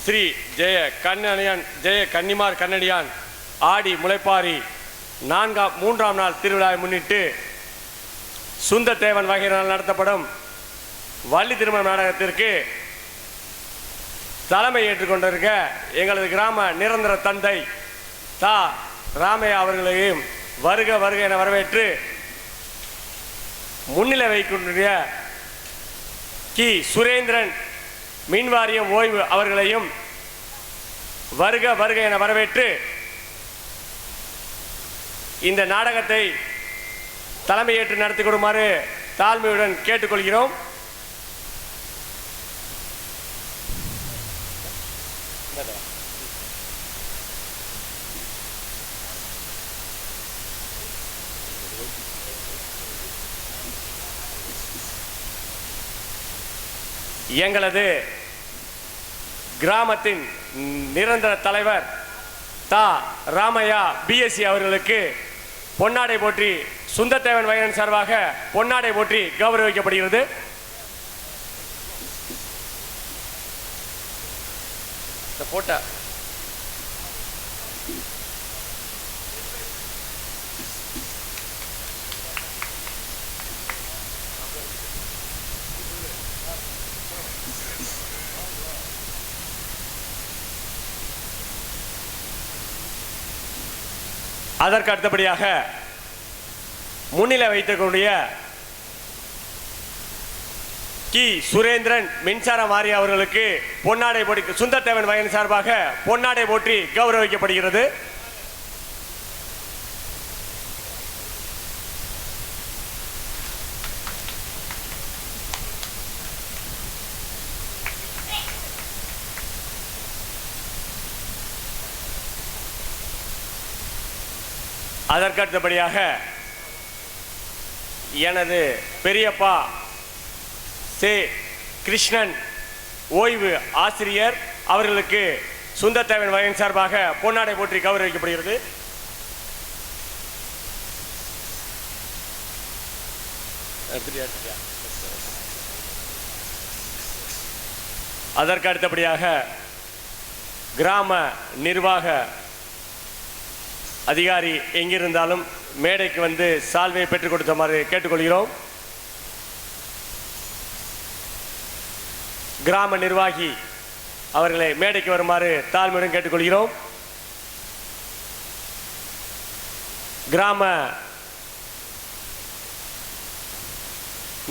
ஸ்ரீ ஜெய கன்னிமார் கண்ணடியான் ஆடி முளைப்பாரி மூன்றாம் நாள் திருவிழாவை முன்னிட்டு சுந்தத்தேவன் வகையினால் நடத்தப்படும் வள்ளி திருமண நாடகத்திற்கு தலைமை ஏற்றுக்கொண்டிருக்க எங்களது கிராம நிரந்தர தந்தை தா ராமையா அவர்களையும் வருக வருக என வரவேற்று முன்னிலை வைக்கின்ற கி சுரேந்திரன் மின்வாரியம் ஓய்வு அவர்களையும் வருக வருக என வரவேற்று இந்த நாடகத்தை தலைமையேற்று நடத்தி கொடுமாறு தாழ்மையுடன் கேட்டுக்கொள்கிறோம். எங்களது கிராமத்தின் நிரந்தர தலைவர் தா ராமையா பிஎஸ்சி அவர்களுக்கு பொன்னாடை போற்றி சுந்தத்தேவன் வகையின் சார்பாக பொன்னாடை போற்றி கௌரவிக்கப்படுகிறது. போட்டா அதற்கு அடுத்தபடியாக முன்னிலை வைக்கக்கூடிய கி சுரேந்திரன் மின்சார மாரி அவர்களுக்கு பொன்னாடை போட்டி சுந்தத்தேவன் வகையின் சார்பாக பொன்னாடை போற்றி கௌரவிக்கப்படுகிறது. அதற்கு அடுத்தபடியாக எனது பெரியப்பா சே கிருஷ்ணன் ஓய்வு ஆசிரியர் அவர்களுக்கு சுந்தத்தேவன் வகையின் சார்பாக பொன்னாடை போற்றி கௌரவிக்கப்படுகிறது. அதற்கு அடுத்தபடியாக கிராம நிர்வாக அதிகாரி எங்கிருந்தாலும் மேடைக்கு வந்து சால்வையை பெற்றுக் கொடுத்தமாறு கேட்டுக்கொள்கிறோம். கிராம நிர்வாகி அவர்களை மேடைக்கு வருமாறு தாழ்மையுடன் கேட்டுக்கொள்கிறோம். கிராம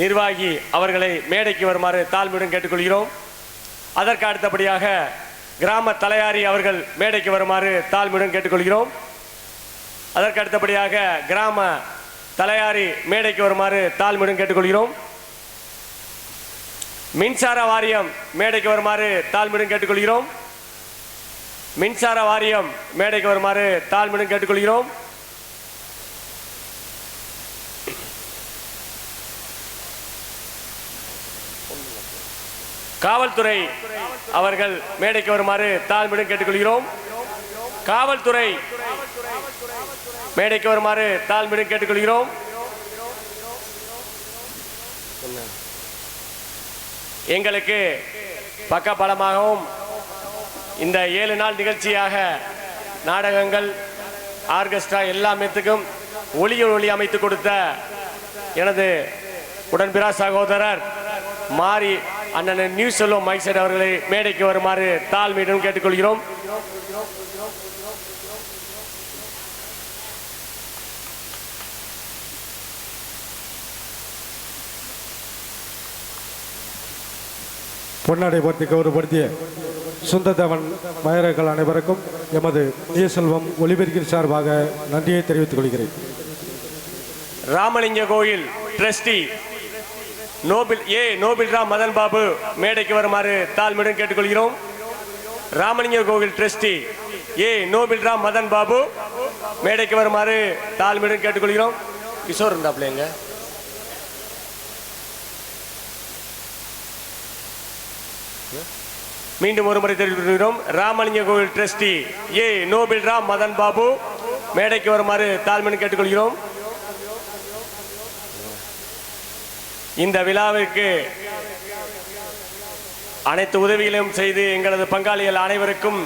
நிர்வாகி அவர்களை மேடைக்கு வருமாறு தாழ்மையுடன் கேட்டுக்கொள்கிறோம். அதற்கு அடுத்தபடியாக கிராம தலையாரி அவர்கள் மேடைக்கு வருமாறு தாழ்மையுடன் கேட்டுக்கொள்கிறோம். அதற்கு அடுத்தபடியாக கிராம தலையாரி மேடைக்கு வருமாறு தாழ்மையுடன் கேட்டுக்கொள்கிறோம். மின்சார வாரியம் மேடைக்கு வருமாறு தாழ்மையுடன் கேட்டுக்கொள்கிறோம். மின்சார வாரியம் மேடைக்கு வருமாறு தாழ்மையுடன் கேட்டுக்கொள்கிறோம். காவல்துறை அவர்கள் மேடைக்கு வருமாறு தாழ்மையுடன் கேட்டுக்கொள்கிறோம். காவல்துறை மேடைக்கு வருமாறு தாழ்மையுடன் கேட்டுக்கொள்கிறோம். எங்களுக்கு பக்கபலமாகவும் இந்த 7 நாள் நிகழ்ச்சியாக நாடகங்கள் ஆர்கெஸ்ட்ரா எல்லாமேத்துக்கும் ஒளி அமைத்து கொடுத்த எனது உடன்பிறா சகோதரர் மாரி அண்ணன் நியூஸ் செல்வம் மைசெட் அவர்களை மேடைக்கு வருமாறு தாழ்மையுடன் கேட்டுக்கொள்கிறோம். பொன்னாடை போர்த்தி கௌரவப்படுத்திய சுந்தத்தேவன் வயர்கள் அனைவருக்கும் எமது நியூஸ் செல்வம் ஒலிபெருக்கின் சார்பாக நன்றியை தெரிவித்துக் கொள்கிறேன். ராமலிங்க கோயில் டிரஸ்டி நோபில் ராம் மதன் பாபு மேடைக்கு வருமாறு தாழ்மையுடன் கேட்டுக்கொள்கிறோம். ராமலிங்க கோவில் டிரஸ்டி நோபில் ராம் மதன் பாபு மேடைக்கு வருமாறு தாழ்மையுடன் கேட்டுக்கொள்கிறோம். கிஷோர் இருந்தாப்லேங்க. மீண்டும் ஒருமுறை தெரிவிக்கிறோம். ராமலிங்க கோவில் டிரஸ்டி நோபில் ராம் மதன் பாபு மேடைக்கு வருமாறு தாழ்மையுடன் கேட்டுக்கொள்கிறோம். இந்த விழாவிற்கு அனைத்து உதவிகளையும் செய்து எங்களது பங்காளிகள் அனைவருக்கும்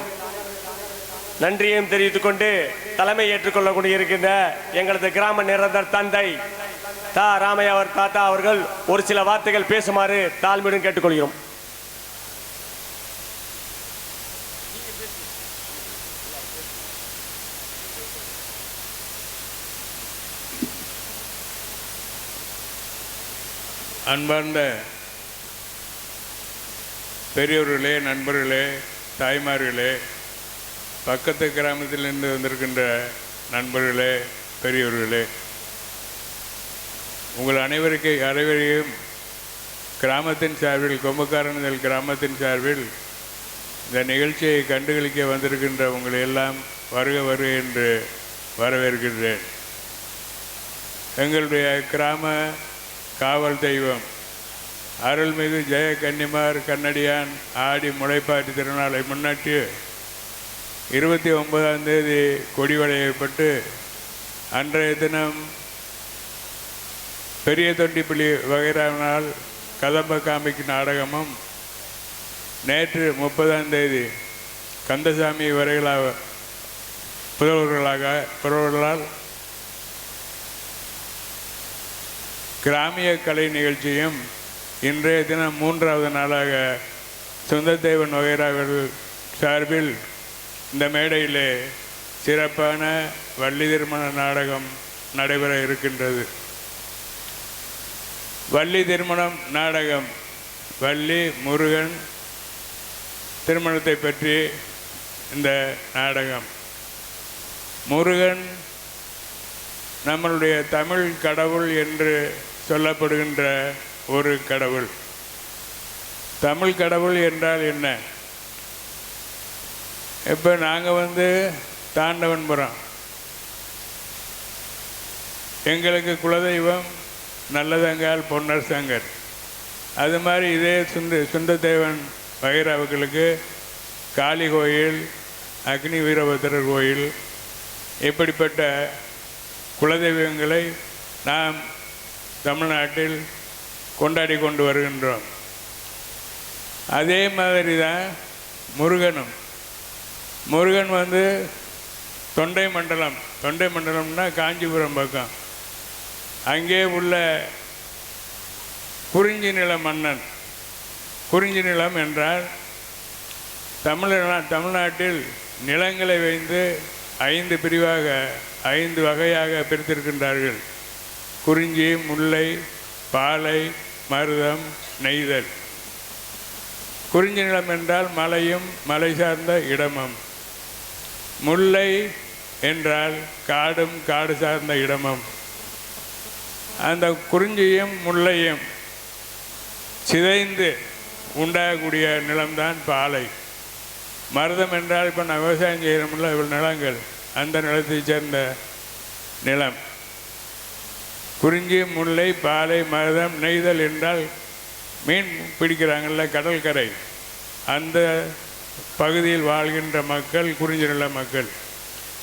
நன்றியையும் தெரிவித்துக் கொண்டு தலைமை ஏற்றுக்கொள்ளக்கூடிய இருக்கின்ற எங்களது கிராம நிரந்தர தந்தை தா ராமையா அவர் தாத்தா அவர்கள் ஒரு சில வார்த்தைகள் பேசுமாறு தாழ்மையுடன் கேட்டுக்கொள்கிறோம். அன்பார்ந்த பெரியோர்களே, நண்பர்களே, தாய்மார்களே, பக்கத்து கிராமத்திலிருந்து வந்திருக்கின்ற நண்பர்களே, பெரியோர்களே, உங்கள் அனைவரையும் கிராமத்தின் சார்பில், கொம்புக்காரன்கள் கிராமத்தின் சார்பில் இந்த நிகழ்ச்சியை கண்டுகளிக்க வந்திருக்கின்ற உங்களை எல்லாம் வருக வருக என்று வரவேற்கின்றேன். எங்களுடைய கிராம காவல் தெய்வம் அருள்மிகு ஜெய கன்னிமார் கண்ணடியான் ஆடி முளைப்பாட்டு திருநாளை முன்னிட்டு 29ஆம் தேதி கொடிவடையப்பட்டு அன்றைய தினம் பெரிய தொண்டிப்பள்ளி வகைராவினால் கதம்ப காமிக்கு நாடகமும், நேற்று 30ஆம் தேதி கந்தசாமி வரைகளாக புதல்வர்களால் கிராமிய கலை நிகழ்ச்சியும், இன்றைய தினம் 3வது நாளாக சுந்தரதேவன் வகைராவர்கள் சார்பில் இந்த மேடையிலே சிறப்பான வள்ளி திருமண நாடகம் நடைபெற இருக்கின்றது. வள்ளி திருமணம் நாடகம் வள்ளி முருகன் திருமணத்தை பற்றி இந்த நாடகம். முருகன் நம்மளுடைய தமிழ் கடவுள் என்று சொல்லப்படுகின்ற ஒரு கடவுள். தமிழ் கடவுள் என்றால் என்ன? இப்போ நாங்கள் தாண்டவன்புரம், எங்களுக்கு குலதெய்வம் நல்லதங்கால் பொன்னர் சங்கர். அது மாதிரி இதே சுந்தரதேவன் வகைராவுகளுக்கு காளி கோயில், அக்னி வீரபத்திரர் கோயில், இப்படிப்பட்ட குலதெய்வங்களை நாம் தமிழ்நாட்டில் கொண்டாடி கொண்டு வருகின்றோம். அதே மாதிரி தான் முருகனும். முருகன் தொண்டை மண்டலம்னா காஞ்சிபுரம் பக்கம், அங்கே உள்ள குறிஞ்சி நில மன்னன். குறிஞ்சி நிலம் என்றால் தமிழ்நாட்டில் நிலங்களை வைத்து 5 பிரிவாக 5 வகையாக பிரித்திருக்கின்றார்கள். குறிஞ்சி, முல்லை, பாலை, மருதம், நெய்தல். குறிஞ்சி நிலம் என்றால் மலையும் மலை சார்ந்த இடமும். முல்லை என்றால் காடும் காடு சார்ந்த இடமும். அந்த குறிஞ்சியும் முல்லையும் சிதைந்து உண்டாகக்கூடிய நிலம்தான் பாலை. மருதம் என்றால் இப்போ நான் விவசாயம் செய்கிறோம்ல, இவ்வளோ நிலங்கள், அந்த நிலத்தை சேர்ந்த நிலம். குறிஞ்சி, முல்லை, பாலை, மருதம், நெய்தல் என்றால் மீன் பிடிக்கிறாங்கள்ல கடற்கரை, அந்த பகுதியில் வாழ்கின்ற மக்கள் குறிஞ்சி நில மக்கள்.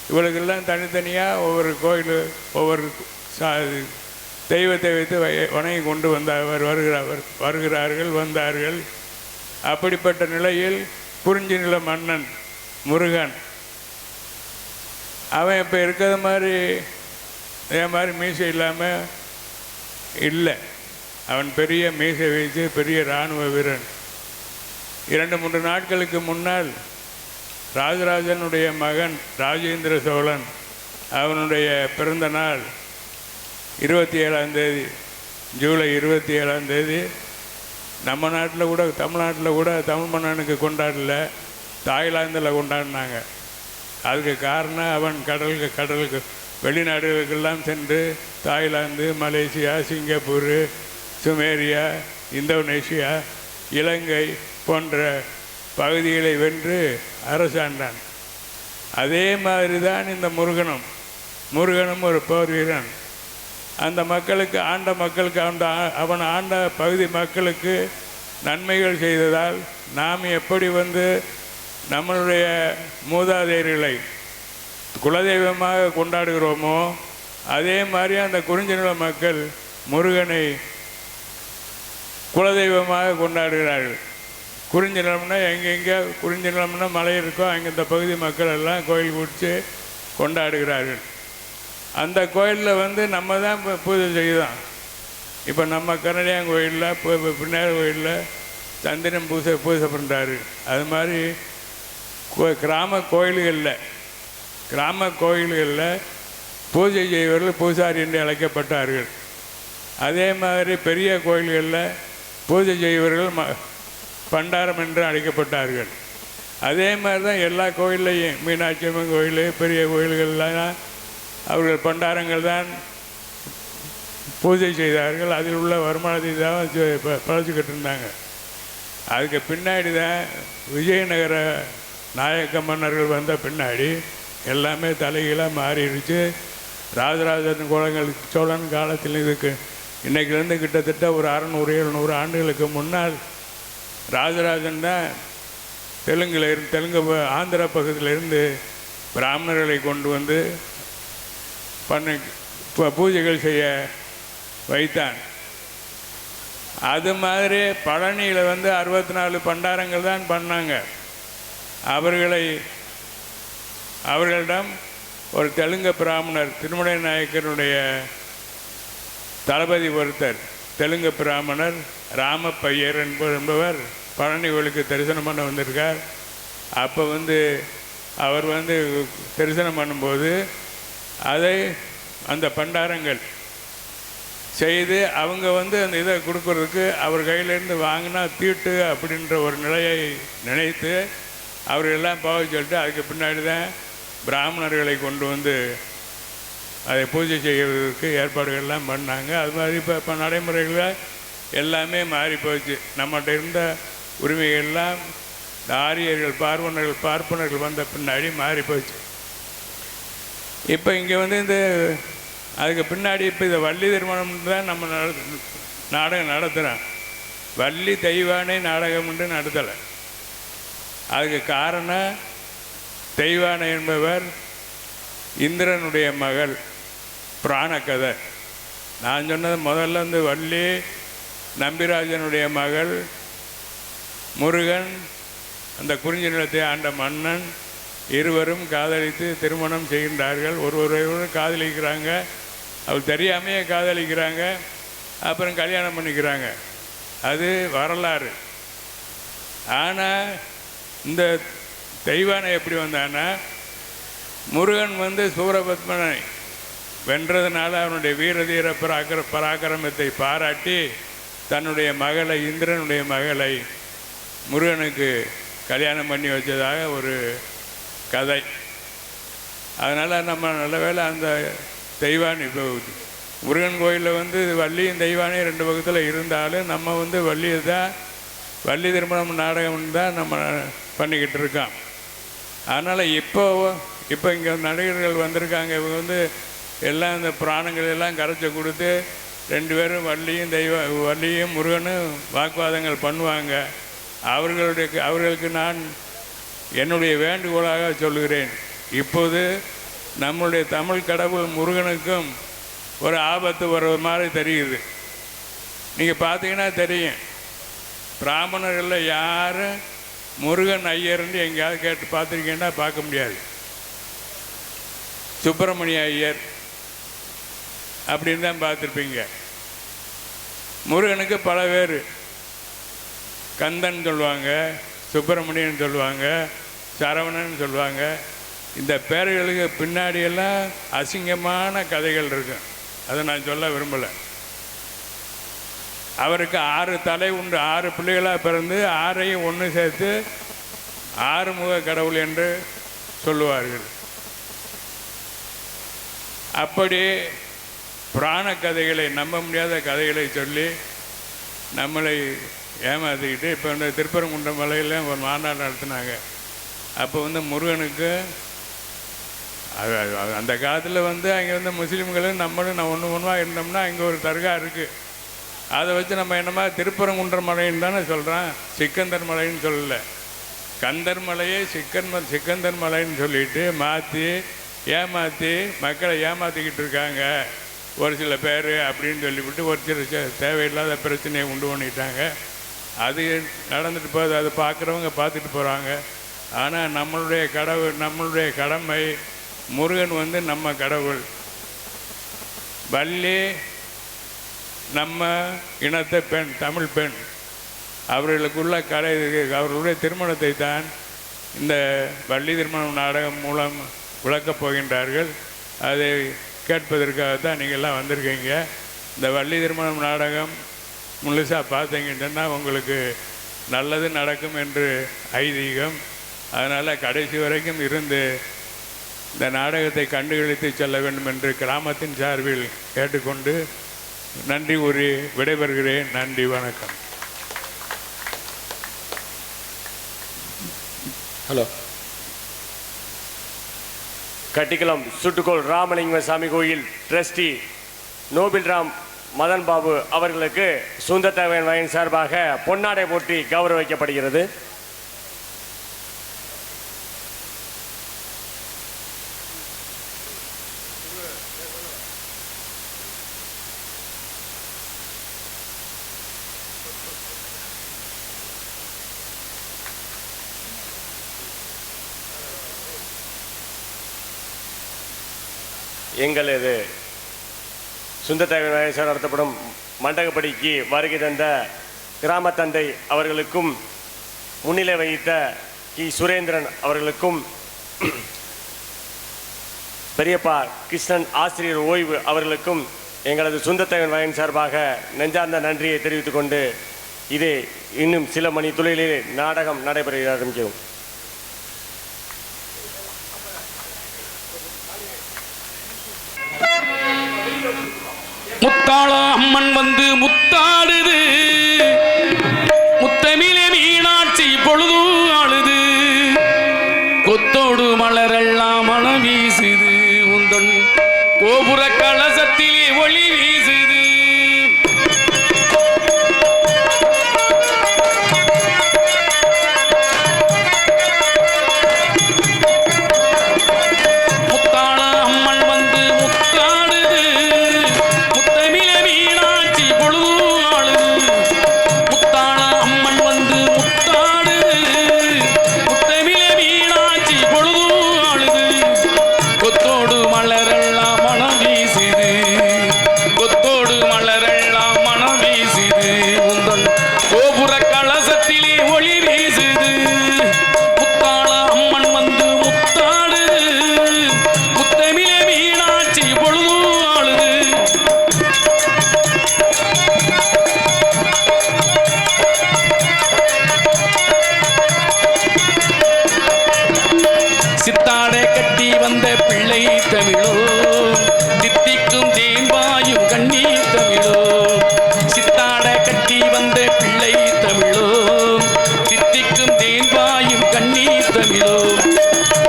இவர்களுக்கெல்லாம் தனித்தனியாக ஒவ்வொரு கோயில், ஒவ்வொரு தெய்வத்தை வைத்து வணங்கி கொண்டு வருகிறார்கள் வந்தார்கள். அப்படிப்பட்ட நிலையில் குறிஞ்சி நில மன்னன் முருகன், அவன் இப்போ இருக்கிற மாதிரி இதே மாதிரி மீசை இல்லாமல் இல்லை. அவன் பெரிய மீசை வைத்து பெரிய இராணுவ வீரன். 2-3 நாட்களுக்கு முன்னால் ராஜராஜனுடைய மகன் ராஜேந்திர சோழன் அவனுடைய பிறந்த நாள் 27ஆம் தேதி, ஜூலை 27ஆம் தேதி. நம்ம நாட்டில் கூட, தமிழ்நாட்டில் கூட தமிழ் மன்னனுக்கு கொண்டாடல, தாய்லாந்தில் கொண்டாடினாங்க. அதுக்கு காரணம் அவன் கடலுக்கு வெளிநாடுகளுக்கெல்லாம் சென்று Thailand, Malaysia, Singapore, Sumeria, Indonesia, Ilangai போன்ற பகுதிகளை வென்று அரசாண்டான். அதே மாதிரி தான் இந்த முருகனும் ஒரு போர் வீரன். அந்த மக்களுக்கு, ஆண்ட மக்களுக்கு, அவன் ஆண்ட பகுதி மக்களுக்கு நன்மைகள் செய்ததால் நாம் எப்படி நம்மளுடைய மூதாதையர்களை குலதெய்வமாக கொண்டாடுகிறோமோ, அதே மாதிரி அந்த குறிஞ்சி நில மக்கள் முருகனை குலதெய்வமாக கொண்டாடுகிறார்கள். குறிஞ்சி நிலம்னா எங்கெங்கே குறிஞ்சி நிலம்னா மலை இருக்கோ அங்கே இந்த பகுதி மக்கள் எல்லாம் கோயில் குடித்து கொண்டாடுகிறார்கள். அந்த கோயிலில் வந்து நம்ம தான் இப்போ பூஜை செய்தோம். இப்போ நம்ம கரடியான் கோயிலில் பின்னாடி கோயிலில் சந்திரன் பூஜை பண்ணுறாரு. அது மாதிரி கிராம கோயில்களில் பூஜை செய்வர்கள் பூசாரி என்று அழைக்கப்பட்டார்கள். அதே மாதிரி பெரிய கோயில்களில் பூஜை செய்வர்கள் பண்டாரம் என்று அழைக்கப்பட்டார்கள். அதே மாதிரி தான் எல்லா கோயில்லையும் மீனாட்சி அம்மன் கோயில் பெரிய கோயில்கள்லாம் அவர்கள் பண்டாரங்கள் தான் பூஜை செய்தார்கள். அதில் உள்ள வருமானத்தை தான் பழச்சிக்கிட்டு இருந்தாங்க. அதுக்கு பின்னாடி தான் விஜயநகர நாயக்க மன்னர்கள் வந்த பின்னாடி எல்லாமே தலைகீழாக மாறிடுச்சு. ராஜராஜன் சோழன் காலத்தில் இதுக்கு இன்றைக்கிலேருந்து கிட்டத்தட்ட ஒரு 600-700 ஆண்டுகளுக்கு முன்னால் ராஜராஜன் தான் தெலுங்கு ஆந்திரா பக்கத்திலிருந்து பிராமணர்களை கொண்டு வந்து பூஜைகள் செய்ய வைத்தான். அது மாதிரி பழனியில் வந்து 64 பண்டாரங்கள் தான் பண்ணாங்க. அவர்களிடம் ஒரு தெலுங்கு பிராமணர் திருமலை நாயக்கருடைய தளபதி ஒருத்தர் தெலுங்கு பிராமணர் ராமப்பையர் என்பவர் பழனி கோயிலுக்கு தரிசனம் பண்ண வந்திருக்கார். அப்போ வந்து அவர் வந்து தரிசனம் பண்ணும்போது அந்த பண்டாரங்கள் செய்து அவங்க வந்து அந்த இதை கொடுக்கறதுக்கு அவர் கையிலேருந்து வாங்கினா தீட்டு அப்படின்ற ஒரு நிலையை நினைத்து அவர்களெல்லாம் போக சொல்லிட்டு அதுக்கு பின்னாடி தான் பிராமணர்களை கொண்டு வந்து அதை பூஜை செய்வதற்கு ஏற்பாடுகள்லாம் பண்ணாங்க. அது மாதிரி இப்போ நடைமுறைகளில் எல்லாமே மாறி போச்சு. நம்மகிட்ட இருந்த உரிமைகள்லாம் இந்த ஆரியர்கள் பார்ப்பனர்கள் வந்த பின்னாடி மாறி போச்சு. இப்போ இங்கே வந்து அதுக்கு பின்னாடி இப்போ இதை வள்ளி திருமணம் தான் நம்ம நாடகம் நடத்துகிறோம். வள்ளி தெய்வானை நாடகம் என்று நடத்தலை. அதுக்கு காரணம் தெய்வானை என்பவர் இந்திரனுடைய மகள் பிராணக்கதை. நான் சொன்னது முதல்ல வள்ளி நம்பிராஜனுடைய மகள், முருகன் அந்த குறிஞ்சி நிலத்தை ஆண்ட மன்னன், இருவரும் காதலித்து திருமணம் செய்கின்றார்கள். ஒருவரையும் காதலிக்கிறாங்க, அவர் தெரியாமையே காதலிக்கிறாங்க, அப்புறம் கல்யாணம் பண்ணிக்கிறாங்க. அது வரலாறு. ஆனால் இந்த தெய்வானை எப்படி வந்தான்னா, முருகன் வந்து சூரபத்மனை வென்றதுனால அவனுடைய வீரதீர பராக்கிரமத்தை பாராட்டி தன்னுடைய மகளை இந்திரனுடைய மகளை முருகனுக்கு கல்யாணம் பண்ணி வச்சதாக ஒரு கதை. அதனால் நம்ம நல்ல வேளை அந்த தெய்வானை இப்போ முருகன் கோயிலில் வந்து வள்ளியும் தெய்வானையும் 2 பக்கத்தில் இருந்தாலும் நம்ம வந்து வள்ளி திருமணம் நாடகம் தான் நம்ம பண்ணிக்கிட்டு இருக்கோம். அதனால் இப்போ இங்கே நடிகர்கள் வந்திருக்காங்க. இவங்க வந்து எல்லாம் இந்த புராணங்கள் எல்லாம் கரைச்சி கொடுத்து 2 பேரும் வள்ளியும் முருகனும் வாக்குவாதங்கள் பண்ணுவாங்க. அவர்களுக்கு நான் என்னுடைய வேண்டுகோளாக சொல்கிறேன், இப்போது நம்முடைய தமிழ் கடவுள் முருகனுக்கும் ஒரு ஆபத்து வர மாதிரி தெரியுது. நீங்கள் பார்த்தீங்கன்னா தெரியும், பிராமணர்களில் யாரும் முருகன் ஐயர்ன்னு எங்கேயாவது கேட்டு பார்த்துருக்கீங்கன்னா பார்க்க முடியாது. சுப்பிரமணிய ஐயர் அப்படின்னு தான் பார்த்துருப்பீங்க. முருகனுக்கு பல பேர், கந்தன் சொல்லுவாங்க, சுப்பிரமணியன் சொல்லுவாங்க, சரவணன் சொல்லுவாங்க. இந்த பேர்களுக்கு பின்னாடியெல்லாம் அசிங்கமான கதைகள் இருக்கு. அதை நான் சொல்ல விரும்பலை. அவருக்கு 6 தலை உண்டு. 6 பிள்ளைகளாக பிறந்து 6ஐயும் ஒன்று சேர்த்து 6 முக கடவுள் என்று சொல்லுவார்கள். அப்படி புராண கதைகளை, நம்ப முடியாத கதைகளை சொல்லி நம்மளை ஏமாற்றிக்கிட்டு இப்போ இந்த திருப்பரங்குன்றம் மலையில் ஒரு மாநாடு நடத்தினாங்க. அப்போ வந்து முருகனுக்கு அந்த காலத்தில் வந்து அங்கே வந்து முஸ்லீம்களும் நம்மளும் ஒன்றுமா இருந்தோம்னா அங்கே ஒரு தர்கா இருக்குது. அதை வச்சு நம்ம என்னமா திருப்பரங்குன்றம் மலைன்னு தானே சொல்கிறோம், சிக்கந்தர் மலைன்னு சொல்லலை. கந்தர் மலையே சிக்கந்தர் மலைன்னு சொல்லிட்டு ஏமாற்றி மக்களை ஏமாற்றிக்கிட்டு இருக்காங்க ஒரு சில பேர் அப்படின்னு சொல்லிவிட்டு ஒரு சில தேவையில்லாத பிரச்சனையை உண்டு பண்ணிட்டாங்க. அது நடந்துட்டு போகுது, அது பார்க்குறவங்க பார்த்துட்டு போகிறாங்க. ஆனால் நம்மளுடைய கடமை, முருகன் வந்து நம்ம கடவுள். வள்ளி நம்ம இனத்தை பெண், தமிழ் பெண். அவர்களுக்குள்ள அவர்களுடைய திருமணத்தை தான் இந்த வள்ளி திருமணம் நாடகம் மூலம் விளக்கப் போகின்றார்கள். அதை கேட்பதற்காகத்தான் நீங்கள்லாம் வந்திருக்கீங்க. இந்த வள்ளி திருமணம் நாடகம் முழுசாக பார்த்தீங்கன்னு சொன்னால் உங்களுக்கு நல்லது நடக்கும் என்று ஐதீகம். அதனால் கடைசி வரைக்கும் இருந்து இந்த நாடகத்தை கண்டுகளித்து செல்ல வேண்டும் என்று கிராமத்தின் சார்பில் கேட்டுக்கொண்டு நன்றி கூறி விடைபெறுகிறேன். நன்றி, வணக்கம். ஹலோ. கட்டிக்குளம் சுட்டுக்கோள் ராமலிங்க சாமி கோயில் ட்ரஸ்டி நோபில்ராம் மதன் பாபு அவர்களுக்கு சுந்தரத்தேவன் வயன் சார்பாக பொன்னாடை போட்டி கௌரவிக்கப்படுகிறது. எங்களது சுந்தரத்தேவன் வயசார் நடத்தப்படும் மண்டகப்படிக்கு வருகை தந்த கிராம தந்தை அவர்களுக்கும் முன்னிலை வகித்த கி சுரேந்திரன் அவர்களுக்கும் பெரியப்பா கிருஷ்ணன் ஆசிரியர் ஓய்வு அவர்களுக்கும் எங்களது சுந்தரத்தேவன் வயன் சார்பாக நெஞ்சார்ந்த நன்றியை தெரிவித்துக் கொண்டு இதே இன்னும் சில மணி துளியிலே நாடகம் நடைபெற ஆரம்பிக்கும். முத்தாள அம்மன் வந்து முத்தாடுது, முத்தமிழே மீனாட்சி பொழுது ஆளுது, கொத்தோடு மலரெல்லாம் மனம் வீசுது, உந்தன் கோபுர கலசத்திலே ஒளி வீசுது. முத்தாள அம்மன் வந்து முத்தாடுது, முத்தமிழே மீனாட்சி பொழுது ஆளுது, முத்தாள அம்மன் வந்து முத்தாடுது, முத்தமிழே மீனாட்சி பொழுது ஆளுது, கொத்தோடு மலரெல்லாம் மனம் வீசுது, கொத்தோடு மலரெல்லாம் மனம் வீசுது, உந்தன் கோபுர கலசத்திலே ஒளி வீசுது. முத்தாள அம்மன் வந்து முத்தாடுது, முத்தமிழே மீனாட்சி பொழுது ஆளுது. சித்தாடை கட்டி வந்த பிள்ளை தமிழோ, தித்திக்கும் தேன்பாயும் கண்ணி தமிழோ. சித்தாடை கட்டி வந்த பிள்ளை தமிழோ, தித்திக்கும் தேன்பாயும் கண்ணி தமிழோ.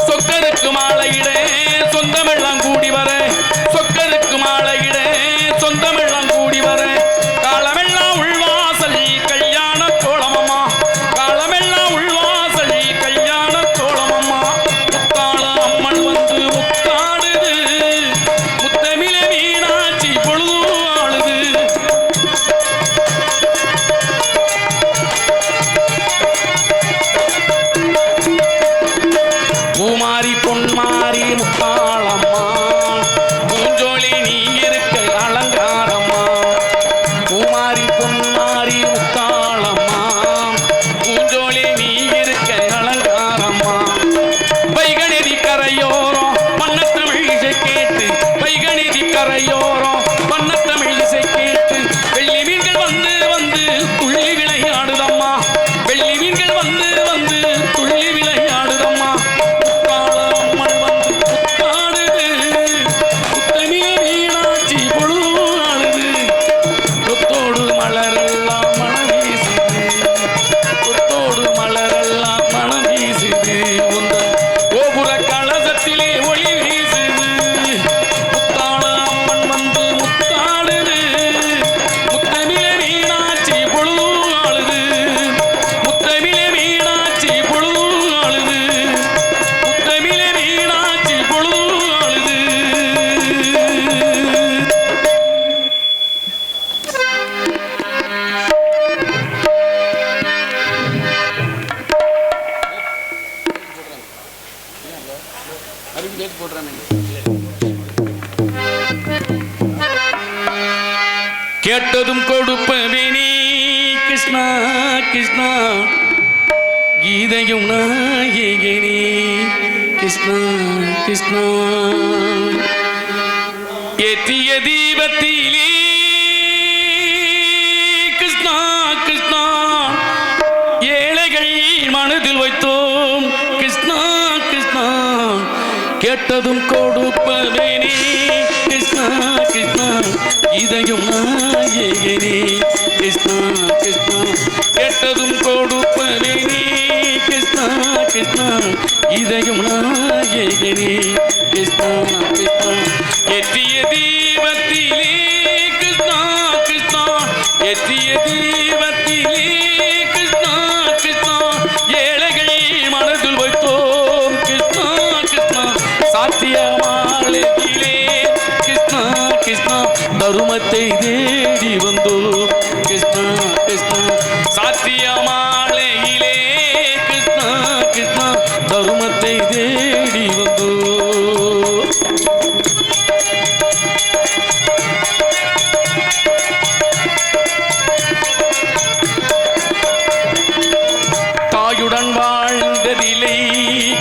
சொக்கருக்கு மாலையிட சொந்தமெல்லாம் கூடி வர, சொக்கருக்கு மாலையிட சொந்தமெல்லாம் கூடி வர, காலமெல்லாம் உள்வாசல் கல்யாண கோலமம்மா, காலமெல்லாம் உள்வாசல் கல்யாண கோலமம்மா. முத்தாள அம்மன் வந்து முத்தாடுது, கேட்டதும் கொடுப்பவேனே கிருஷ்ணா கிருஷ்ணா கீதையும் நாயகனே கிருஷ்ணா கிருஷ்ணா ஏற்றிய தீபத்திலே கிருஷ்ணா கிருஷ்ணா ஏழைகள் மனதில் வைத்தோம் கிருஷ்ணா கிருஷ்ணா கேட்டதும் கொடுப்பவேனே கிருஷ்ணா கிருஷ்ணா இதையும் நாயகனே கிருஷ்ணா கிருஷ்ணா கேட்டதும் கொடுப்பவேனே கிருஷ்ணா கிருஷ்ணா இதையும் நாயகனே கிருஷ்ணா கிருஷ்ணா ஏற்றிய தீபத்திலே கிருஷ்ணா கிருஷ்ணா ஏற்றிய தீபத்திலே கிருஷ்ணா கிருஷ்ணா ஏழைகள் மனதில் வைத்தோம் கிருஷ்ணா கிருஷ்ணா சாத்திய மாலையிலே கிருஷ்ணா கிருஷ்ணா தருமத்தை தேடி வந்தோம் கிருஷ்ணா கிருஷ்ணா சாத்திய மாலையிலே கிருஷ்ணா கிருஷ்ணா தருமத்தை தேடி வந்தோம் தாயுடன் வாழ்ந்ததில்லை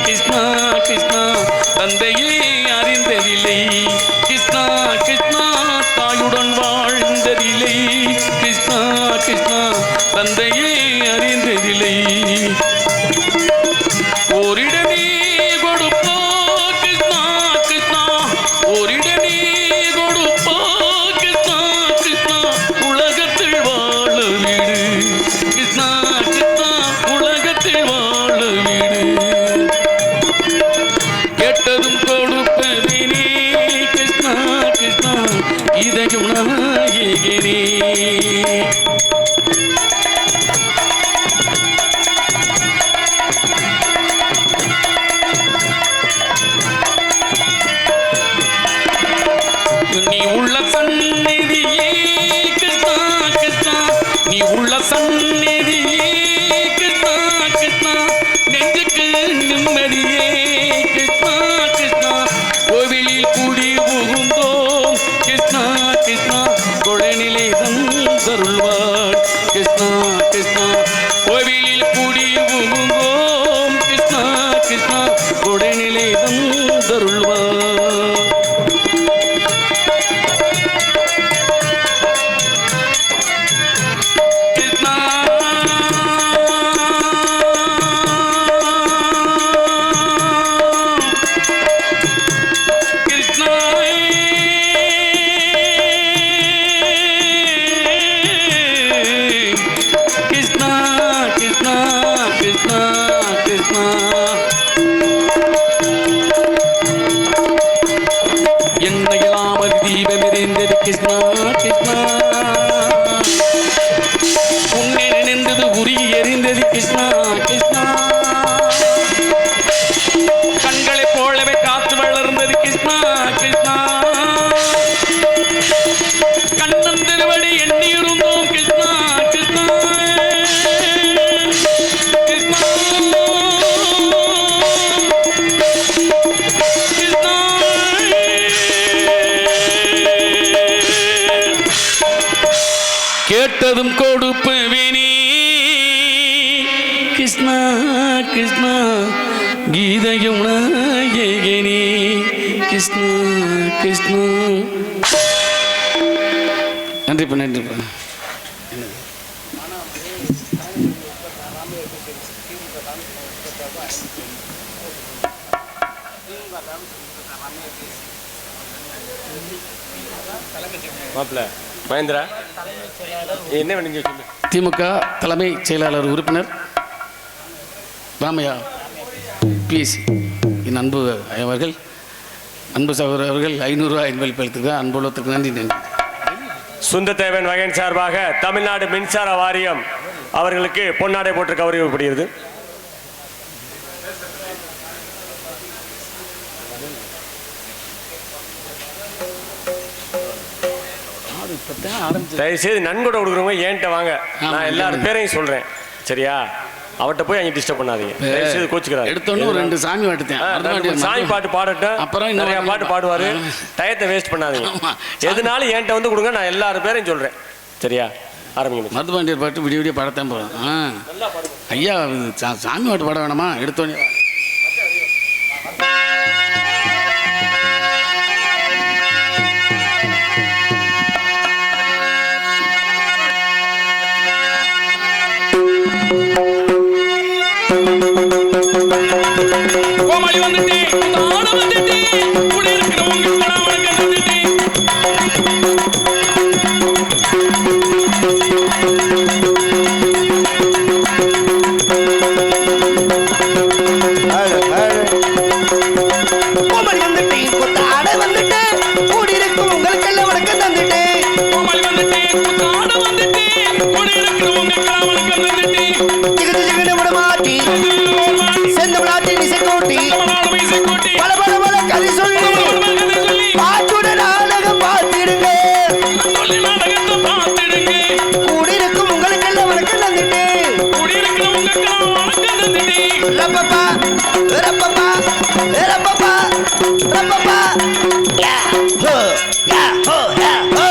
கிருஷ்ணா கிருஷ்ணா தந்தையே அறிந்ததில்லை கிருஷ்ணா கிருஷ்ணா தாயுடன் வாழ்ந்ததில்லை கிருஷ்ணா கிருஷ்ணா தந்தையே அறிந்ததில்லை ஓரிடமே கொடுப்போ கிருஷ்ணா கிருஷ்ணா ஓரிடமே கொடுப்போ கிருஷ்ணா கிருஷ்ணா உலகத்தில் வாழ வீடு கிருஷ்ணா கிருஷ்ணா உலகத்தில் வாழ வீடு கேட்டதும் கொடுப்பதினே கிருஷ்ணா கிருஷ்ணா இதையும் நாயகனே நீ உள்ள சந்நிதியே கிருஷ்ணா கிருஷ்ணா நீ உள்ள சந்நிதியே கிருஷ்ணா கிருஷ்ணா நெஞ்சுக்கு நிம்மதியே கிருஷ்ணா கிருஷ்ணா கோவிலில் கூடி புகுந்தோம் கிருஷ்ணா கிருஷ்ணா கொடைநிலை தந்தருள்வார் கிருஷ்ணா கிருஷ்ணா கோவிலில் கூடி புகுந்தோம் கிருஷ்ணா கிருஷ்ணா கொடைநிலை தந்தருள்வார் என்னையெல்லாம் தீபம் எரிந்தது கிருஷ்ணா கிருஷ்ணா உன்னை நினைந்தது உருகி எரிந்தது கிருஷ்ணா கிருஷ்ணா கண்களை போலவே காத்து வளர்ந்தது கிருஷ்ணா கிருஷ்ணா கண்ணன் திருவடி எண்ணி இருந்தோம் கிருஷ்ணா கிருஷ்ணா கேட்டதும் கொடுப்பவேனே கிருஷ்ணா கிருஷ்ணா கீதையும் நாயகனே கிருஷ்ணா கிருஷ்ணா நன்றிப்பா நன்றிப்பா மாப்பிள்ள மகேந்திரா என்ன வேணுங்க சொல்லு. திமுக தலைமை செயலாளர் உறுப்பினர் ராமையா பிஎஸ்சி என் அன்பு அவர்கள் அன்பு சகோதரர் அவர்கள் 500 ரூபாய் அன்பளிப்பளித்திருக்க அன்புள்ளத்திற்கு நன்றி நன்றி. சுந்தரதேவன் வகையின் சார்பாக தமிழ்நாடு மின்சார வாரியம் அவர்களுக்கு பொன்னாடை போட்டு கௌரவிக்கப்படுகிறது. தயவுசெய்து நன்கொடை கொடுக்குறவங்க ஏன்ட்ட வாங்க, நான் எல்லாரும் பேரையும் சொல்றேன் சரியா. அவட்ட போய் அங்கே டிஸ்டர்ப் பண்ணாதீங்க, கோச்சுக்கிறாரு. எடுத்தோன்னு ஒரு 2 சாமி பாட்டுத்தேன், சாமி பாட்டு பாடட்டும், அப்புறம் நிறைய பாட்டு பாடுவாரு. டயத்தை வேஸ்ட் பண்ணாதீங்க. எதுனாலும் என்கிட்ட வந்து கொடுங்க, நான் எல்லாரும் பேரையும் சொல்றேன். சரியா? ஆரம்பிங்க. மருதுபாண்டியர் பாட்டு விடிய விடிய பாடத்தான் போகிறோம். ஐயா சாமி பாட்டு பாட வேணாமா? எடுத்தோன்னே கோமாளி வந்துட்டு நாடு வந்துட்டு கூட இருக்கிறவங்க வந்துட்டு கோமாளி வந்துட்டு கொத்தாட வந்துட்டு கூடி இருக்கும் உங்களுக்கெல்லாம் வணக்கம் தந்துட்டு கோமாளி வந்துட்டு நாடு வந்துட்டு கூட இருக்கிறவங்க வந்துட்டு ஜிகது ஜிகடு விடமாட்டி செந்த விளாட்டி நிசை கூட்டி பல பல பல கதை சொல்லி பாட்டுட நாடகம் பார்த்திடுங்க கூடியிருக்கும் உங்களுக்கெல்லாம் வணக்கம் தந்துட்டு ரப்பப்பா ரப்பப்பா ரப்பப்பா ரப்பப்பா யா ஹோ யா ஹோ யா ஹோ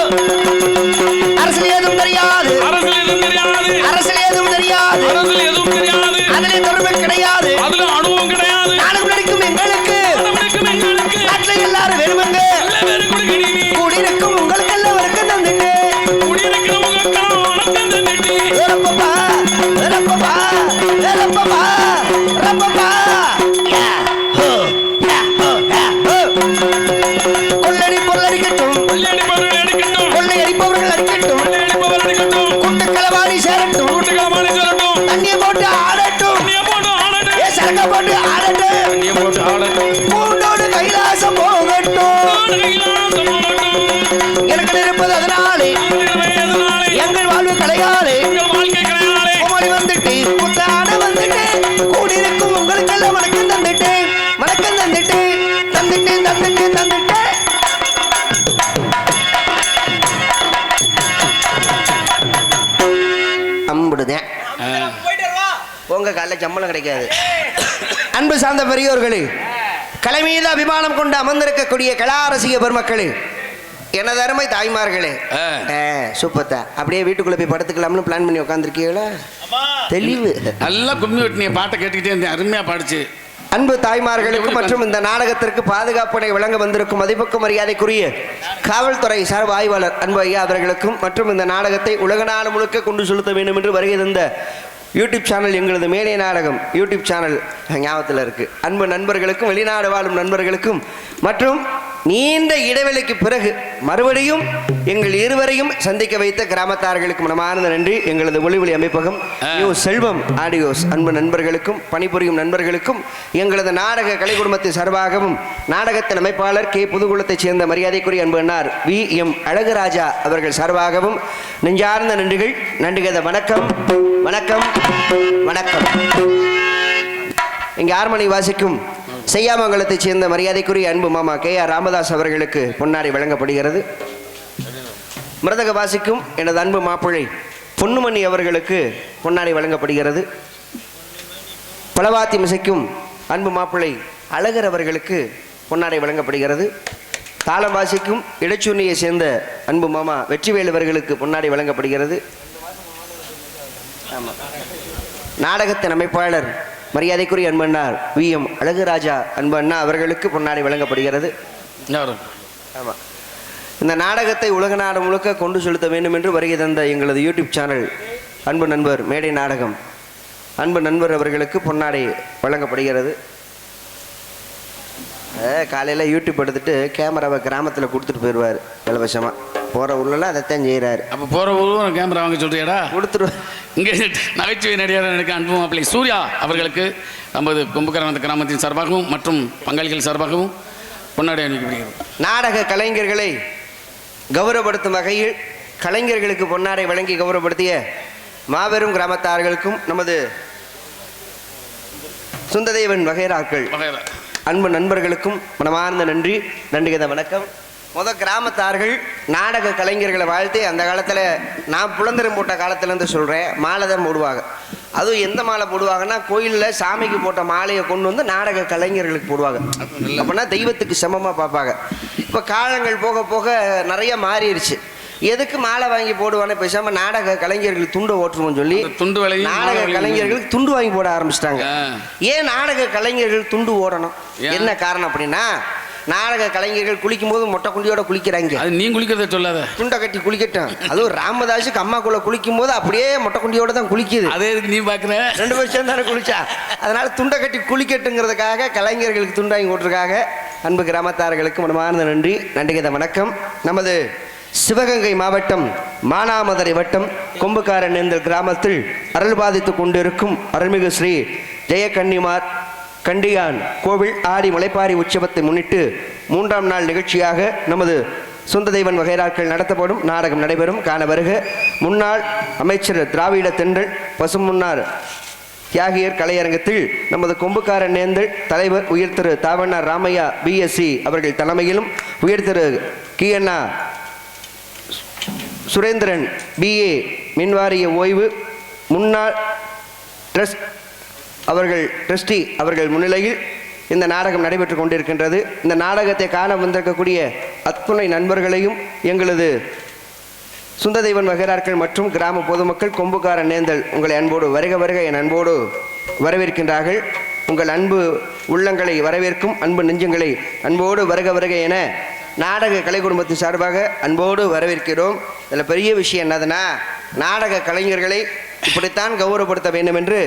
அரசியல் ஏதும் தெரியாது அரசியல் ஏதும் தெரியாது அதிலே தொடர்பு கிடையாது நாடகம் நடிக்கும் எங்களுக்கு நாட்டில் எல்லாரும் வேணுமங்க கூடியிருக்கும் உங்களுக்கெல்லாம் வணக்கம் தந்துட்டு ரப்பப்பா ரப்பப்பா ரப்பப்பா ரப்பப்பா யா ஹோ யா ஹோ யா ஹோ கொள்ளடி பொருளடிக்கட்டும் கொள்ளையடிப்பவர்கள் அடிக்கட்டும் குண்டு களவாணி சேரட்டும் தண்ணியை போட்டு ஆடட்டும் ஏ சரக்க போட்டு ஆடட்டும் பூண்டோடு கைலாசம் போகட்டும் எனக்கு இருப்பது அதனாலே எங்கள் வாழ்வு கலையாலே கோமாளி வந்துட்டு புத்தாட வந்துட்டு கூடியிருக்கும் உங்களுக்கெல்லாம் வணக்கம் தந்துட்டு வணக்கம் தந்துட்டு தந்துட்டு தந்துட்டு தந்துட்டு அம்புடுதேன் உங்க காலைல சம்பளம் கிடைக்காது. அன்பு சார்ந்த பெரியோர்களே, கலை மீது அபிமானம் கொண்டு அமர்ந்திருக்கக்கூடிய கலாரசிக பெருமக்களே, எனது அருமை தாய்மார்களே, சூப்பத்தா அப்படியே வீட்டுக்குள்ள போய் படுத்துக்கலாம்னு பிளான் பண்ணி உட்காந்துருக்கீங்களா? தெளிவு. நல்லா கும்மி வெட்டினிய பாட்டை கேட்டுக்கிட்டே இருந்தேன், அருமையா பாடிச்சு. அன்பு தாய்மார்களுக்கு மற்றும் இந்த நாடகத்திற்கு பாதுகாப்புடை வழங்க வந்திருக்கும் மதிப்புக்கு மரியாதைக்குரிய காவல்துறை சார்பு ஆய்வாளர் அன்பு ஐயா அவர்களுக்கும் மற்றும் இந்த நாடகத்தை உலக நாடு முழுக்க கொண்டு செலுத்த வேண்டும் என்று வருகை தந்த யூடியூப் சேனல் எங்களது மேலே நாடகம் யூடியூப் சேனல் ஞாபகத்தில் இருக்கு அன்பு நண்பர்களுக்கும் வெளிநாடு வாழும் நண்பர்களுக்கும் மற்றும் நீண்ட இடைவெளிக்கு பிறகு மறுபடியும் எங்கள் இருவரையும் சந்திக்க வைத்த கிராமத்தார்களுக்கு மனமார்ந்த நன்றி. எங்களது ஒளிவொலி அமைப்பகம் நியூ செல்வம் ஆடியோஸ் அன்பு நண்பர்களுக்கும் பணிபுரியும் நண்பர்களுக்கும் எங்களது நாடக கலை குடும்பத்தின் சார்பாகவும் நாடகத்தின் அமைப்பாளர் கே புதுகுளத்தைச் சேர்ந்த மரியாதைக்குரிய அன்பு அண்ணார் VM அழகுராஜா அவர்கள் சார்பாகவும் நெஞ்சார்ந்த நன்றிகள். நன்றிகத வணக்கம் வணக்கம் வணக்கம். இங்கே ஆர்மணி வாசிக்கும் செய்யாமங்கலத்தைச் சேர்ந்த மரியாதைக்குரிய அன்பு மாமா KR ராமதாஸ் அவர்களுக்கு பொன்னாடை வழங்கப்படுகிறது. மிருதக வாசிக்கும் எனது அன்பு மாப்பிள்ளை பொன்னுமணி அவர்களுக்கு பொன்னாடை வழங்கப்படுகிறது. பலவாத்தி மிசைக்கும் அன்பு மாப்பிள்ளை அழகர் அவர்களுக்கு பொன்னாடை வழங்கப்படுகிறது. தாளம் வாசிக்கும் இடைச்சுண்ணியை சேர்ந்த அன்பு மாமா வெற்றிவேல் அவர்களுக்கு பொன்னாடை வழங்கப்படுகிறது. நாடகத்தின் அமைப்பாளர் மரியாதைக்குரிய அன்பு அண்ணார் VM அழகுராஜா அன்பு அண்ணா அவர்களுக்கு பொன்னாடை வழங்கப்படுகிறது. ஆமாம், இந்த நாடகத்தை உலக நாடு முழுக்க கொண்டு செலுத்த வேண்டும் என்று வருகை தந்த எங்களது யூடியூப் சேனல் அன்பு நண்பர் மேடை நாடகம் அன்பு நண்பர் அவர்களுக்கு பொன்னாடை வழங்கப்படுகிறது. காலையில் யூடியூப் எடுத்துட்டு கேமராவை கிராமத்தில் கொடுத்துட்டு போயிடுவார் இலவசமாக. போகிற ஊர்லாம் அதைத்தான் செய்கிறாரு. அப்போ போகிற ஊரும் கேமரா வாங்க சொல்றியாடா? கொடுத்துருவார். இங்கே நகைச்சுவை நடிகர் எனக்கு அன்பு மாப்பிள்ளை சூர்யா அவர்களுக்கு நமது கும்பகரண கிராமத்தின் சார்பாகவும் மற்றும் பங்காளிகள் சார்பாகவும் பொன்னாடை அணிவிக்கப்படுகிறது. நாடக கலைஞர்களை கௌரவப்படுத்தும் வகையில் கலைஞர்களுக்கு பொன்னாடை வழங்கி கௌரவப்படுத்திய மாபெரும் கிராமத்தார்களுக்கும் நமது சுந்ததேவன் வகைராக்கள் அன்பு நண்பர்களுக்கும் மனமார்ந்த நன்றி. நன்றிகத வணக்கம். கிராமத்தார்கள் நாடக கலைஞர்களை வாழ்த்தி அந்த காலத்தில் நான் புலந்தரம் போட்ட காலத்துலேருந்து சொல்கிறேன், மாலை தான் போடுவாங்க. அதுவும் எந்த மாலை போடுவாங்கன்னா கோயிலில் சாமிக்கு போட்ட மாலையை கொண்டு வந்து நாடக கலைஞர்களுக்கு போடுவாங்க. அப்படின்னா தெய்வத்துக்கு சமமாக பார்ப்பாங்க. இப்போ காலங்கள் போக போக நிறைய மாறிடுச்சு. எதுக்கு மாலை வாங்கி போடுவானே பேசாமல் நாடக கலைஞர்களுக்கு துண்டை ஓட்டுருவோம்னு சொல்லி துண்டு விலையும் நாடக கலைஞர்களுக்கு துண்டு வாங்கி போட ஆரம்பிச்சிட்டாங்க. ஏன் நாடக கலைஞர்கள் துண்டு ஓடணும்? என்ன காரணம் அப்படின்னா, நாடக கலைஞர்கள் குளிக்கும் போது மொட்டை குண்டியோட குளிக்கிறாங்க. அது நீ குளிக்கிறத சொல்லாத, துண்டை கட்டி குளிக்கட்டும். அதுவும் ராமதாஸுக்கு அம்மாக்குள்ள குளிக்கும் போது அப்படியே மொட்டை குண்டியோட தான் குளிக்குது. அதே நீ பாக்குற 2 வருஷம் தானே குளிச்சா, அதனால துண்டை கட்டி குளிக்கட்டுங்கிறதுக்காக கலைஞர்களுக்கு துண்டு வாங்கி போட்டிருக்காங்க. அன்பு கிராமத்தார்களுக்கு மனமார்ந்த நன்றி, நன்றிகத வணக்கம். நமது சிவகங்கை மாவட்டம் மானாமதுரை வட்டம் கொம்புக்காரநேந்தல் கிராமத்தில் அருள் பாதித்து கொண்டிருக்கும் அருள்மிகு ஸ்ரீ ஜெயக்கன்னிமார் கண்டியான் கோவில் ஆடி முளைப்பாரி உற்சவத்தை முன்னிட்டு 3ஆம் நாள் நிகழ்ச்சியாக நமது சொந்த தெய்வன் வகைராக்கள் நடத்தப்படும் நாடகம் நடைபெறும். காண வருக. முன்னாள் அமைச்சர் திராவிட தென்றல் பசுமுன்னார் தியாகியர் கலையரங்கத்தில் நமது கொம்புக்காரநேந்தல் தலைவர் உயர் திரு தாவண்ணா ராமையா பிஎஸ்சி அவர்கள் தலைமையிலும், உயர் திரு கிஎன்ஆ சுரேந்திரன் பிஏ மின்வாரிய ஓய்வு முன்னாள் ட்ரஸ்டி அவர்கள் முன்னிலையில் இந்த நாடகம் நடைபெற்று கொண்டிருக்கின்றது. இந்த நாடகத்தை காண வந்திருக்கக்கூடிய அத்துணை நண்பர்களையும் எங்களது சுந்த தெய்வன் வகைராக்கள் மற்றும் கிராம பொதுமக்கள் கொம்புக்காரநேந்தல் உங்களை அன்போடு வருக வருக என் அன்போடு வரவேற்கின்றார்கள். உங்கள் அன்பு உள்ளங்களை வரவேற்கும் அன்பு நெஞ்சங்களை அன்போடு வருக வருக என நாடக கலை குடும்பத்தின் சார்பாக அன்போடு வரவேற்கிறோம். இதில் பெரிய விஷயம் என்னதுன்னா, நாடக கலைஞர்களை இப்படித்தான் கௌரவப்படுத்த வேண்டும் என்று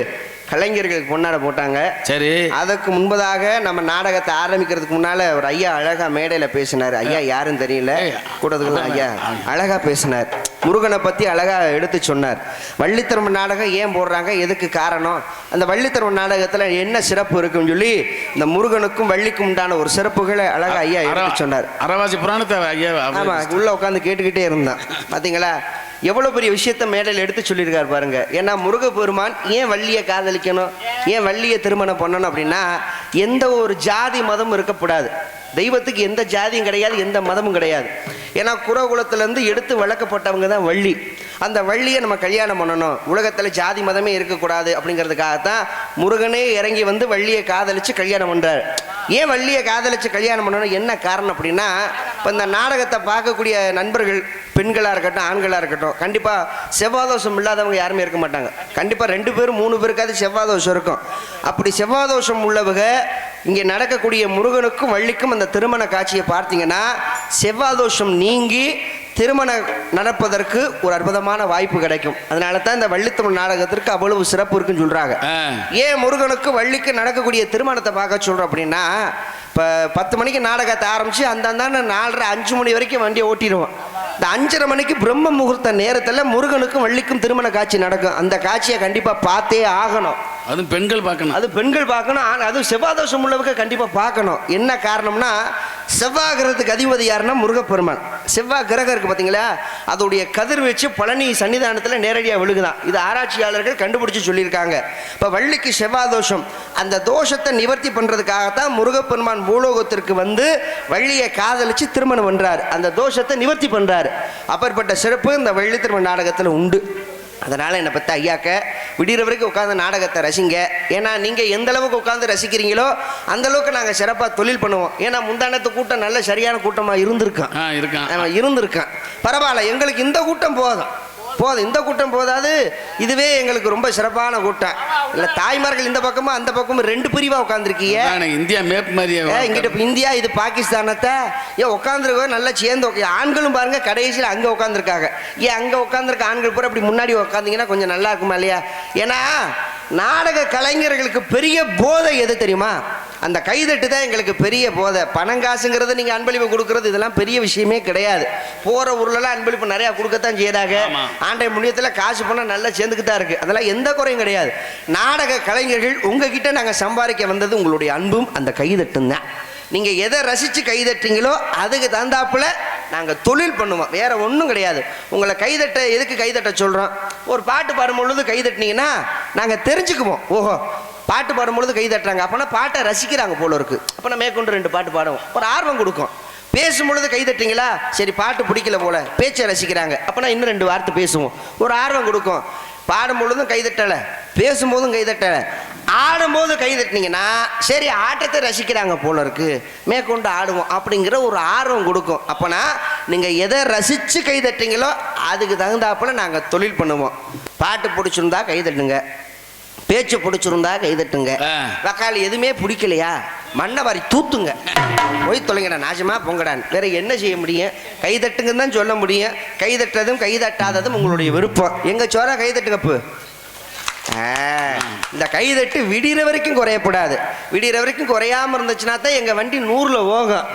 கலைஞர்களுக்கு பொன்னாட போட்டாங்க. சரி, அதுக்கு முன்பதாக நம்ம நாடகத்தை ஆரம்பிக்கிறதுக்கு முன்னால ஒரு ஐயா அழகா மேடையில் பேசினார். ஐயா யாருன்னு தெரியல, கூட்டத்துக்குள்ள ஐயா அழகா பேசினார். முருகனை பற்றி அழகா எடுத்து சொன்னார். வள்ளித்திரும நாடகம் ஏன் போடுறாங்க, எதுக்கு காரணம், அந்த வள்ளித்திரும நாடகத்தில் என்ன சிறப்பு இருக்குன்னு சொல்லி இந்த முருகனுக்கும் வள்ளிக்கும் உண்டான ஒரு சிறப்புகளை அழகா ஐயா எடுத்து சொன்னார். அரவாசி புராணத்தை ஐயா ஆமா உள்ள உட்காந்து கேட்டுக்கிட்டே இருந்தான். பார்த்தீங்களா எவ்வளோ பெரிய விஷயத்த மேடையில் எடுத்து சொல்லியிருக்காரு பாருங்க. ஏன்னா முருகப்பெருமான் ஏன் வள்ளியை காதலிக்கணும், ஏன் வள்ளியை திருமணம் பண்ணணும் அப்படின்னா, எந்த ஒரு ஜாதி மதமும் இருக்கக்கூடாது. தெய்வத்துக்கு எந்த ஜாதியும் கிடையாது, எந்த மதமும் கிடையாது. ஏன்னா குரகுலத்திலேருந்து எடுத்து வளர்க்கப்பட்டவங்க தான் வள்ளி. அந்த வள்ளியை நம்ம கல்யாணம் பண்ணணும், உலகத்தில் ஜாதி மதமே இருக்கக்கூடாது அப்படிங்கிறதுக்காகத்தான் முருகனே இறங்கி வந்து வள்ளியை காதலிச்சு கல்யாணம் பண்ணுறார். ஏன் வள்ளியை காதலிச்சு கல்யாணம் பண்ணணும், என்ன காரணம் அப்படின்னா, இப்போ இந்த நாடகத்தை பார்க்கக்கூடிய நண்பர்கள் பெண்களாக இருக்கட்டும் ஆண்களாக இருக்கட்டும், கண்டிப்பாக செவ்வாதோஷம் இல்லாதவங்க யாருமே இருக்க மாட்டாங்க. கண்டிப்பாக 2 பேரும் 3 பேருக்காவது செவ்வாதோஷம் இருக்கும். அப்படி செவ்வாதோஷம் உள்ளவங்க இங்கே நடக்கக்கூடிய முருகனுக்கும் வள்ளிக்கும் அந்த திருமண காட்சியை பார்த்தீங்கன்னா செவ்வாதோஷம் நீங்கி திருமணம் நடப்பதற்கு ஒரு அற்புதமான வாய்ப்பு கிடைக்கும். அதனால தான் இந்த வள்ளித்தமிழ் நாடகத்திற்கு அவ்வளவு சிறப்பு இருக்குன்னு சொல்றாங்க. ஏன் முருகனுக்கு வள்ளிக்கு நடக்கக்கூடிய திருமணத்தை பார்க்க சொல்றோம் அப்படின்னா, இப்போ 10 மணிக்கு நாடகத்தை ஆரம்பிச்சு அந்த 4:30 5 மணி வரைக்கும் வண்டியை ஓட்டிடுவோம். இந்த 5:30 மணிக்கு பிரம்ம முகூர்த்த நேரத்தில் முருகனுக்கும் வள்ளிக்கும் திருமண காட்சி நடக்கும். அந்த காட்சியை கண்டிப்பாக பார்த்தே ஆகணும். அதுவும் பெண்கள் பார்க்கணும், அது பெண்கள் பார்க்கணும். அதுவும் செவ்வாதோஷம் உள்ளவங்க கண்டிப்பாக பார்க்கணும். என்ன காரணம்னா, செவ்வாய் கிரகத்துக்கு அதிபதி யாருன்னா முருகப்பெருமான். செவ்வாய் கிரகம் இருக்கு பார்த்தீங்களா, அதோடைய கதிர்வீச்சு பழனி சன்னிதானத்தில் நேரடியாக விழுகுதான். இது ஆராய்ச்சியாளர்கள் கண்டுபிடிச்சு சொல்லியிருக்காங்க. இப்போ வள்ளிக்கு செவ்வாய் தோஷம், அந்த தோஷத்தை நிவர்த்தி பண்ணுறதுக்காகத்தான் முருகப்பெருமான் பூலோகத்திற்கு வந்து வள்ளியை காதலிச்சு திருமணம் பண்ணுறார். அந்த தோஷத்தை நிவர்த்தி பண்ணுறாரு. அப்பேற்பட்ட சிறப்பு இந்த வள்ளி திருமண நாடகத்தில் உண்டு. அதனால் என்னை பற்றி ஐயாக்க விடிகிற வரைக்கும் உட்காந்து நாடகத்தை ரசிங்க. ஏன்னா நீங்கள் எந்த அளவுக்கு உட்காந்து ரசிக்கிறீங்களோ அந்த அளவுக்கு நாங்கள் சிறப்பாக தொழில் பண்ணுவோம். ஏன்னா முந்தானத்து கூட்டம் நல்ல சரியான கூட்டமாக இருந்திருக்கான். பரவாயில்ல, எங்களுக்கு இந்த கூட்டம் போதும். இந்த கூட்டம் போதாது, இதுவே எங்களுக்கு ரொம்ப சிறப்பான கூட்டம். இல்லை தாய்மார்கள் இந்த பக்கமும் அந்த பக்கமும் 2 பிரிவாக உட்காந்துருக்கீங்க. இந்தியா மேப் மாதிரியே இங்கிட்ட இந்தியா இது பாகிஸ்தானத்தை ஏன் உட்காந்துருக்க நல்லா சேர்ந்து ஆண்களும் பாருங்க கடைசியில் அங்கே உட்காந்துருக்காங்க. ஏன் அங்கே உட்காந்துருக்க ஆண்கள் பூரா அப்படி முன்னாடி உட்காந்திங்கன்னா கொஞ்சம் நல்லா இருக்குமா இல்லையா? ஏன்னா நாடக கலைஞர்களுக்கு பெரிய போதை எது தெரியுமா? அந்த கைதட்டு தான் எங்களுக்கு பெரிய போதை. பணங்காசுங்கிறது நீங்கள் அன்பளிப்பு கொடுக்கறது இதெல்லாம் பெரிய விஷயமே கிடையாது. போகிற ஊர்லலாம் அன்பளிப்பு நிறையா கொடுக்கத்தான் செய்யறாங்க. ஆண்டை முன்னியத்தில் காசு பணம் நல்லா சேர்ந்துக்கிட்டு தான் இருக்குது. அதெல்லாம் எந்த குறையும் கிடையாது. நாடக கலைஞர்கள் உங்ககிட்ட நாங்கள் சம்பாதிக்க வந்தது உங்களுடைய அன்பும் அந்த கைதட்டும் தான். நீங்கள் எதை ரசித்து கைதட்டுறீங்களோ அதுக்கு தந்தாப்புல நாங்கள் தொழில் பண்ணுவோம், வேற ஒன்றும் கிடையாது. உங்களை கைதட்ட எதுக்கு கைதட்ட சொல்கிறோம், ஒரு பாட்டு பாடும்பொழுது கைதட்டினீங்கன்னா நாங்கள் தெரிஞ்சுக்குவோம். ஓஹோ பாட்டு பாடும்பொழுது கை தட்டுறாங்க, அப்போனா பாட்டை ரசிக்கிறாங்க போல இருக்குது. அப்போ நான் மேற்கொண்டு 2 பாட்டு பாடுவோம், ஒரு ஆர்வம் கொடுக்கும். பேசும்பொழுது கை தட்டிங்களா, சரி பாட்டு பிடிக்கல போல, பேச்சை ரசிக்கிறாங்க, அப்போனா இன்னும் 2 வார்த்தை பேசுவோம், ஒரு ஆர்வம் கொடுக்கும். பாடும் பொழுதும் கைதட்டலை, பேசும்போதும் கைதட்டலை, ஆடும்போது கைதட்டினீங்கன்னா சரி ஆட்டத்தை ரசிக்கிறாங்க போல இருக்கு, மேற்கொண்டு ஆடுவோம் அப்படிங்கிற ஒரு ஆர்வம் கொடுக்கும். அப்போனா நீங்கள் எதை ரசித்து கைதட்டீங்களோ அதுக்கு தகுந்தாப்புல நாங்கள் தொழில் பண்ணுவோம். பாட்டு பிடிச்சிருந்தா கைதட்டுங்க, பேச்சு பிடிச்சிருந்தா கைதட்டுங்க, வக்கால் எதுவுமே பிடிக்கலையா மண்ணை வாரி தூத்துங்க, போய் தொலைங்கடா நாசமா பொங்கடான்னு. வேற என்ன செய்ய முடியும்? கைதட்டுங்கன்னு தான் சொல்ல முடியும். கைதட்டுறதும் கைதட்டாததும் உங்களுடைய விருப்பம். எங்க சோறா கைதட்டுங்கப்பு. இந்த கைதட்டு விடிகிற வரைக்கும் குறையக்கூடாது. விடிகிற வரைக்கும் குறையாம இருந்துச்சுன்னா தான் எங்க வண்டி 100ல் போகும்.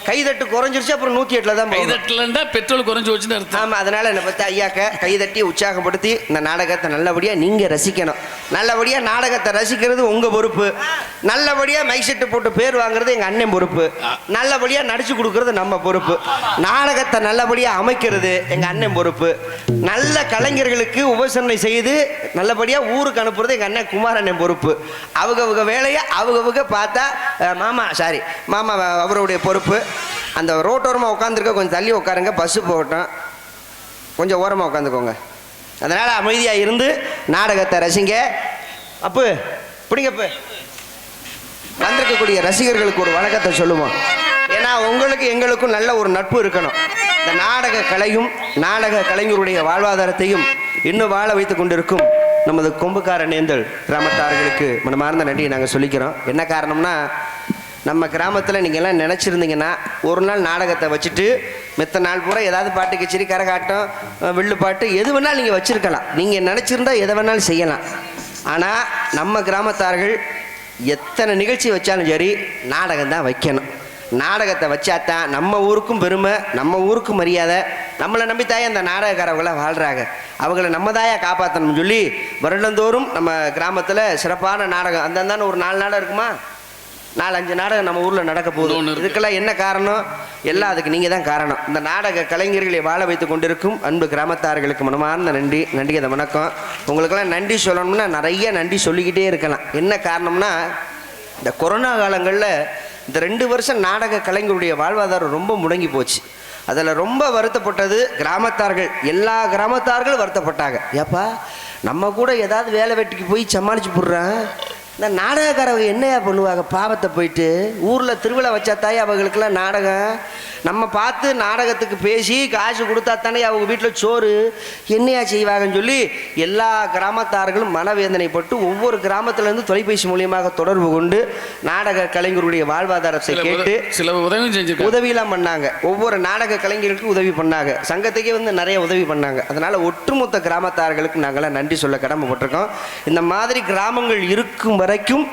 கைதட்டு குறைஞ்சிருச்சு அப்புறம் 108ல் தான் கைதட்டலன்னா பெட்ரோல் குறைஞ்சு வச்சுன்னு அர்த்தம். ஆமா, அதனால என்ன பத்தி ஐயாக்க கைதட்டி உற்சாகப்படுத்தி இந்த நாடகத்தை நல்லபடியா நீங்க ரசிக்கணும். நல்லபடியா நாடகத்தை ரசிக்கிறது உங்க பொறுப்பு. நல்லபடியா மைக் செட்டு போட்டு பேர் வாங்குறது எங்க அண்ணன் பொறுப்பு. நல்லபடியா நடிச்சு கொடுக்கறது நம்ம பொறுப்பு. நாடகத்தை நல்லபடியா அமைக்கிறது எங்க அண்ணன் பொறுப்பு. நல்ல கலைஞர்களுக்கு உபசரணை செய்து நல்லபடியா ஊருக்கு அனுப்புறது எங்க அண்ணன் குமாரண்ணன் பொறுப்பு. அவங்க வேலையை அவங்க பார்த்தா மாமா அவருடைய பொறுப்பு. அந்த ரோட்டோரமாக உட்காந்துருக்க கொஞ்சம் தள்ளி உட்காருங்க, பஸ்ஸு போகட்டும், கொஞ்சம் ஓரமாக உட்காந்துக்கோங்க. அதனால் அமைதியாக இருந்து நாடகத்தை ரசிங்க. அப்பு பிடிங்கப்பு. வந்திருக்கக்கூடிய ரசிகர்களுக்கு ஒரு வணக்கத்தை சொல்லுவோம். ஏன்னா உங்களுக்கு எங்களுக்கும் நல்ல ஒரு நட்பு இருக்கணும். இந்த நாடக கலையும் நாடக கலைஞருடைய வாழ்வாதாரத்தையும் இன்னும் வாழ வைத்து கொண்டிருக்கும் நமது கொம்புக்கார நேந்தல் கிராமத்தார்களுக்கு மனமார்ந்த நன்றியை நாங்கள் சொல்லிக்கிறோம். என்ன காரணம்னா, நம்ம கிராமத்தில் நீங்கள் எல்லாம் நினச்சிருந்தீங்கன்னா ஒரு நாள் நாடகத்தை வச்சுட்டு மித்த நாள் பூரா ஏதாவது பாட்டு கச்சேரி, கரகாட்டம், வில்லு பாட்டு எது வேணாலும் நீங்கள் வச்சுருக்கலாம். நீங்கள் நினச்சிருந்தா எதை வேணாலும் செய்யலாம். ஆனால் நம்ம கிராமத்தார்கள் எத்தனை நிகழ்ச்சி வச்சாலும் சரி நாடகம் தான் வைக்கணும். நாடகத்தை வச்சாதான் நம்ம ஊருக்கும் பெருமை, நம்ம ஊருக்கும் மரியாதை. நம்மளை நம்பித்தாயே அந்த நாடகக்காரவங்களாம் வாழ்கிறாங்க. அவங்கள நம்ம தாயா காப்பாற்றணும்னு சொல்லி வருடந்தோறும் நம்ம கிராமத்தில் சிறப்பான நாடகம் அந்தந்தான ஒரு 4 நாடகம் இருக்குமா, 4-5 நாடகம் நம்ம ஊரில் நடக்க போகுது. இதுக்கெல்லாம் என்ன காரணம்? எல்லாம் அதுக்கு நீங்கள் தான் காரணம். இந்த நாடக கலைஞர்களை வாழ வைத்து கொண்டிருக்கும் அன்பு கிராமத்தார்களுக்கு மனமார்ந்த நன்றி அதை வணக்கம். உங்களுக்கெல்லாம் நன்றி சொல்லணும்னா நிறைய நன்றி சொல்லிக்கிட்டே இருக்கலாம். என்ன காரணம்னா, இந்த கொரோனா காலங்களில் இந்த 2 வருஷம் நாடக கலைஞருடைய வாழ்வாதாரம் ரொம்ப முடங்கி போச்சு. அதில் ரொம்ப வருத்தப்பட்டது கிராமத்தார்கள். எல்லா கிராமத்தார்களும் வருத்தப்பட்டாங்க. ஏப்பா நம்ம கூட ஏதாவது வேலை வெட்டிக்கு போய் சமாளித்து போடுறான், இந்த நாடகக்காரவங்க என்னையா பண்ணுவாங்க பாவத்தை போயிட்டு ஊரில் திருவிழா வச்சா தாயே அவங்களுக்கெல்லாம் நாடகம். நம்ம பார்த்து நாடகத்துக்கு பேசி காசு கொடுத்தா தானே அவங்க வீட்டில் சோறு, என்னையா செய்வாங்கன்னு சொல்லி எல்லா கிராமத்தார்களும் மனவேதனைப்பட்டு ஒவ்வொரு கிராமத்திலேருந்து தொலைபேசி மூலியமாக தொடர்பு கொண்டு நாடக கலைஞருடைய வாழ்வாதாரத்தை கேட்டு சில உதவியெல்லாம் பண்ணாங்க. ஒவ்வொரு நாடக கலைஞருக்கும் உதவி பண்ணாங்க. சங்கத்துக்கே நிறைய உதவி பண்ணாங்க. அதனால் ஒட்டுமொத்த கிராமத்தார்களுக்கு நாங்களாம் நன்றி சொல்ல கடமைப்பட்டிருக்கோம். இந்த மாதிரி கிராமங்கள் இருக்கும் வரைக்கும்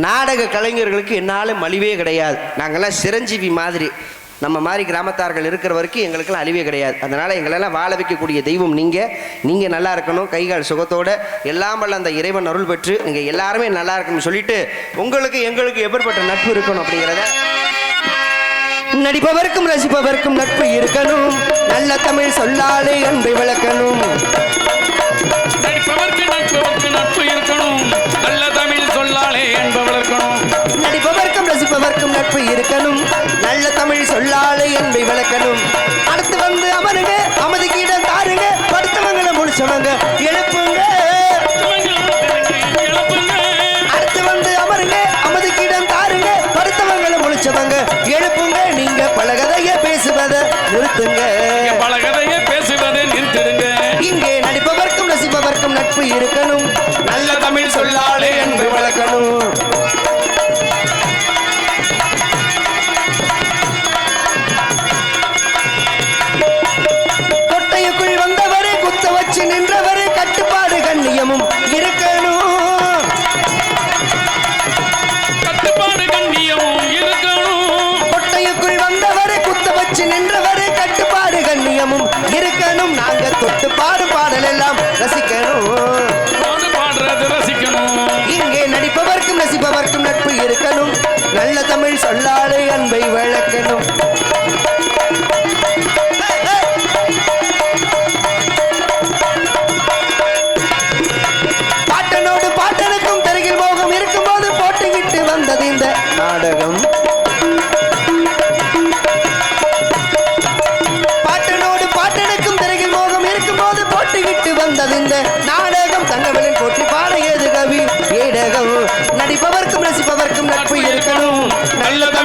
நாடக கலைஞர்களுக்கு என்னாலும் அழிவே கிடையாது. நாங்கள்லாம் சிரஞ்சீவி மாதிரி. நம்ம மாதிரி கிராமத்தார்கள் இருக்கிற வரைக்கும் எங்களுக்கெல்லாம் அழிவே கிடையாது. அதனால் எங்களெல்லாம் வாழ வைக்கக்கூடிய தெய்வம் நீங்கள் நல்லா இருக்கணும், கைகால் சுகத்தோடு எல்லாம் வல்ல அந்த இறைவன் அருள் பெற்று நீங்கள் எல்லாருமே நல்லா இருக்கணும்னு சொல்லிட்டு உங்களுக்கு எங்களுக்கு எப்படிப்பட்ட நட்பு இருக்கணும் அப்படிங்கிறத, நடிப்பவர்க்கும் ரசிப்பவர்க்கும் நட்பு இருக்கணும், நல்ல தமிழ் சொல்லாலே அன்பை விளக்கணும். நட்பு இருக்கணும், நல்ல தமிழ் சொல்லாலே அன்பை விளக்கணும். நடிப்பவர்க்கும் ரசிப்பவர்க்கும் நட்பு இருக்கணும், நல்ல தமிழ் சொல்லாலே அன்பை விளக்கணும். அடுத்து வந்து அமருங்க, அமைதிக்கு இடம் தாருங்க, படுத்தவங்களை முடிச்சவங்க எழுப்புங்க. அடுத்து வந்து அமருங்க, அமைதிக்கு இடம் தாருங்க, படுத்தவங்களை முடிச்சவங்க எழுப்புங்க. நீங்க பலகதைய பேசுவதை நிறுத்துங்க, பலகதைய பேசுவதை நிறுத்திடுங்க. இங்கே நடிப்பவர்க்கும் ரசிப்பவர்க்கும் நட்பு இருக்கணும், நல்ல தமிழ் சொல்லாலே அன்பை விளக்கணும். கொட்டையுக்குள் வந்தவரே குத்த வச்சு நின்றவரே கட்டுப்பாடு கண்ணியமும் இருக்கணும், கட்டுப்பாடு கண்ணியமும் இருக்கணும். கொட்டையுக்குள் வந்தவரே குத்த வச்சு நின்றவரே கட்டுப்பாடு கண்ணியமும் இருக்கணும். நாங்க தொட்டு பாடும் பாடல் எல்லாம் ரசிக்கணும், பாடுறது ரசிக்கணும். இங்கே நடிப்பவர்க்கும் ரசிப்பவர்க்கும் நட்பு இருக்கணும், நல்ல தமிழ் சொல்லாலே அன்பை விளக்கணும். பாட்டனோடு பாட்டனுக்கும் தெருகில் மோகம் இருக்கும்போது போட்டுக்கிட்டு வந்தது இந்த நாடகம். பாட்டனோடு பாட்டனுக்கும் தெருகில் மோகம் இருக்கும்போது போட்டுக்கிட்டு வந்தது இந்த நாடகம். தங்கவலின் போட்டி பாட ஏதுக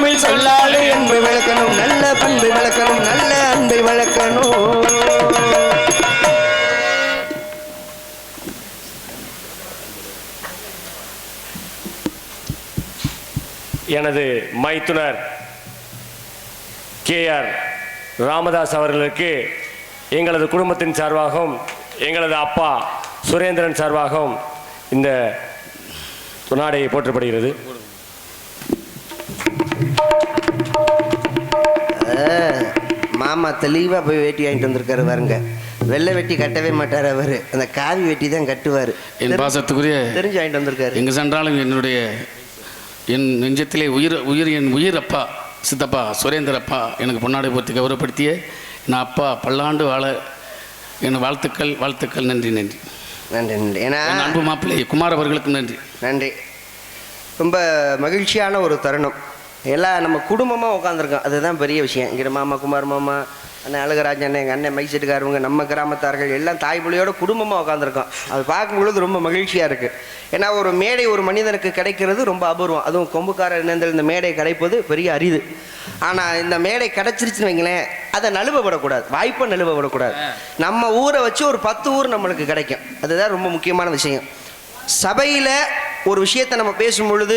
தமிழ் சொல்லாலே அன்பை வளர்க்கணும், நல்ல பண்பை வளர்க்கணும், நல்ல அன்பை வளர்க்கணும். எனது மைத்துனர் KR ராமதாஸ் அவர்களுக்கு எங்களது குடும்பத்தின் சார்பாகவும் எங்களது அப்பா சுரேந்திரன் சார்பாகவும் இந்த நாடை போற்றப்படுகிறது. மாமா தெளிவாக போய் வேட்டி வாங்கிட்டு வந்திருக்காரு பாருங்க. வெள்ளை வெட்டி கட்டவே மாட்டார் அவர், அந்த காவி வெட்டி தான் கட்டுவார். என் பாசத்துக்குரிய தெரிஞ்சு வாங்கிட்டு வந்திருக்காரு. எங்கே சென்றாலும் என் நெஞ்சத்திலே என் உயிர் அப்பா சித்தப்பா சுரேந்திரப்பா எனக்கு பொன்னாடை போர்த்தி கௌரவப்படுத்திய என் அப்பா பல்லாண்டு வாழ என் வாழ்த்துக்கள். நன்றி. ஏன்னா அன்பு மாப்பிள்ளை குமார் அவர்களுக்கு நன்றி. ரொம்ப மகிழ்ச்சியான ஒரு தருணம். எல்லாம் நம்ம குடும்பமாக உட்காந்துருக்கோம், அதுதான் பெரிய விஷயம். இங்கே மாமா குமார் மாமா, அண்ணன் அழகராஜ் அண்ணன், எங்கள் அண்ணன் மைசெட்டுக்காரவங்க, நம்ம கிராமத்தார்கள் எல்லாம் தாய்மொழியோட குடும்பமாக உட்காந்துருக்கோம். அது பார்க்கும்பொழுது ரொம்ப மகிழ்ச்சியாக இருக்குது. ஏன்னா ஒரு மேடை ஒரு மனிதனுக்கு கிடைக்கிறது ரொம்ப அபூர்வம். அதுவும் கொம்புக்கார இணைந்தல் இந்த மேடை கிடைப்பது பெரிய அரிது. ஆனால் இந்த மேடை கிடச்சிருச்சுன்னு வைங்களேன், அதை நழுவப்படக்கூடாது, வாய்ப்பை நழுவப்படக்கூடாது. நம்ம ஊரை வச்சு ஒரு 10 ஊர் நம்மளுக்கு கிடைக்கும். அதுதான் ரொம்ப முக்கியமான விஷயம். சபையில் ஒரு விஷயத்தை நம்ம பேசும் பொழுது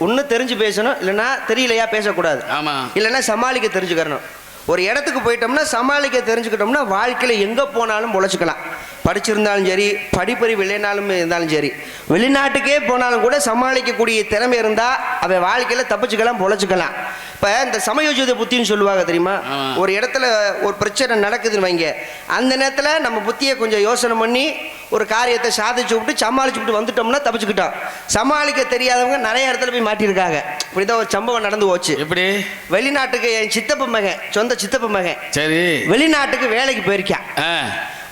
ஒன்று தெரிஞ்சு பேசணும், இல்லைன்னா தெரியலையா பேசக்கூடாது. ஆமாம். இல்லைன்னா சமாளிக்க தெரிஞ்சுக்கிறணும். ஒரு இடத்துக்கு போயிட்டோம்னா சமாளிக்க தெரிஞ்சுக்கிட்டோம்னா வாழ்க்கையில் எங்கே போனாலும் பொழைச்சிக்கலாம். படிச்சிருந்தாலும் சரி, படிப்பறிவு இல்லைனாலும் இருந்தாலும் சரி, வெளிநாட்டுக்கே போனாலும் கூட சமாளிக்கக்கூடிய திறமை இருந்தால் அவன் வாழ்க்கையில் தப்பிச்சுக்கலாம், பொழைச்சிக்கலாம். இப்போ இந்த சமயோஜித புத்தின்னு சொல்லுவாங்க தெரியுமா? ஒரு இடத்துல ஒரு பிரச்சனை நடக்குதுன்னு வைங்க, அந்த நேரத்தில் நம்ம புத்தியை கொஞ்சம் யோசனை பண்ணி ஒரு காரியத்தை சாதிச்சு விட்டு சமாளிச்சு விட்டு வந்துட்டோம்னா தப்பிச்சுக்கிட்டோம். சமாளிக்க தெரியாதவங்க நிறைய இடத்துல போய் மாட்டியிருக்காங்க. இப்படிதான் ஒரு சம்பவம் நடந்து போச்சு. எப்படி? வெளிநாட்டுக்கு என் சித்தப்ப மகன், சொந்த சித்தப்ப மகன் சரி வெளிநாட்டுக்கு வேலைக்கு போயிருக்கான்.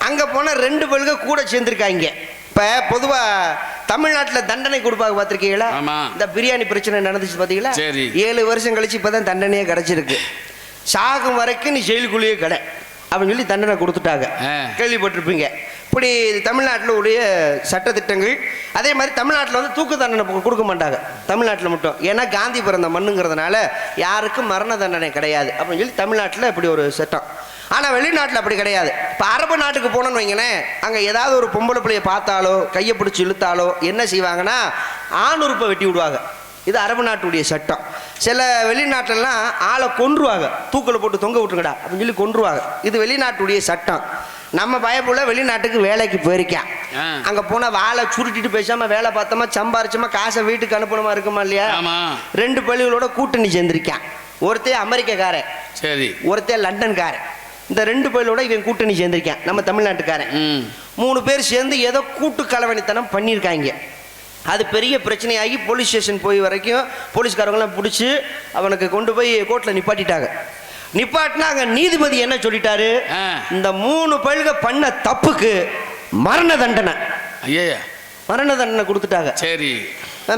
அங்கே போனால் 2 பேருக்கு கூட சேர்ந்துருக்காங்க. இப்போ பொதுவாக தமிழ்நாட்டில் தண்டனை கொடுப்பாங்க பார்த்துருக்கீங்களா? இந்த பிரியாணி பிரச்சனை நடந்துச்சு பார்த்தீங்களா? 7 வருஷம் கழிச்சு இப்போ தான் தண்டனையே கிடச்சிருக்கு. சாகும் வரைக்கும் நீ ஜெயிலுக்குள்ளேயே கடை அப்படின்னு சொல்லி தண்டனை கொடுத்துட்டாங்க. கேள்விப்பட்டிருப்பீங்க. இப்படி தமிழ்நாட்டில் உடைய சட்டத்திட்டங்கள். அதே மாதிரி தமிழ்நாட்டில் வந்து தூக்கு தண்டனை கொடுக்க மாட்டாங்க தமிழ்நாட்டில் மட்டும். ஏன்னா காந்தி பிறந்த மண்ணுங்கிறதுனால யாருக்கும் மரண தண்டனை கிடையாது அப்படின்னு சொல்லி தமிழ்நாட்டில் இப்படி ஒரு சட்டம். ஆனால் வெளிநாட்டில் அப்படி கிடையாது. இப்போ அரபு நாட்டுக்கு போனோன்னு வைங்களேன், அங்கே ஏதாவது ஒரு பொம்பளை பிள்ளையை பார்த்தாலோ கையை பிடிச்சி இழுத்தாலோ என்ன செய்வாங்கன்னா ஆண் உறுப்பை வெட்டி விடுவாங்க. இது அரபு நாட்டுடைய சட்டம். சில வெளிநாட்டிலலாம் ஆளை கொன்றுவாங்க, தூக்கில் போட்டு தொங்க விட்டுருங்கடா அப்படின்னு சொல்லி கொன்றுவாங்க. இது வெளிநாட்டுடைய சட்டம். நம்ம பயப்புள்ள வெளிநாட்டுக்கு வேலைக்கு போயிருக்கான். அங்கே போனால் வாழை சுருட்டிட்டு பேசாமல் வேலை பார்த்தோமா, சம்பாரிச்சோமா, காசை வீட்டுக்கு அனுப்பணுமா இருக்குமா இல்லையா? 2 பள்ளிகளோட கூட்டணி சேர்ந்திருக்கான். ஒருத்தர் அமெரிக்காரன், சரி, ஒருத்தர் லண்டன்காரன். இந்த 2 பேரோட இவன் கூட்டணி சேர்ந்திருக்கான். நம்ம தமிழ்நாட்டுக்காரன் 3 பேர் சேர்ந்து ஏதோ கூட்டு கலவணித்தனம் பண்ணியிருக்காங்க. அது பெரிய பிரச்சனையாகி போலீஸ் ஸ்டேஷன் போய் வரைக்கும் போலீஸ்காரங்களாம் பிடிச்சி அவனுக்கு கொண்டு போய் கோர்ட்டில் நிப்பாட்டிட்டாங்க. நிப்பாட்டினா அங்கே நீதிபதி என்ன சொல்லிட்டாரு, இந்த 3 பேருக்கு பண்ண தப்புக்கு மரண தண்டனை. ஐயா, மரண தண்டனை கொடுத்துட்டாங்க. சரி,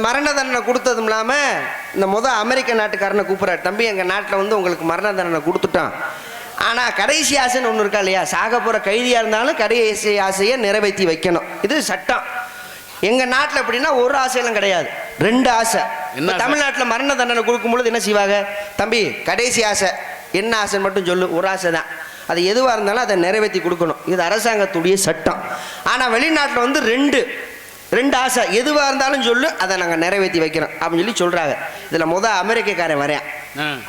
மரண தண்டனை கொடுத்ததும் இல்லாமல் இந்த அமெரிக்க நாட்டுக்காரனை கூப்பிட்றாரு, தம்பி எங்கள் நாட்டில் வந்து உங்களுக்கு மரண தண்டனை கொடுத்துட்டான், ஆனால் கடைசி ஆசைன்னு ஒன்று இருக்கா இல்லையா? சாக போகிற கைதியாக இருந்தாலும் கடைசி ஆசையை நிறைவேற்றி வைக்கணும். இது சட்டம். எங்கள் நாட்டில் எப்படின்னா ஒரு ஆசையெல்லாம் கிடையாது, 2 ஆசை. தமிழ்நாட்டில் மரண தண்டனை கொடுக்கும்பொழுது என்ன செய்வாங்க, தம்பி கடைசி ஆசை என்ன ஆசைன்னு மட்டும் சொல்லு, ஒரு ஆசை தான், அது எதுவாக இருந்தாலும் அதை நிறைவேற்றி கொடுக்கணும். இது அரசாங்கத்துடைய சட்டம். ஆனால் வெளிநாட்டில் வந்து 2 ஆசை, எதுவாக இருந்தாலும் சொல்லு, அதை நாங்கள் நிறைவேற்றி வைக்கிறோம் அப்படின்னு சொல்லி சொல்கிறாங்க. இதில் அமெரிக்கக்காரன் வரையான்,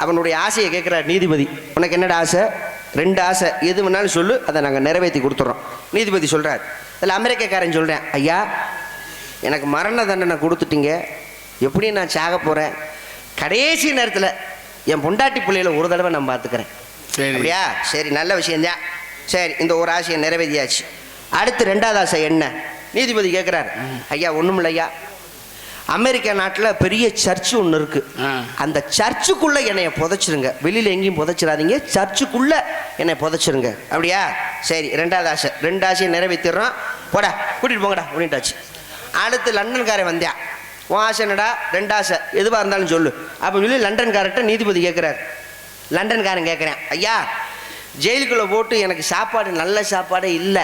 அவனுடைய ஆசையை கேட்குறார் நீதிபதி, உனக்கு என்னடா ஆசை? 2 ஆசை, எது வேணாலும் சொல்லு, அதை நாங்கள் நிறைவேற்றி கொடுத்துட்றோம். நீதிபதி சொல்கிறார். இதில் அமெரிக்கக்காரன் சொல்கிறேன், ஐயா எனக்கு மரண தண்டனை கொடுத்துட்டீங்க, எப்படி நான் சாக போகிறேன், கடைசி நேரத்தில் என் பொண்டாட்டி பிள்ளைகளை ஒரு தடவை நான் பார்த்துக்கிறேன். அப்படியா? சரி, நல்ல விஷயந்தான். சரி, இந்த ஒரு ஆசையை நிறைவேற்றியாச்சு. அடுத்து 2வது ஆசை என்ன? நீதிபதி கேட்குறாரு. ஐயா ஒன்றும் இல்லையா, அமெரிக்கா நாட்டில் பெரிய சர்ச்சு ஒன்று இருக்குது, அந்த சர்ச்சுக்குள்ளே என்னைய புதைச்சிருங்க, வெளியில் எங்கேயும் புதைச்சிடாதீங்க, சர்ச்சுக்குள்ளே என்னை புதைச்சிருங்க. அப்படியா? சரி, 2வது ஆசை. 2 ஆசையை நிறைவேற்றிடுறோம், போடா கூட்டிகிட்டு போங்கடா அப்படின்ட்டாச்சு. அடுத்து லண்டன்காரன் வந்தியா, உன் ஆசை என்னடா? 2 ஆசை, எதுவாக இருந்தாலும் சொல்லு அப்படின்னு சொல்லி லண்டன்காரர்கிட்ட நீதிபதி கேட்குறாரு. லண்டன்காரன் கேட்குறேன், ஐயா ஜெயிலுக்குள்ளே போட்டு எனக்கு சாப்பாடு நல்ல சாப்பாடே இல்லை,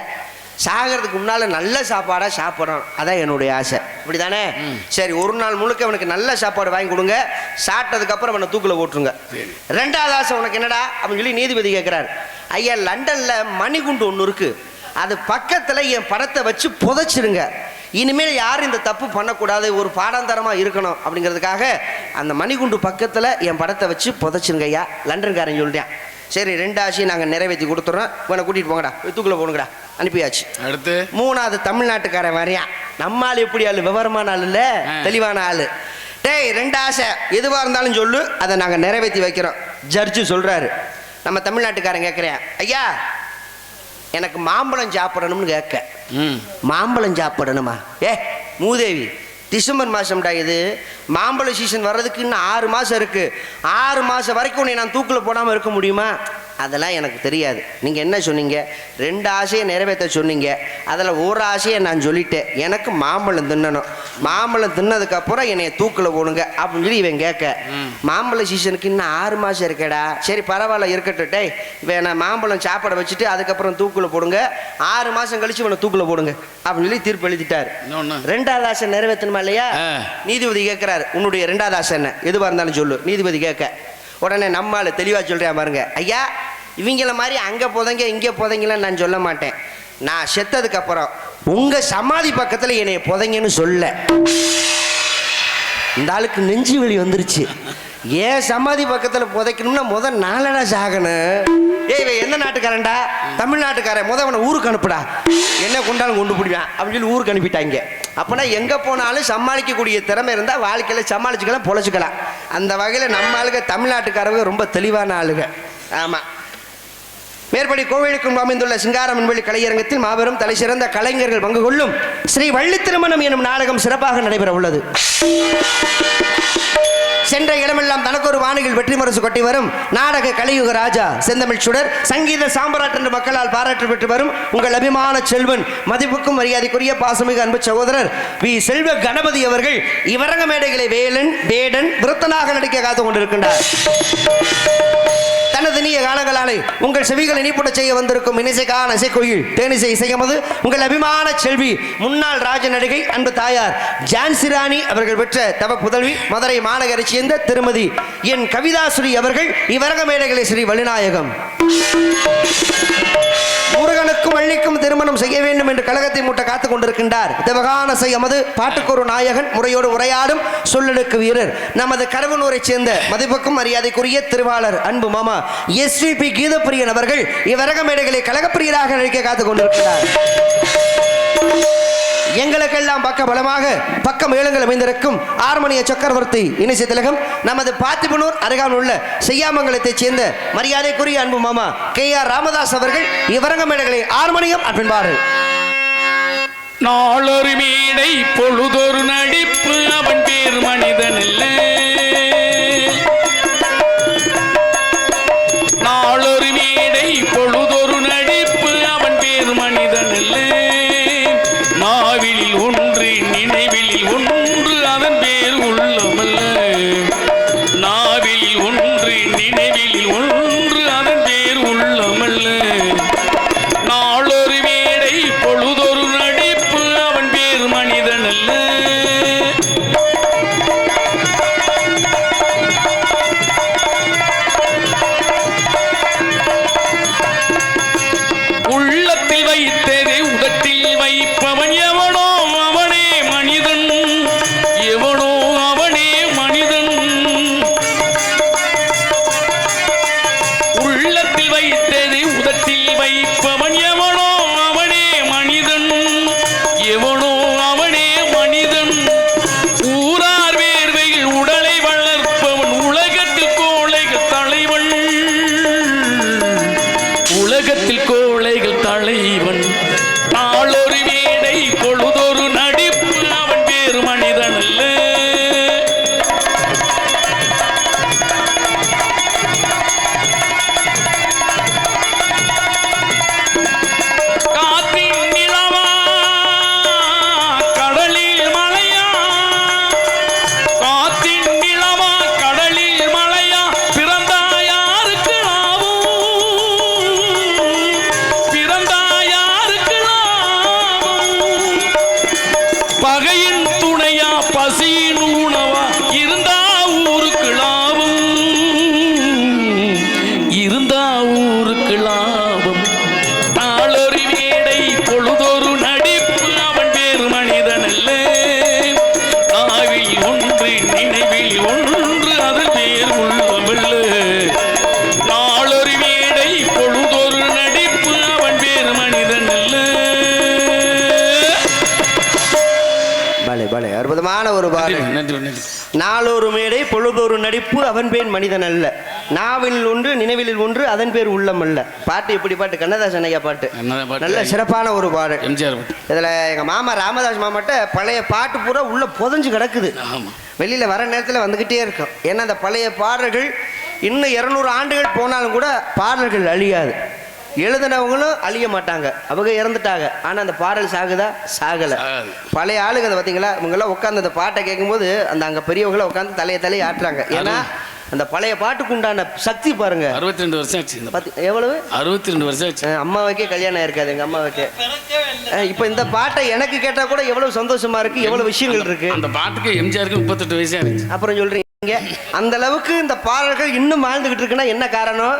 சாகிறதுக்கு முன்னால் நல்ல சாப்பாடாக சாப்பிட்றோம், அதான் என்னுடைய ஆசை. அப்படிதானே? சரி, ஒரு நாள் முழுக்க அவனுக்கு நல்ல சாப்பாடு வாங்கி கொடுங்க, சாப்பிட்டதுக்கு அப்புறம் அவனை தூக்கில் போட்டுருங்க. ரெண்டாவது ஆசை உனக்கு என்னடா அப்படின்னு சொல்லி நீதிபதி கேட்கிறார். ஐயா, லண்டன்ல மணிகுண்டு ஒன்று இருக்கு, அது பக்கத்துல என் படத்தை வச்சு புதைச்சிருங்க. இனிமேல் யாரும் இந்த தப்பு பண்ணக்கூடாது, ஒரு பாடாந்தரமா இருக்கணும் அப்படிங்கிறதுக்காக அந்த மணிகுண்டு பக்கத்துல என் படத்தை வச்சு புதைச்சிருங்க ஐயா, லண்டன்காரன் சொல்லிட்டேன். சரி, ரெண்டு ஆசையும் நாங்கள் நிறைவேற்றி கொடுத்துட்றோம், இவனை கூட்டிகிட்டு போங்கடா, தூக்கில் போனுங்கடா, அனுப்பியாச்சு. அடுத்து மூணாவது தமிழ்நாட்டுக்காரன் வரையான். நம்ம ஆள் எப்படி ஆள், விவரமான ஆள் இல்லை, தெளிவான ஆள். டேய், ரெண்டு ஆசை எதுவாக இருந்தாலும் சொல்லு, அதை நாங்கள் நிறைவேற்றி வைக்கிறோம். ஜட்ஜு சொல்கிறாரு. நம்ம தமிழ்நாட்டுக்காரன் கேட்குறேன், ஐயா எனக்கு மாம்பழம் சாப்பிடணும்னு கேட்க. மாம்பழம் சாப்பிடணுமா? மூதேவி, டிசம்பர் மாதம்டா இது, மாம்பழ சீசன் வர்றதுக்கு இன்னும் 6 மாதம் இருக்குது. 6 மாதம் வரைக்கும் உன்னை நான் தூக்கில் போடாமல் இருக்க முடியுமா? அதெல்லாம் எனக்கு தெரியாது. நீங்கள் என்ன சொன்னீங்க? 2 ஆசையை நிறைவேற்ற சொன்னீங்க, அதில் ஒரு ஆசையை நான் சொல்லிட்டேன், எனக்கு மாம்பழம் தின்னணும். மாம்பழம் தின்னதுக்கப்புறம் என்னை தூக்கில் போடுங்க அப்படின்னு சொல்லி இவன் கேட்க. மாம்பழ சீசனுக்கு இன்னும் 6 மாதம் இருக்கேடா. சரி பரவாயில்ல, இருக்கட்டுட்டே, இவன் நான் மாம்பழம் சாப்பிட வச்சுட்டு அதுக்கப்புறம் தூக்கில் போடுங்க, 6 மாதம் கழிச்சு இவனை தூக்கில் போடுங்க அப்படின்னு சொல்லி தீர்ப்பு எழுதிட்டார். 2வது ஆசை நிறைவேற்றணுமா இல்லையா? நீதிபதி கேட்கிறார், உன்னுடைய 2வது ஆசை என்ன, எதுவாக இருந்தாலும் சொல்லு. நீதிபதி கேட்க உடனே நம்மால் தெளிவாக சொல்கிறேன் பாருங்க, ஐயா இவங்கள மாதிரி அங்கே போதைங்க இங்கே போதைங்கன்னு நான் சொல்ல மாட்டேன். நான் செத்ததுக்கு அப்புறம் உங்கள் சமாதி பக்கத்தில் என்னை புதைங்கன்னு சொல்ல. இந்த ஆளுக்கு நெஞ்சு வலி வந்துருச்சு. ஏன் சமாதி பக்கத்தில் புதைக்கணும்னா முதல் நாளடா சாகணும். இவன் எந்த நாட்டுக்காரன்டா? தமிழ்நாட்டுக்காரன். அவனை ஊருக்கு அனுப்புடா, என்ன கொண்டாலும் கொண்டு போடுவான் அப்படின்னு சொல்லி ஊருக்கு அனுப்பிட்டாங்க. அப்போனா எங்கே போனாலும் சமாளிக்கக்கூடிய திறமை இருந்தால் வாழ்க்கையில் சமாளிச்சுக்கலாம், பொழைச்சிக்கலாம். அந்த வகையில் நம்ம ஆளுங்க தமிழ்நாட்டுக்காரங்க ரொம்ப தெளிவான ஆளுங்க. ஆமாம். மேற்படி கோவிலுக்கும் அமைந்துள்ள சிங்காரம் விண்வெளி கலையரங்கத்தில் மாபெரும் தலை சிறந்த கலைஞர்கள் பங்கு கொள்ளும் ஸ்ரீ வள்ளி திருமணம் எனும் நாடகம் சிறப்பாக நடைபெற உள்ளது. சென்ற இடமெல்லாம் தனக்கு ஒரு வானிகள் வெற்றி முரசு கொட்டி வரும் நாடக கலியுக ராஜா செந்தமிழ் சுடர் சங்கீத சாம்பராட் என்று மக்களால் பாராட்டு பெற்று வரும் உங்கள் அபிமான செல்வன், மதிப்புக்கும் மரியாதைக்குரிய பாசமிகு அன்பு சகோதரர் வி செல்வ கணபதி அவர்கள் இவரங்க மேடைகளை வேலன் வேடன் விருத்தனாக நடிக்க காத்து கொண்டிருக்கின்றார். தனது இனிய காலங்களாலே உங்கள் செவிகளை இனிப்புட செய்ய வந்திருக்கும் இனிசைக்கான இசைக்கோயில் தேனிசை இசையமது உங்கள் அபிமான செல்வி முன்னாள் ராஜ நடிகை அன்பு தாயார் ஜான்சி ராணி அவர்கள் பெற்ற தவ புதல்வி மதுரை மாநகரை சேர்ந்த திருமதி என் கவிதாசுரி அவர்கள் இவரங்க மேடைகளை ஸ்ரீ வள்ளிநாயகம் முருகனுக்கும் வள்ளிக்கும் திருமணம் செய்ய வேண்டும் என்று கழகத்தை மூட்ட காத்துக் கொண்டிருக்கின்றார். தேவகான செய்யமது பாட்டுக்கொரு நாயகன் முறையோடு உரையாடும் சொல்லெடுக்கு வீரர் நமது கடவுனூரை சேர்ந்த மதிப்புக்கும் மரியாதைக்குரிய திருவாளர் அன்பு மாமா SVP கீதப்பிரியன் அவர்கள் இவ்வரக மேடைகளை கழகப்பிரியராக நடிக்க காத்துக் கொண்டிருக்கிறார். எங்களுக்கெல்லாம் பக்க பலமாக பக்க மேளங்கள் அமைந்திருக்கும் ஆர்மணிய சக்கரவர்த்தி இனிசை திலகம் நமது பாத்திபனூர் அருகாமல் உள்ள செய்யாமங்கலத்தைச் சேர்ந்த மரியாதைக்குரிய அன்பு மாமா KR ராமதாஸ் அவர்கள் இவ்வரங்க மேடைகளை ஆர்மணியம் அன்பென்பார்கள். நாளொரு மேடை பொழுதொரு நடிப்பு அவன் பேர் மனிதன் அல்ல. நாளொரு மேடை பொழுதொரு நடிப்பு அவன் பேர் மனிதன் அல்ல. நாவிலில் ஒன்று நினைவிலில் ஒன்று அதன் பேர் உள்ளமல்ல. நாவிலில் ஒன்று நினைவிலில் ஒன்று அதன் பேர் உள்ளமல்ல. நாளொரு மேடை பொழுதொரு நடிப்பு அவன் பேர் மனிதன் அல்ல. நாளொரு மேடை பொழுதொரு நடிப்பு அவன் பேர் மனிதன் அல்ல, நாவில் ஒன்று நினைவில் ஒன்று அதன் பேர் உள்ளம் அல்ல. பாட்டு எப்படி பாட்டு? கண்ணதாசன் ஐயா பாட்டு, நல்ல சிறப்பான ஒரு பாடு. எம்ஜிஆர் இதில் எங்கள் மாமா ராமதாஸ் மாமாட்ட பழைய பாட்டு பூரா உள்ள புதஞ்சு கிடக்குது. வெளியில் வர நேரத்தில் வந்துக்கிட்டே இருக்கும். ஏன்னா அந்த பழைய பாடல்கள் இன்னும் 200 ஆண்டுகள் போனாலும் கூட பாடல்கள் அழியாது. எழுதினவங்களும் அழிய மாட்டாங்க, அவங்க இறந்துட்டாங்க. ஆனால் அந்த பாடல் சாகுதா? சாகலை. பழைய ஆளுங்க அதை பார்த்தீங்களா, இவங்கெல்லாம் உட்காந்து அந்த பாட்டை கேட்கும்போது அந்த அங்கே பெரியவங்களாம் உட்காந்து தலையை ஆட்டுறாங்க. ஏன்னா அந்த பழைய பாட்டுக்கு உண்டான சக்தி பாருங்க. 62 வருஷம் ஆச்சு. எவ்வளவு? 62 வருஷம் ஆச்சு. அம்மாவுக்கே கல்யாணம் ஆயிருக்காது எங்க அம்மாவுக்கு. இப்போ இந்த பாட்டை எனக்கு கேட்டா கூட எவ்வளவு சந்தோஷமா இருக்கு, எவ்வளவு விஷயங்கள் இருக்கு. அந்த பாட்டுக்கு எம்ஜிஆருக்கு 38 வயசா இருந்துச்சு. அப்புறம் சொல்றீங்க அந்த அளவுக்கு இந்த பாடல்கள் இன்னும் வாழ்ந்துகிட்டு இருக்குன்னா என்ன காரணம்?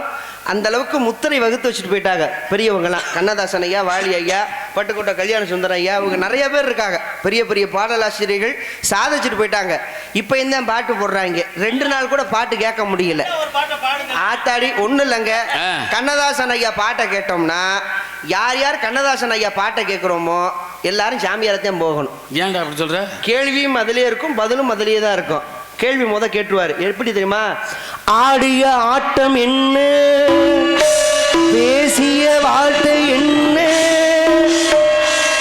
அந்த அளவுக்கு முத்திரை வகுத்து வச்சுட்டு போயிட்டாங்க பெரியவங்கலாம். கண்ணதாசன் ஐயா, வாலி ஐயா, பட்டுக்கோட்டை கல்யாண சுந்தரம் ஐயா, அவங்க நிறைய பேர் இருக்காங்க. பெரிய பெரிய பாடலாசிரியர்கள் சாதிச்சுட்டு போயிட்டாங்க. இப்போ என்ன பாட்டு போடுறாங்க, 2 நாள் கூட பாட்டு கேட்க முடியல. ஆத்தாடி ஒன்றும் இல்லைங்க. கண்ணதாசன் ஐயா பாட்டை கேட்டோம்னா யார் யார் கண்ணதாசன் ஐயா பாட்டை கேட்குறோமோ எல்லாரும் சாமியாரத்தையும் போகணும். ஏன்டா அப்படி சொல்ற? கேள்வியும் அதிலே இருக்கும், பதிலும் அதிலே தான் இருக்கும். கேள்வி கேட்டுவார். எப்படி தெரியுமா? ஆடிய ஆட்டம் என்ன, பேசிய வார்த்தை என்ன,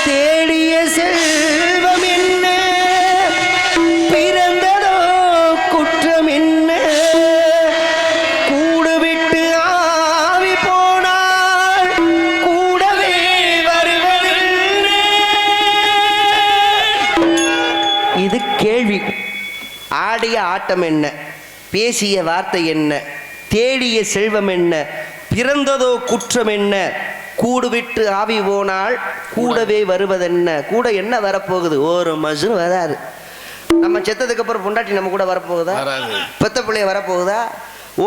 தேடிய செல்வம் என்ன, பிறந்ததோ குற்றம் என்ன, கூடு விட்டு ஆவி போனால் கூடவே வருவதில்லை. இது கேள்வி. ஆடிய ஆட்டம் என்ன, பேசிய வார்த்தை என்ன, தேடிய செல்வம் என்ன, பிறந்ததோ குற்றம் என்ன, கூடு விட்டு ஆவி போனால் கூடவே வருவதென்ன. கூட என்ன வரப்போகுது? ஒரு மசுன்னு வராது. நம்ம செத்ததுக்கு அப்புறம் பொண்டாட்டி நம்ம கூட வரப்போகுதா? பெத்த பிள்ளைய வரப்போகுதா?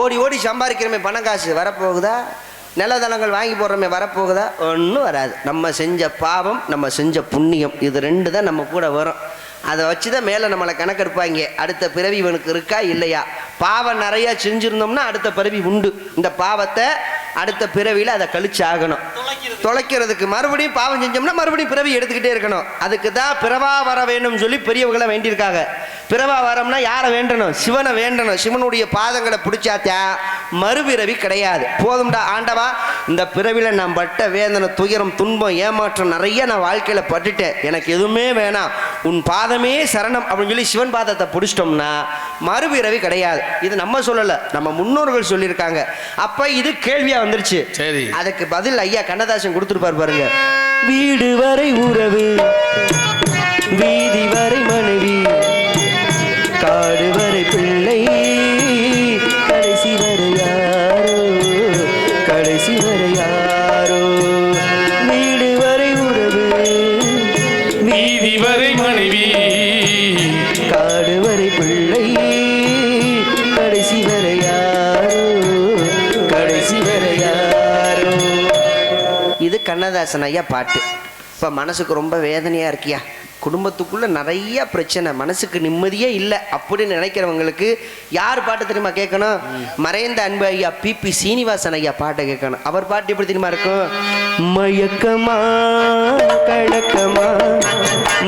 ஓடி ஓடி சம்பாதிக்கிறமே பணம் காசு வரப்போகுதா? நிலதளங்கள் வாங்கி போடுறோமே வரப்போகுதா? ஒன்றும் வராது. நம்ம செஞ்ச பாவம், நம்ம செஞ்ச புண்ணியம், இது 2 தான் நம்ம கூட வரும். அதை வச்சு தான் மேலே நம்மளை கணக்கெடுப்பாங்க. அடுத்த பிறவி இவனுக்கு இருக்கா இல்லையா? பாவம் நிறையா செஞ்சுருந்தோம்னா அடுத்த பிறவி உண்டு. இந்த பாவத்தை அடுத்த பிறவியில் அதை கழிச்சு ஆகணும். தொலைக்கிறதுக்கு மறுபடியும் பாவம் செஞ்சோம்னா மறுபடியும் பிறவி எடுத்துக்கிட்டே இருக்கணும். அதுக்கு தான் பிறவா வர வேணும்னு சொல்லி பெரியவங்களை வேண்டியிருக்காங்க. பிறவா வரம்னா யாரை வேண்டணும்? சிவனை வேண்டணும். சிவனுடைய பாதங்களை பிடிச்சாத்தா மறுபிறவி கிடையாது. போதும்டா ஆண்டவா, இந்த பிறவியில் நான் பட்ட வேதனை, துயரம், துன்பம், ஏமாற்றம் நிறைய நான் வாழ்க்கையில் பட்டுட்டேன், எனக்கு எதுவுமே வேணாம், உன் பாதமே சரணம் அப்படின்னு சொல்லி சிவன் பாதத்தை பிடிச்சிட்டோம்னா மறுபிறவி கிடையாது. இது நம்ம சொல்லலை, நம்ம முன்னோர்கள் சொல்லியிருக்காங்க. அப்போ இது கேள்வியாக வந்துருச்சு. சரி, அதுக்கு பதில் ஐயா கண்ணதாசன் கொடுத்துருப்பார் பாருங்க. வீடு வரை உறவு, வீதி வரை மனைவி, காடு வரை பிள்ளை, கடைசி வரை யாரோ, கடைசி வரை யாரோ. வீடு வரை உறவு, நீதி வரை மனைவி, காடு வரை பிள்ளை, கடைசி வரை யாரோ, கடைசி வரை யாரோ. இது கண்ணதாசன் ஐயா பாட்டு. இப்போ மனசுக்கு ரொம்ப வேதனையாக இருக்கியா? குடும்பத்துக்குள்ளே நிறைய பிரச்சனை, மனசுக்கு நிம்மதியே இல்லை அப்படின்னு நினைக்கிறவங்களுக்கு யார் பாட்டு தெரியுமா கேட்கணும்? மறைந்த அன்பு ஐயா பிபி சீனிவாசன் ஐயா பாட்டை கேட்கணும். அவர் பாட்டு எப்படி தெரியுமா இருக்கும்? மயக்கமா கலக்கமா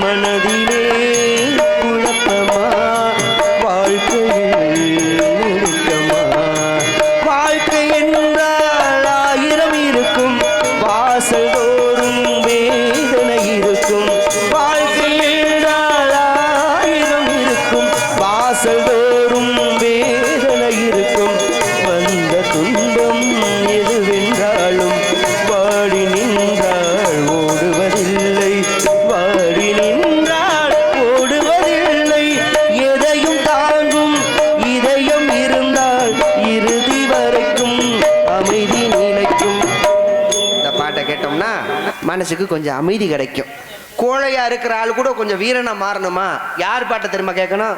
மனதிலே குழப்பமா வாழ்க்கையில் நெருக்கமா, வாழ்க்கை என்றால் 1000 இருக்கும், வாசல் தோறும் வேதனை இருக்கும், வாழ்க்கை என்றால் 1000 இருக்கும், வாசல் தோறும் வேதனை இருக்கும், வந்த துன்பம் எதுவென்றாலும் வாடி நின்றால் ஓடுவதில்லை, வாடி நின்றால் ஓடுவதில்லை, எதையும் தாங்கும் இதயம் இருந்தால் இறுதி வரைக்கும் அமைதி நிலைக்கும். இந்த பாட்டை கேட்டோம்னா மனசுக்கு கொஞ்சம் அமைதி கிடைக்கும். கோழையா இருக்கிற ஆள் கூட கொஞ்சம் வீரனா மாறணுமா? யார் பாட்டை தெரியுமா கேட்கணும்?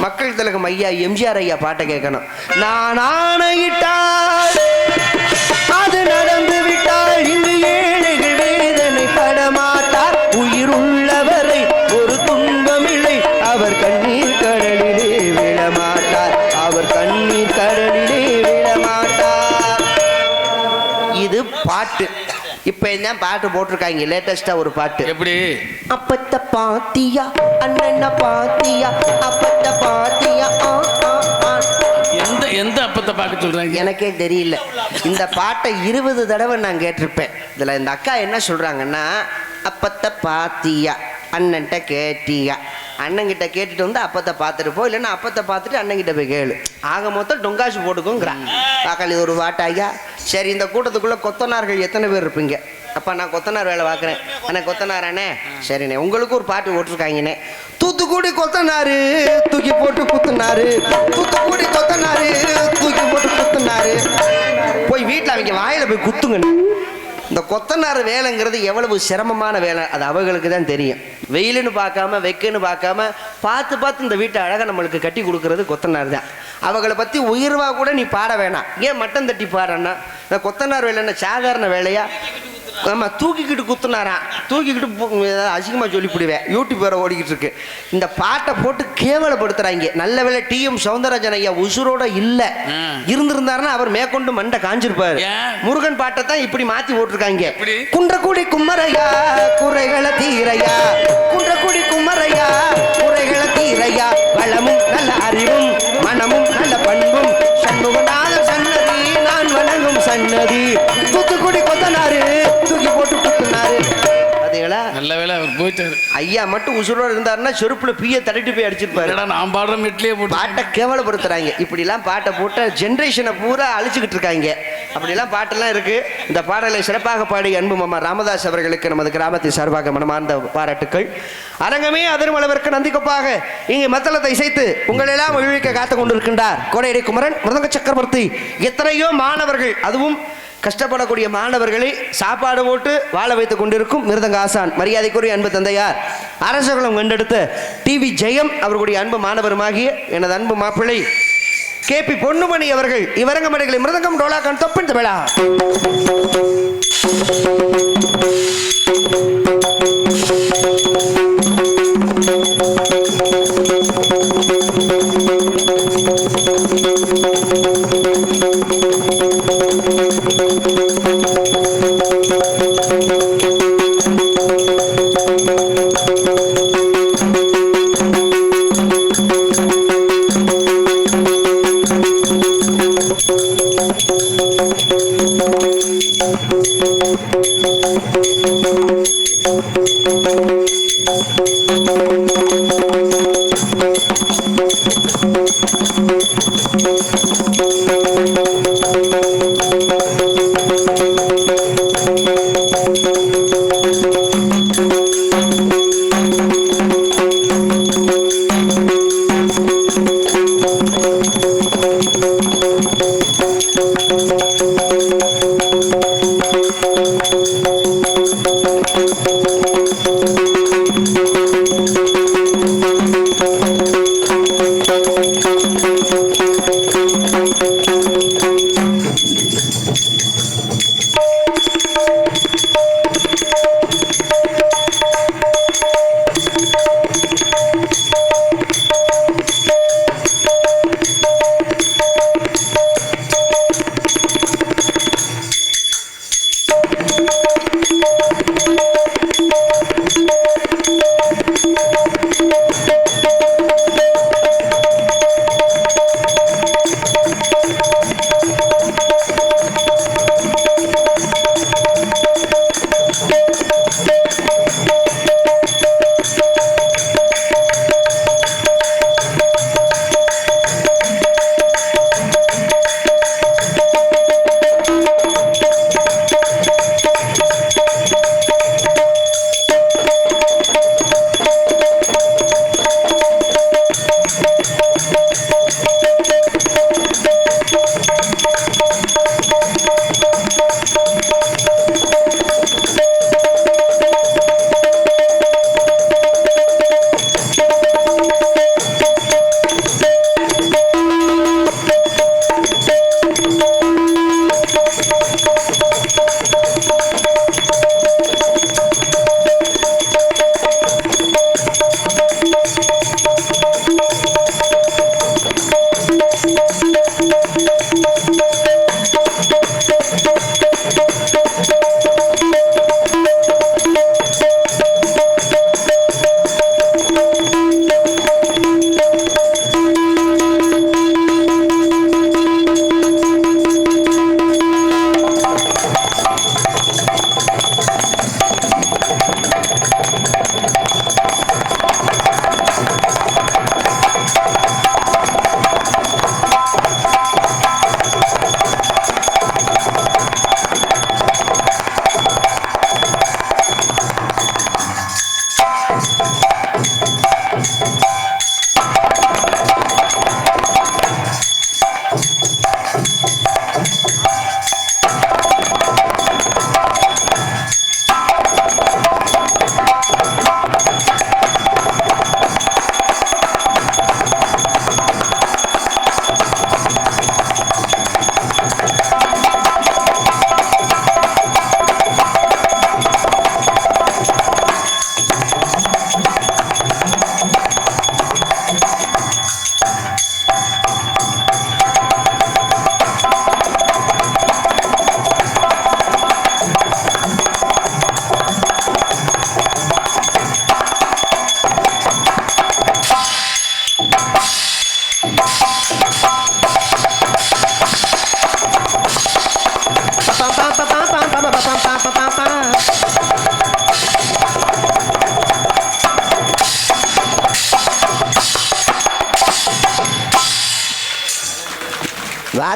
மக்கள் திலகம் ஐயா எம்ஜிஆர் ஐயா பாட்டை கேட்கணும். நான் ஆணையிட்டால் அது நடந்து விட்டால் இங்கு ஏழைகள் வேதனை படமாட்டார், உயிர் உள்ளவரை ஒரு துன்பமில்லை, அவர் கண்ணீர் கடலிலே விழமாட்டார், அவர் கண்ணீர் கடலிலே விழமாட்டார். இது பாட்டு. இப்ப என்ன பாட்டு போட்டிருக்காங்க லேட்டஸ்டா ஒரு பாட்டு. எப்படி? அப்பத்த பாத்தியா அண்ணன பாத்தியா அப்பத்த பாத்தியா எந்த எந்த அப்பத்தை பார்க்க சொல்றாங்க? எனக்கே தெரியல. இந்த பாட்டை 20 தடவை நான் கேட்டிருப்பேன். இதுல இந்த அக்கா என்ன சொல்றாங்கன்னா, அப்பத்த பாத்தியா அண்ணன்ட்ட கேட்டியா, அண்ணங்கிட்ட கேட்டுட்டு வந்து அப்பத்தை பார்த்துட்டு போ, இல்லைன்னா அப்பத்தை பார்த்துட்டு அண்ணங்கிட்ட போய் கேளு. ஆக மொத்தம் டொங்காசு போட்டுக்கோங்கிறான். பாக்காளி ஒரு வாட்டாயா. சரி, இந்த கூட்டத்துக்குள்ள கொத்தனார்கள் எத்தனை பேர் இருப்பீங்க? அப்பா நான் கொத்தனார் வேலை பார்க்குறேன். அண்ணே கொத்தனார் அண்ணே. சரிண்ணே, உங்களுக்கு ஒரு பாட்டு போட்டிருக்காங்கண்ணே. தூத்துக்குடி கொத்தனாரு தூக்கி போட்டு குத்துனாரு, தூத்துக்குடி கொத்தனாரு தூக்கி போட்டு குத்துனாரு. போய் வீட்டில் அவங்க வாயில போய் குத்துங்க. இந்த கொத்தனார் வேலைங்கிறது எவ்வளவு சிரமமான வேலை அது அவங்களுக்கு தான் தெரியும். வெயிலுன்னு பார்க்காம வெக்குன்னு பார்க்காம பார்த்து பார்த்து இந்த வீட்டை அழகாக நம்மளுக்கு கட்டி கொடுக்கறது கொத்தனார் தான். அவங்கள பற்றி உயர்வாக கூட நீ பாட வேணாம். ஏன் மட்டம் தட்டி பாடுறன்னா, இந்த கொத்தனார் வேலைன்னா சாதாரண வேலையா? ஆமாம், தூக்கிக்கிட்டு குத்துனாரான். தூக்கிக்கிட்டு அசிங்கமாக சொல்லிவிடுவேன். யூடியூப் வேறு ஓடிக்கிட்டு இருக்கு. இந்த பாட்டை போட்டு கேவலப்படுத்துறாங்க. நல்ல வேலை டிஎம் சௌந்தரராஜன் ஐயா உசுரோட இல்லை. இருந்திருந்தாருன்னா அவர் மேற்கொண்டு மண்டை காஞ்சிருப்பாரு. முருகன் பாட்டை தான் இப்படி மாற்றி போட்டிருக்காங்க. குன்றக்குடி கும்மரையா குறைகளை தீரையா, குன்றக்குடி கும்மரையா குறைகளை தீரையா, வளமும் நல்ல அறிவும் மனமும் நல்ல பண்பும் சண்முகனாத சன்னதி நான் வணங்கும் சன்னதி, தூத்துக்குடி கொத்தனாரு தூக்கி போட்டு குத்துனாரு. பாத்தீங்களா? நல்ல வேலை அவர் போயிட்டாரு. ஐயா மட்டும் உசுரோடு இருந்தாருன்னா செருப்புல பீய தட்டிட்டு போய் அடிச்சிருப்பாரு. நான் பாடுற மெட்லயே போட்டு பாட்டை கேவலப்படுத்துறாங்க. இப்படிலாம் பாட்டை போட்ட ஜென்ரேஷனை பூரா அழிச்சுக்கிட்டு இருக்காங்க. அப்படிலாம் பாட்டெல்லாம் இருக்கு. இந்த பாடலை சிறப்பாக பாடி அன்பு மாமா ராமதாஸ் அவர்களுக்கு நமது கிராமத்தின் சார்பாக மனமார்ந்த பாராட்டுக்கள். அரங்கமே அதிரும் அளவிற்கு நந்திக்கொப்பாக இங்கே மத்தளத்தை இசைத்து உங்களெல்லாம் மகிழ்விக்க காத்து கொண்டிருக்கின்றார் கோடையடி குமரன் மிருதங்க சக்கரவர்த்தி. எத்தனையோ மாணவர்கள், அதுவும் கஷ்டப்படக்கூடிய மாணவர்களை சாப்பாடு போட்டு வாழ வைத்துக் கொண்டிருக்கும் மிருதங்க ஆசான் மரியாதைக்குரிய அன்பு தந்தையார் அரசகுலம் கண்டெடுத்த டிவி ஜெயம் அவர்களுடைய அன்பு மாணவருமாகிய எனது அன்பு மாப்பிள்ளை கேபி பொன்னுமணி அவர்கள் இவரங்கமடைகளை மிருதங்கம் டோலாக்கான் தொப்பின் விழா.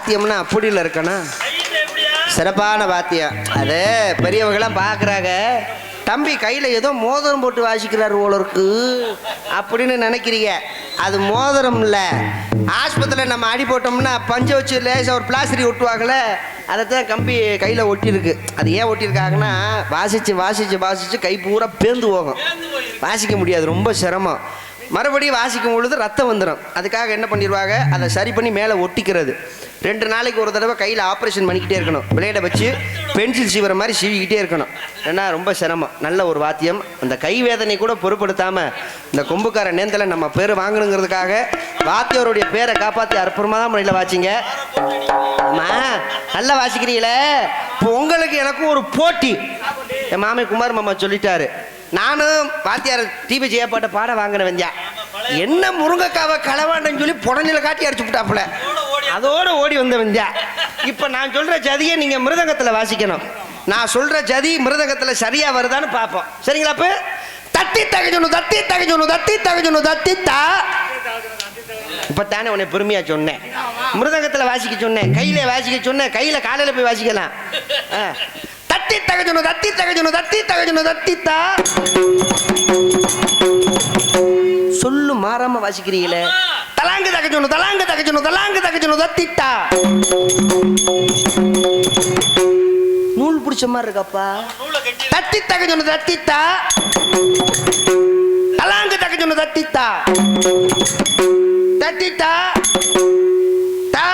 வாத்தியம்னா அப்படியில் இருக்கணும். சிறப்பான வாத்தியம். அது பெரியவங்களாம் பார்க்குறாங்க, தம்பி கையில் ஏதோ மோதிரம் போட்டு வாசிக்கிறார் ஓலருக்கு அப்படின்னு நினைக்கிறீங்க. அது மோதிரம் இல்லை. ஆஸ்பத்திரியில் நம்ம அடி போட்டோம்னா பஞ்சை வச்சு லேசாக ஒரு பிளாஸ்டிக் ஒட்டுவாங்களே, அதை தான் கம்பி கையில் ஒட்டியிருக்கு. அது ஏன் ஒட்டியிருக்காங்கன்னா வாசித்து வாசித்து வாசித்து கை பூரா பேர்ந்து போகும், வாசிக்க முடியாது, ரொம்ப சிரமம். மறுபடியும் வாசிக்கும் பொழுது ரத்தம் வந்துடும். அதுக்காக என்ன பண்ணிடுவாங்க, அதை சரி பண்ணி மேலே ஒட்டிக்கிறது. 2 நாளைக்கு ஒரு தடவை கையில் ஆப்ரேஷன் பண்ணிக்கிட்டே இருக்கணும். பிளேடை வச்சு பென்சில் சீவுற மாதிரி சீவிக்கிட்டே இருக்கணும். ஏன்னா ரொம்ப சிரமம். நல்ல ஒரு வாத்தியம். அந்த கை வேதனை கூட பொருட்படுத்தாமல் இந்த கொம்புக்கார நேந்தில் நம்ம பேர் வாங்கணுங்கிறதுக்காக வாத்தியருடைய பேரை காப்பாற்றி அற்புதமாக தான் முறையில் வாச்சிங்க. ஆமாம், நல்லா வாசிக்கிறீங்களே. இப்போ உங்களுக்கு எனக்கும் ஒரு போட்டி. என் மாமே குமார் மாமா சொல்லிட்டாரு, நானும் வாத்தியார் டிவி ஜெயப்பாட்ட பாட வாங்கின வந்தேன். என்ன முருங்கைக்காவை களவாண்டன்னு சொல்லி புடனில் காட்டி அடிச்சு விட்டாப்புல, அதோடு ஓடி வந்த வந்தேன். இப்போ நான் சொல்கிற ஜதியை நீங்கள் மிருதங்கத்தில் வாசிக்கணும். நான் சொல்கிற ஜதி மிருதங்கத்தில் சரியாக வருதான்னு பார்ப்போம். சரிங்களா? அப்போ தட்டி தகஜணும் தட்டி தகஜணும் தட்டி தகஜணும் தட்டித்தா. இப்போ தானே உன்னை பெருமையாக சொன்னேன். மிருதங்கத்தில் வாசிக்க சொன்னேன், கையில் வாசிக்க சொன்னேன். கையில் காலையில் போய் வாசிக்கலாம். தட்டி தகஜணும் தட்டி தகஜணும் தட்டி தகஜணும் தட்டித்தா. சொல்லு மாறாம வாசிக்கிறீங்களே. தலாங்கு தகஜணும் தலாங்கு தகஜணும் தலாங்கு தகஜணும் தட்டித்தா. நூல் பிடிச்ச மாதிரி இருக்கப்பா. தட்டி தகஜணும் தட்டித்தா. தலாங்கு தகஜணும் தட்டித்தா. தட்டித்தா தா.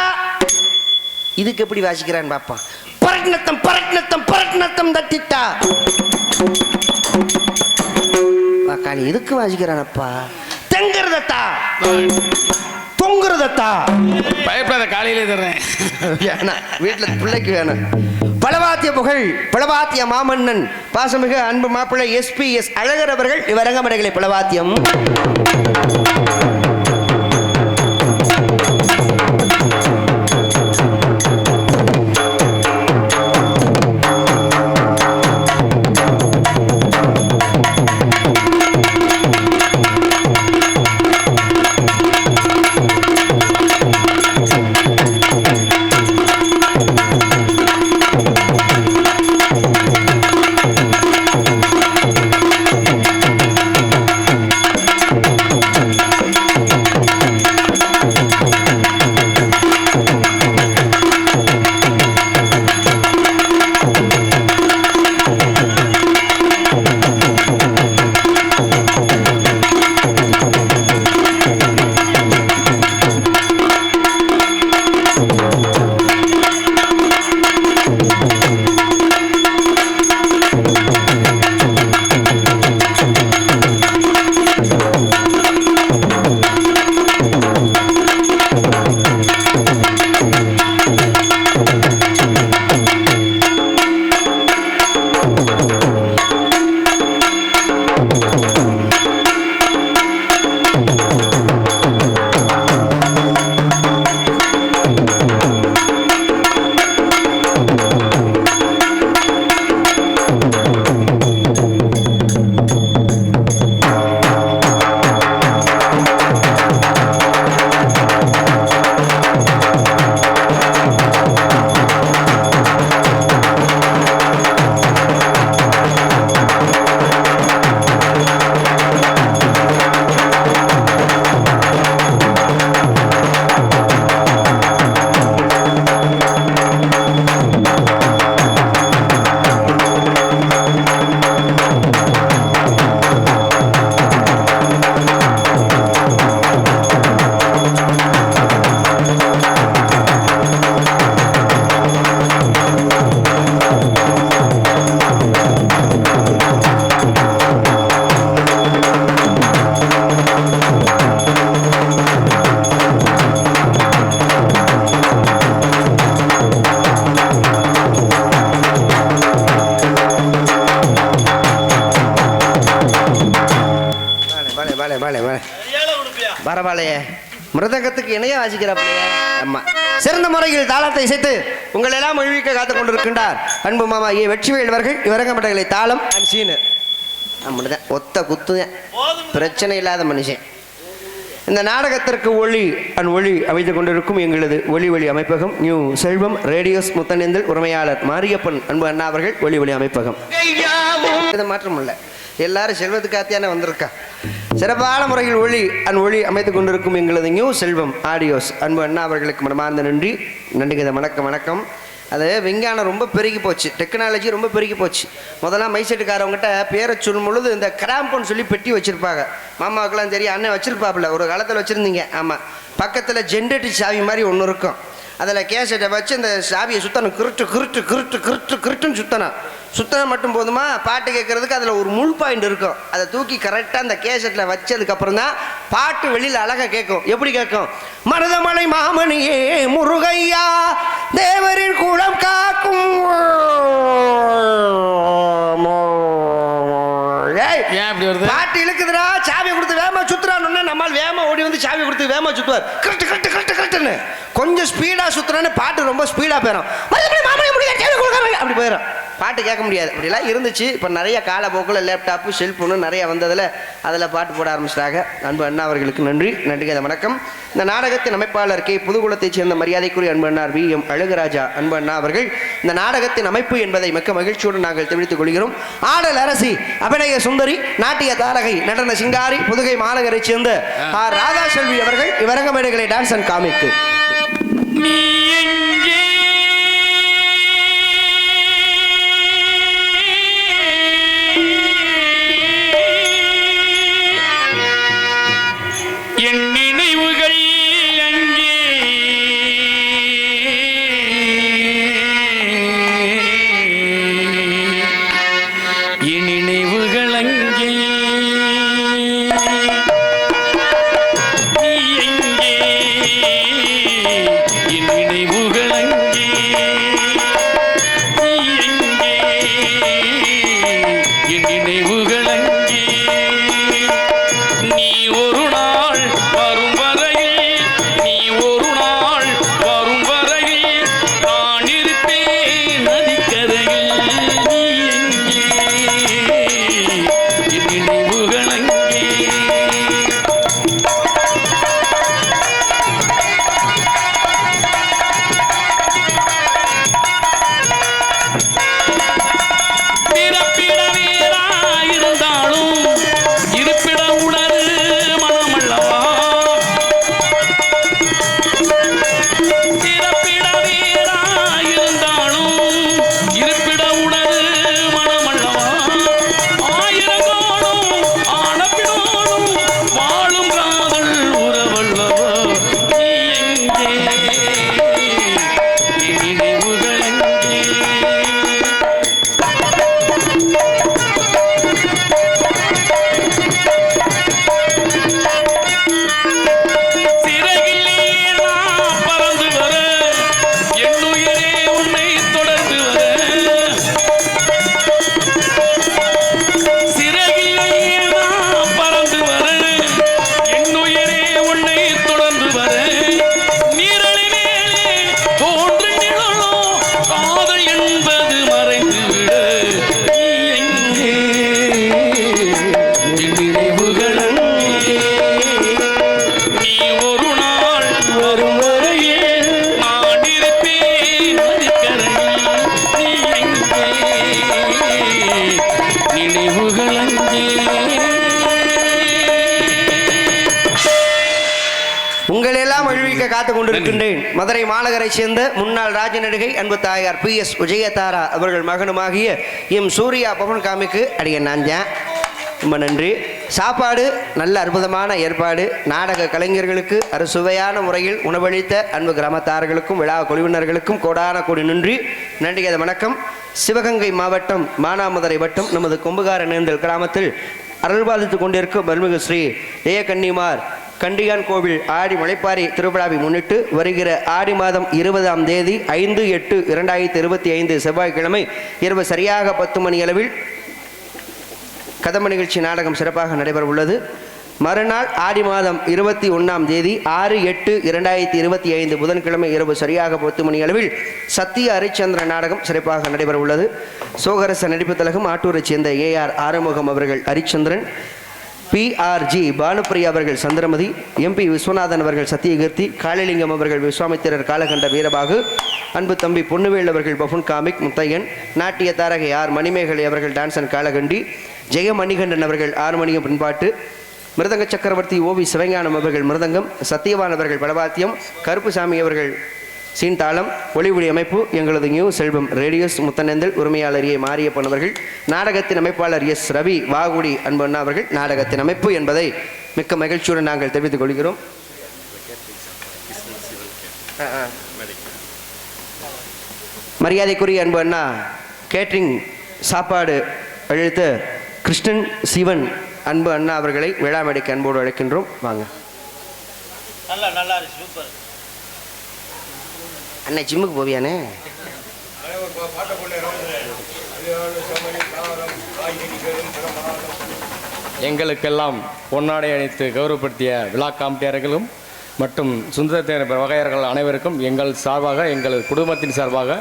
இதுக்கு எப்படி வாசிக்கிறான்னு பாப்பா. பரட்னத்தம் பரட்னத்தம் பரட்னத்தம் தட்டித்தா. வாக்காளி இதுக்கு வாசிக்கிறானப்பா. தெங்கிறதத்தா தொங்குறதத்தா. பயப்படாத, காலையிலே தர்றேன். வீட்டில் பிள்ளைக்கு வேணும். பலவாத்திய புகழ் பலவாத்திய மாமன்னன் பாசமிகு அன்பு மாப்பிள்ளை SP.S. அழகர் அவர்கள் இவரங்கமடைகளை பலவாத்தியம். பரவாயில்லையே, மிருதங்கத்துக்கு இணைய வாசிக்கிறாப்பிள்ளையே. ஆமா, சிறந்த முறையில் தாளத்தை இசைத்து உங்கள் எல்லாம் மொழிவிக்க காத்துக் கொண்டிருக்கின்றார் அன்பு மாமா வெற்றிவேல் அவர்கள். இவரங்கப்பட்டகளை தாளம் அண்ட் சீனு. நம்மளுதான் ஒத்த குத்துதான், பிரச்சனை இல்லாத மனுஷன். இந்த நாடகத்திற்கு ஒளி அமைத்து கொண்டிருக்கும் எங்களது ஒளி அமைப்பகம் நியூ செல்வம் ரேடியோஸ் முத்தனேந்தல் உரிமையாளர் மாரியப்பன் அன்பு அண்ணா அவர்கள் ஒளி அமைப்பகம். இது மாற்றம் இல்லை, எல்லாரும் செல்வத்துக்காத்தியான வந்திருக்கா. சிறப்பான முறையில் ஒளி அமைத்துக் கொண்டிருக்கும் எங்களது நியூ செல்வம் ஆடியோஸ் அன்பு அண்ணா அவர்களுக்கு மனமார்ந்த நன்றிங்க. வணக்கம். அது விஞ்ஞானம் ரொம்ப பெருகி போச்சு, டெக்னாலஜி ரொம்ப பெருகி போச்சு. முதல்ல மைசெட்டுக்காரவங்ககிட்ட பேரை சொல்லும் பொழுது இந்த கிராம்புன்னு சொல்லி பெட்டி வச்சுருப்பாங்க. மாமாவுக்கெல்லாம் தெரியும், அண்ணன் வச்சுருப்பாப்புல, ஒரு காலத்தில் வச்சுருந்தீங்க. ஆமாம், பக்கத்தில் ஜென்ரேட்டர் சாவி மாதிரி ஒன்று இருக்கும். அதில் கேசட்டை வச்சு இந்த சாவியை சுற்றணும், கிருட்டுன்னு சுத்தனம் மட்டும் போதுமா, பாட்டு கேட்குறதுக்கு அதில் ஒரு முள் பாயிண்ட் இருக்கும். அதை தூக்கி கரெக்டாக அந்த கேசட்டில் வச்சதுக்கப்புறம் தான் பாட்டு வெளியில் அழகாக கேட்கும். எப்படி கேட்கும்? மருதமலை மாமணியே முருகையா தேவரின் குளம் காக்கும். பாட்டு இழுக்குதுடா, சாவி கொடுத்து வேமா சுத்துறான்னு நம்மால் வேமா ஓடி வந்து சாவி கொடுத்து வேமா சுத்துவார். கரெக்டுன்னு கொஞ்சம் ஸ்பீடா சுத்துறான்னு பாட்டு ரொம்ப ஸ்பீடா போயிடும். அப்படி போயிடும், பாட்டு கேட்க முடியாது. அப்படிலாம் இருந்துச்சு. இப்போ நிறைய காலப்போக்கில் லேப்டாப்பு செல்ஃபோனு நிறைய வந்ததில் அதில் பாட்டு போட ஆரம்பிச்சிட்டாங்க. அன்பு அண்ணா அவர்களுக்கு நன்றி வணக்கம். இந்த நாடகத்தின் அமைப்பாளர் கே புதுகுளத்தைச் சேர்ந்த மரியாதைக்குரிய அன்பு அண்ணார் வி.எம். அழகுராஜா அன்பு அண்ணா அவர்கள் இந்த நாடகத்தின் அமைப்பு என்பதை மிக்க மகிழ்ச்சியோடு நாங்கள் தெரிவித்துக் கொள்கிறோம். ஆடல் அரசி, அபிநய சுந்தரி, நாட்டிய தாரகை, நடன சிங்காரி, புதுகை மாநகரைச் சேர்ந்த ஆர் ராதா செல்வி அவர்கள் இவரங்க மேடைகளை டான்ஸ் அண்ட் காமிக்கு. நீ எங்கே என் நினைவுகள் அங்கே என் நினைவுகள் அங்கே நீ எங்கே என் நினைவுகள் அங்கே நீ எங்கே என் நினைவுகள் அங்கே நீ ஒரு நாள் வரும் வரையில் நீ ஒரு நாள் வரும் வரையில் நான் இருப்பேன் நதிக்கரையில் நீ எங்கே என் நினைவுகள் அங்கே பிறப்பிட வேறாயிருந்தாலும் இருப்பிட உணரு மனமல்லவா பிறப்பிட வேறாயிருந்தாலும் இருப்பிட உணரு மனமல்லவா ஆயிரங்கோடும் ஆனப்பினோடும் வாழும் காதல் உறவல்லவா நீ எங்கே என் நினைவுகள் எங்கே சிறகிலே நான் பறந்து வர என்னுயிரே உன்னை தொடர்ந்து வர சிறகிலே நான் பறந்து வர என்னுயிரே உன்னை தொடர்ந்து வர நீரலை மேலே தோன்று நிழலோ காதல் என்பது மறைந்து விட நீ எங்கே என் நினைவுகள் அங்கே நீ ஒரு நாள் வரும் வரையில் நான் இருப்பேன் நதிக்கரையில் நீ எங்கே நினைவுகள் அங்கே உங்களெல்லாம் மகிழ்விக்க காத்துக் கொண்டிருக்கின்றேன். மதுரை மாநகரைச் சேர்ந்த முன்னாள் ராஜ நடிகை அன்பு தாயார் PS விஜயதாரா அவர்கள் மகனுமாகிய எம் சூர்யா பவன் காமிக்கு அடிய நாஞ்சேன். ரொம்ப நன்றி. சாப்பாடு நல்ல அற்புதமான ஏற்பாடு. நாடக கலைஞர்களுக்கு அறுசுவையான முறையில் உணவளித்த அன்பு கிராமத்தார்களுக்கும் விழா குழுவினர்களுக்கும் கோடான கோடி நன்றி வணக்கம். சிவகங்கை மாவட்டம் மானாமதுரை வட்டம் நமது கொம்புகார நேர்ந்தல் கிராமத்தில் அருள்பாலித்துக் கொண்டிருக்கும் அருள்மிகு ஸ்ரீ ஜெயகன்னிமார் கண்டியான் கோவில் ஆடி மலைப்பாரி திருவிழாவை முன்னிட்டு வருகிற ஆடி மாதம் 20ஆம் தேதி 5/8/2025 செவ்வாய்க்கிழமை இரவு சரியாக 10 மணி அளவில் கதம்ப நிகழ்ச்சி நாடகம் சிறப்பாக நடைபெற உள்ளது. மறுநாள் ஆடி மாதம் 21ஆம் தேதி 6/8/2025 புதன்கிழமை இரவு சரியாக 10 மணி அளவில் சத்திய ஹரிச்சந்திர நாடகம் சிறப்பாக நடைபெற உள்ளது. சோகரச நடிப்பு தலகம் ஆட்டூரைச் சேர்ந்த AR ஆறுமுகம் அவர்கள் ஹரிச்சந்திரன், PRG பானுப்பிரியா அவர்கள் சந்திரமதி, MP விஸ்வநாதன் அவர்கள் சத்தியகீர்த்தி, காளிலிங்கம் அவர்கள் விஸ்வாமித்திரர் காலகண்ட வீரபாகு, அன்பு தம்பி பொன்னுவேல் அவர்கள் பஃபுன் காமிக் முத்தையன், நாட்டிய தாரகை ஆர் மணிமேகலை அவர்கள் டான்ஸ் அண்ட் காலகண்டி, ஜெயமணிகண்டன் அவர்கள் ஆறுமணியம் பின்பாட்டு, மிருதங்க சக்கரவர்த்தி ஓவி சிவஞானம் அவர்கள் மிருதங்கம், சத்தியவான் அவர்கள் பலவாத்தியம், கருப்புசாமி அவர்கள் சீன்தாளம், ஒளிவுடி அமைப்பு எங்களது நியூ செல்வம் ரேடியோஸ் முத்தனேந்தல், உரிமையாளர் ஏ மாரியப்பன் அவர்கள், நாடகத்தின் அமைப்பாளர் எஸ் ரவி வாகுடி அன்பண்ணா அவர்கள் நாடகத்தின் அமைப்பு என்பதை மிக்க மகிழ்ச்சியுடன் நாங்கள் தெரிவித்துக் கொள்கிறோம். மரியாதைக்குரிய அன்பு அண்ணா கேட்ரிங் சாப்பாடு அழைத்து கிருஷ்ணன் சிவன் அன்பு அண்ணா அவர்களை விழா மேடைக்கு அன்போடு அழைக்கின்றோம். வாங்க அண்ணா, ஜிம்முக்கு போவியானே? எங்களுக்கெல்லாம் பொன்னாடை அணித்து கௌரவப்படுத்திய விழா காமிட்டியார்களும் மற்றும் சுந்தரத்தேர் வகையர்கள் அனைவருக்கும் எங்கள் சார்பாக, எங்கள் குடும்பத்தின் சார்பாக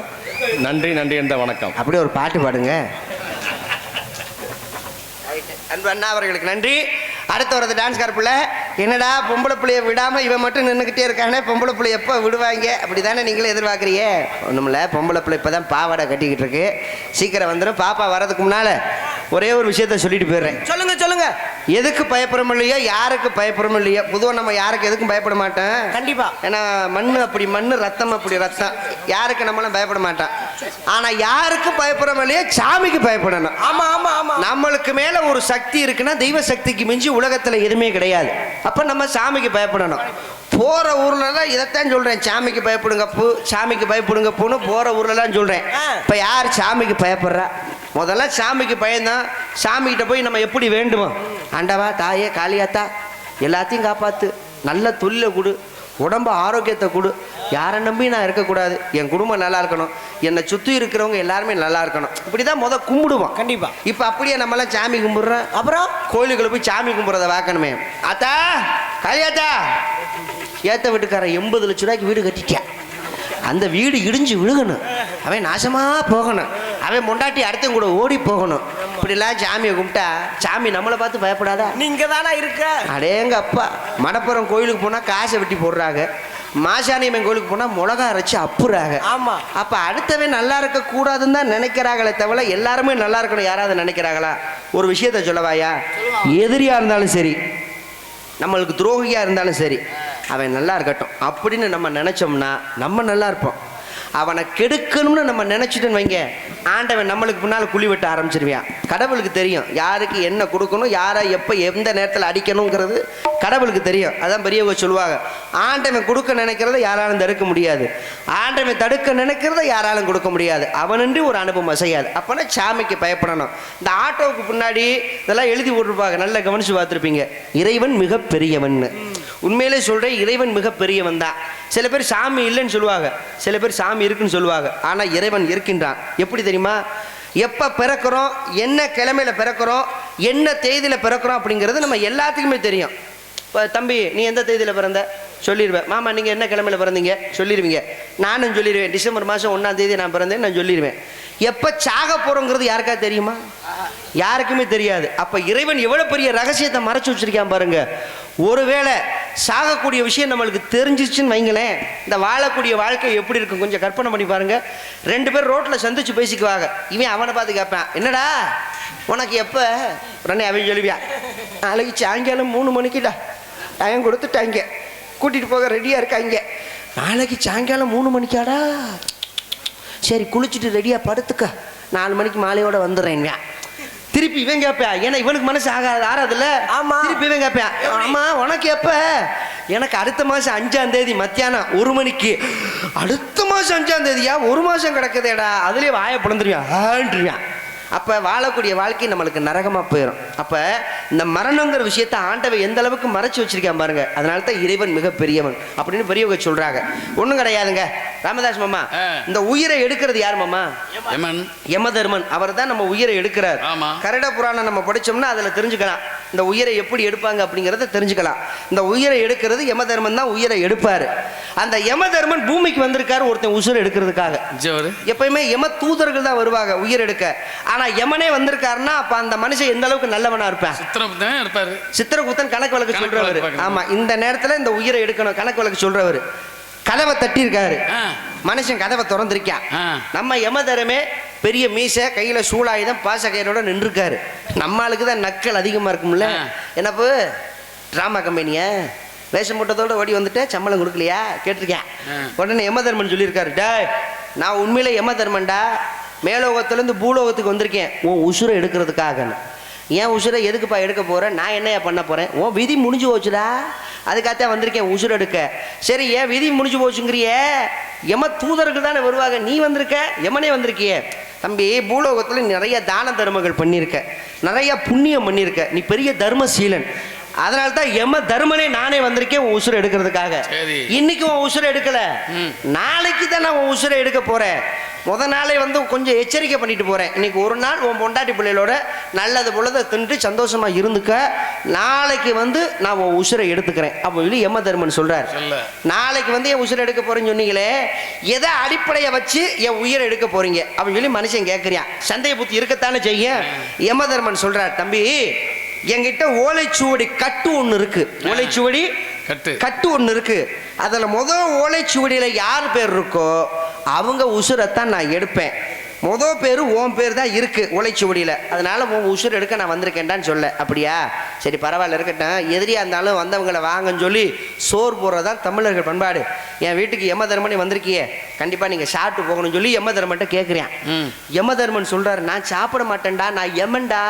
நன்றி என்ற வணக்கம். அப்படியே ஒரு பாட்டு பாடுங்க. அன்பு அண்ணா அவர்களுக்கு நன்றி. அடுத்து வரது டான்ஸ்கார் பிள்ளை. என்னடா பொம்பளை பிள்ளைய விடாமல் இவன் மட்டும் நின்றுக்கிட்டே இருக்கானே, பொம்பளை பிள்ளை எப்போ விடுவாங்க அப்படி தானே நீங்களே எதிர்பார்க்குறீங்க? ஒன்றுமில்ல, பொம்பளை பிள்ளை இப்போ தான் பாவாடை கட்டிக்கிட்டு இருக்கு, சீக்கிரம் வந்துடும். பாப்பா வரதுக்கு முன்னால் ஒரே ஒரு விஷயத்த சொல்லிட்டு போயிடுறேன். சொல்லுங்க. எதுக்கு பயப்படும் இல்லையோ, யாருக்கு பயப்படும் இல்லையோ, பொதுவாக நம்ம யாருக்கு எதுக்கும் பயப்பட மாட்டேன் கண்டிப்பா. ஏன்னா மண்ணு அப்படி மண்ணு, ரத்தம் அப்படி ரத்தம், யாருக்கு நம்மளும் பயப்பட மாட்டோம். ஆனா யாருக்கு பயப்படும் இல்லையோ சாமிக்கு பயப்படணும். ஆமா. நம்மளுக்கு மேல ஒரு சக்தி இருக்குன்னா தெய்வ சக்திக்கு மிஞ்சி உலகத்துல எதுவுமே கிடையாது. அப்ப நம்ம சாமிக்கு பயப்படணும். போற ஊர்லலாம் இதைத்தான் சொல்றேன், சாமிக்கு பயப்படுங்க பூ, சாமிக்கு பயப்படுங்க பூன்னு போற ஊர்லலாம் சொல்றேன். இப்ப யார் சாமிக்கு பயப்படுறா? முதல்ல சாமிக்கு பயந்தான். சாமிகிட்ட போய் நம்ம எப்படி வேண்டுமோ, ஆண்டவா தாயே காளியாத்தா எல்லாத்தையும் காப்பாத்து, நல்ல தொழிலை கொடு, உடம்பு ஆரோக்கியத்தை கொடு, யாரை நம்பி நான் இருக்கக்கூடாது, என் குடும்பம் நல்லா இருக்கணும், என்னை சுற்றி இருக்கிறவங்க எல்லாருமே நல்லா இருக்கணும், இப்படிதான் கும்பிடுவோம் கண்டிப்பா. இப்போ அப்படியே நம்மளாம் சாமி கும்பிடுறோம். அப்புறம் கோயிலுக்குள்ள போய் சாமி கும்பிட்றத வாக்கணுமே. ஆத்தா காளியாத்தா, ஏத்த வீட்டுக்காரன் 80 லட்ச ரூபாய்க்கு வீடு கட்டிட்டா, அந்த வீடு இடிஞ்சு விழுகணும், அவன் நாசமா போகணும், அவன் பொண்டாட்டி அடுத்த கூட ஓடி போகணும். இப்படிலாம் சாமியை கும்பிட்டா சாமி நம்மளை பார்த்து பயப்படாதா? நீங்க தானே இருக்க. அடேங்க அப்பா, மடப்புறம் கோயிலுக்கு போனா காசை வெட்டி போடுறாங்க, மாசாணியம்மன் கோயிலுக்கு போனா மிளகா அரைச்சு அப்புறாங்க. ஆமா. அப்ப அடுத்தவன் நல்லா இருக்க கூடாதுன்னு தான் நினைக்கிறாங்களே தவிர எல்லாருமே நல்லா இருக்கணும் யாராவது நினைக்கிறாங்களா? ஒரு விஷயத்த சொல்லவாயா, எதிரியா இருந்தாலும் சரி, நம்மளுக்கு துரோகியா இருந்தாலும் சரி, அவன் நல்லா இருக்கட்டும் அப்படின்னு நம்ம நினைச்சோம்னா நம்ம நல்லா இருப்போம். அவனை கெடுக்கணும்னு நம்ம நினைச்சிட்டுன்னு வைங்க, ஆண்டவன் நம்மளுக்கு முன்னால் குழி வெட்ட ஆரம்பிச்சிருவான். கடவுளுக்கு தெரியும் யாருக்கு என்ன கொடுக்கணும், யாரை எப்போ எந்த நேரத்தில் அடிக்கணுங்கிறது கடவுளுக்கு தெரியும். அதான் பெரியவங்க சொல்லுவாங்க, ஆண்டவன் கொடுக்க நினைக்கிறத யாராலும் தடுக்க முடியாது, ஆண்டவன் தடுக்க நினைக்கிறத யாராலும் கொடுக்க முடியாது, அவனின்றி ஒரு அனுபவம் அசையாது. அப்போனா சாமிக்கு பயப்படணும். இந்த ஆட்டோவுக்கு பின்னாடி இதெல்லாம் எழுதி போட்டிருப்பாங்க, நல்லா கவனிச்சு பார்த்துருப்பீங்க, இறைவன் மிக பெரியவன். உண்மையிலே சொல்கிறேன், இறைவன் மிக பெரியவன் தான். சில பேர் சாமி இல்லைன்னு சொல்லுவாங்க, சில பேர் சாமி இருக்குன்னு சொல்லுவாங்க. ஆனால் இறைவன் இருக்கின்றான். எப்படி தெரியுமா? எப்போ பிறக்கிறோம், என்ன கிழமையில் பிறக்கிறோம், என்ன தேதியில் பிறக்கிறோம் அப்படிங்கிறது நம்ம எல்லாத்துக்குமே தெரியும். இப்போ தம்பி நீ எந்த தேதியில் பிறந்த சொல்லிடுவேன், மாமா நீங்கள் என்ன கிழமையில் பிறந்தீங்க சொல்லிடுவீங்க, நானும் சொல்லிடுவேன் டிசம்பர் மாதம் 1ஆம் தேதி நான் பிறந்தேன் நான் சொல்லிடுவேன். எப்போ சாக போகிறோங்கிறது யாருக்கா தெரியுமா? யாருக்குமே தெரியாது. அப்போ இறைவன் எவ்வளோ பெரிய ரகசியத்தை மறைச்சு வச்சிருக்கான் பாருங்க. ஒருவேளை சாகக்கூடிய விஷயம் நம்மளுக்கு தெரிஞ்சிச்சுன்னு வைங்களேன், இந்த வாழக்கூடிய வாழ்க்கை எப்படி இருக்கும் கொஞ்சம் கற்பனை பண்ணி பாருங்க. 2 பேர் ரோட்டில் சந்திச்சு பேசிக்குவாங்க, இவன் அவனை பார்த்து கேட்பான், என்னடா உனக்கு எப்போ உடனே அவன் சொல்லுவியான், நாளைக்கு சாயங்காலம் 3 மணிக்குடா டைம் கொடுத்துட்டாங்க, கூட்டிகிட்டு போக ரெடியாக இருக்காங்க. நாளைக்கு சாயங்காலம் 3 மணிக்காடா, சரி குளிச்சுட்டு ரெடியாக படுத்துக்க, 4 மணிக்கு மாலையோட வந்துடுறேன். திருப்பி இவன் கேட்பேன், ஏன்னா இவனுக்கு மனசு ஆறாதுல்ல. ஆமா. திருப்பி இவன் கேட்பேன், ஆமா உனக்கு எப்ப? எனக்கு அடுத்த மாதம் 5ஆம் தேதி மத்தியானம் 1 மணிக்கு. அடுத்த மாதம் 5ஆம் தேதியா? 1 மாதம் கிடக்குதேடா, அதுலேயே வாயை பிளந்துருவான். அப்போ வாழக்கூடிய வாழ்க்கை நம்மளுக்கு நரகமாக போயிடும். அப்போ இந்த மரணங்கிற விஷயத்த ஆண்டவன் எந்த அளவுக்கு மறைச்சி வச்சிருக்கான் பாருங்க. அதனால தான் இறைவன் மிக பெரியவன் அப்படின்னு பெரியவங்க சொல்றாங்க. ஒன்றும் கிடையாதுங்க ராமதாஸ் மாமா, இந்த உயிரை எடுக்கிறது யார் மாமா? யமதர்மன். அவர் தான் நம்ம உயிரை எடுக்கிறார். கருட புராணம் நம்ம படிச்சோம்னா அதில் தெரிஞ்சுக்கலாம். இந்த உயிரை எப்படி எடுப்பாங்க அப்படிங்கிறத தெரிஞ்சுக்கலாம். இந்த உயிரை எடுக்கிறது யமதர்மன் தான் உயிரை எடுப்பார். அந்த யமதர்மன் பூமிக்கு வந்திருக்காரு ஒருத்தன் உசுரை எடுக்கிறதுக்காக. எப்பயுமே யம தூதர்கள் தான் வருவாங்க உயிர் எடுக்க. ஆனால் யமனே வந்திருக்காருன்னா அப்போ அந்த மனுஷன் எந்த அளவுக்கு நல்லவனா இருப்பான்? சித்திரகுப்தன் கணக்கு வழக்கு சொல்றவர். ஆமா, இந்த நேரத்தில் இந்த உயிரை எடுக்கணும் கணக்கு வழக்கு சொல்றவர். கதவை தட்டி இருக்காரு, மனுஷன் கதவை திறந்திருக்கான். நம்ம யமதர்மே பெரிய மீசை, கையில சூளாயுதம், பாசகையரோட நின்றுருக்காரு. நம்மளுக்கு தான் நக்கல் அதிகமா இருக்கும்ல. என்னப்பு டிராமா கம்பெனியா வேஷம் போட்டதோட ஓடி வந்துட்டு சம்பளம் கொடுக்கலையா கேட்டிருக்கேன். உடனே யமதர்மன் சொல்லியிருக்காரு, டே நான் உண்மையிலே யமதர்மன்டா, மேலோகத்திலேருந்து பூலோகத்துக்கு வந்திருக்கேன் உன் உசுரை எடுக்கிறதுக்காக. ஏன் உசுரை எதுக்குப்பா எடுக்க போகிறேன்? நான் என்னையா பண்ண போகிறேன்? உன் விதி முடிஞ்சு போச்சுடா, அதுக்காகத்தான் வந்திருக்கேன் உசுரை எடுக்க. சரி, ஏன் விதி முடிஞ்சு போச்சுங்கிறிய? யம தூதர்கள் தானே வருவாங்க, நீ வந்திருக்க, யமனே வந்திருக்கிய. தம்பி, பூலோகத்தில் நிறைய தான தர்மங்கள் பண்ணியிருக்க, நிறைய புண்ணியம் பண்ணியிருக்க, நீ பெரிய தர்மசீலன். அதனால தான் யம தர்மனே நானே வந்திருக்கேன் உன் உசுரை எடுக்கிறதுக்காக. இன்னைக்கு உன் உசுரை எடுக்கல, நாளைக்கு தான் நான் உன் உசுரை எடுக்க போறேன். முத நாளே வந்து கொஞ்சம் எச்சரிக்கை பண்ணிட்டு போறேன். இன்னைக்கு ஒரு நாள் உன் பொண்டாட்டி பிள்ளைகளோட நல்லது பொழுத தின்று சந்தோஷமா இருந்துக்க, நாளைக்கு வந்து நான் உன் உசுரை எடுத்துக்கிறேன் அப்போ சொல்லி யம தர்மன் சொல்றாரு. நாளைக்கு வந்து என் உசுரை எடுக்க போறேன்னு சொன்னீங்களே, எதை அடிப்படையை வச்சு என் உயிரை எடுக்க போறீங்க அப்படின்னு சொல்லி மனுஷன் கேட்கறியான். சந்தேக புத்தி இருக்கத்தானே செய்ய. யம தர்மன் சொல்றார், தம்பி என்கிட்ட ஓலைச்சுவடி கட்டு ஒன்று இருக்கு. ஓலைச்சுவடி கட்டு ஒன்று இருக்கு. அதில் முதல் ஓலைச்சுவடியில் யார் பேர் இருக்கோ அவங்க உசுரைத்தான் நான் எடுப்பேன். முதல் பேர் உன் பேர் தான் இருக்கு ஓலைச்சுவடியில், அதனால உன் உசுர் எடுக்க நான் வந்திருக்கேன்டான்னு சொல்ல. அப்படியா, சரி பரவாயில்ல இருக்கட்டும். எதிரியா இருந்தாலும் வந்தவங்களை வாங்கன்னு சொல்லி சோறு போடுறதான் தமிழர்கள் பண்பாடு. என் வீட்டுக்கு யம தர்மனே வந்திருக்கியே, கண்டிப்பாக நீங்கள் சாப்பிட்டு போகணும்னு சொல்லி யம தர்மன்ட்ட கேட்குறேன். யம தர்மன் சொல்கிறாரு, நான் சாப்பிட மாட்டேன்டா, நான் யமன்டா,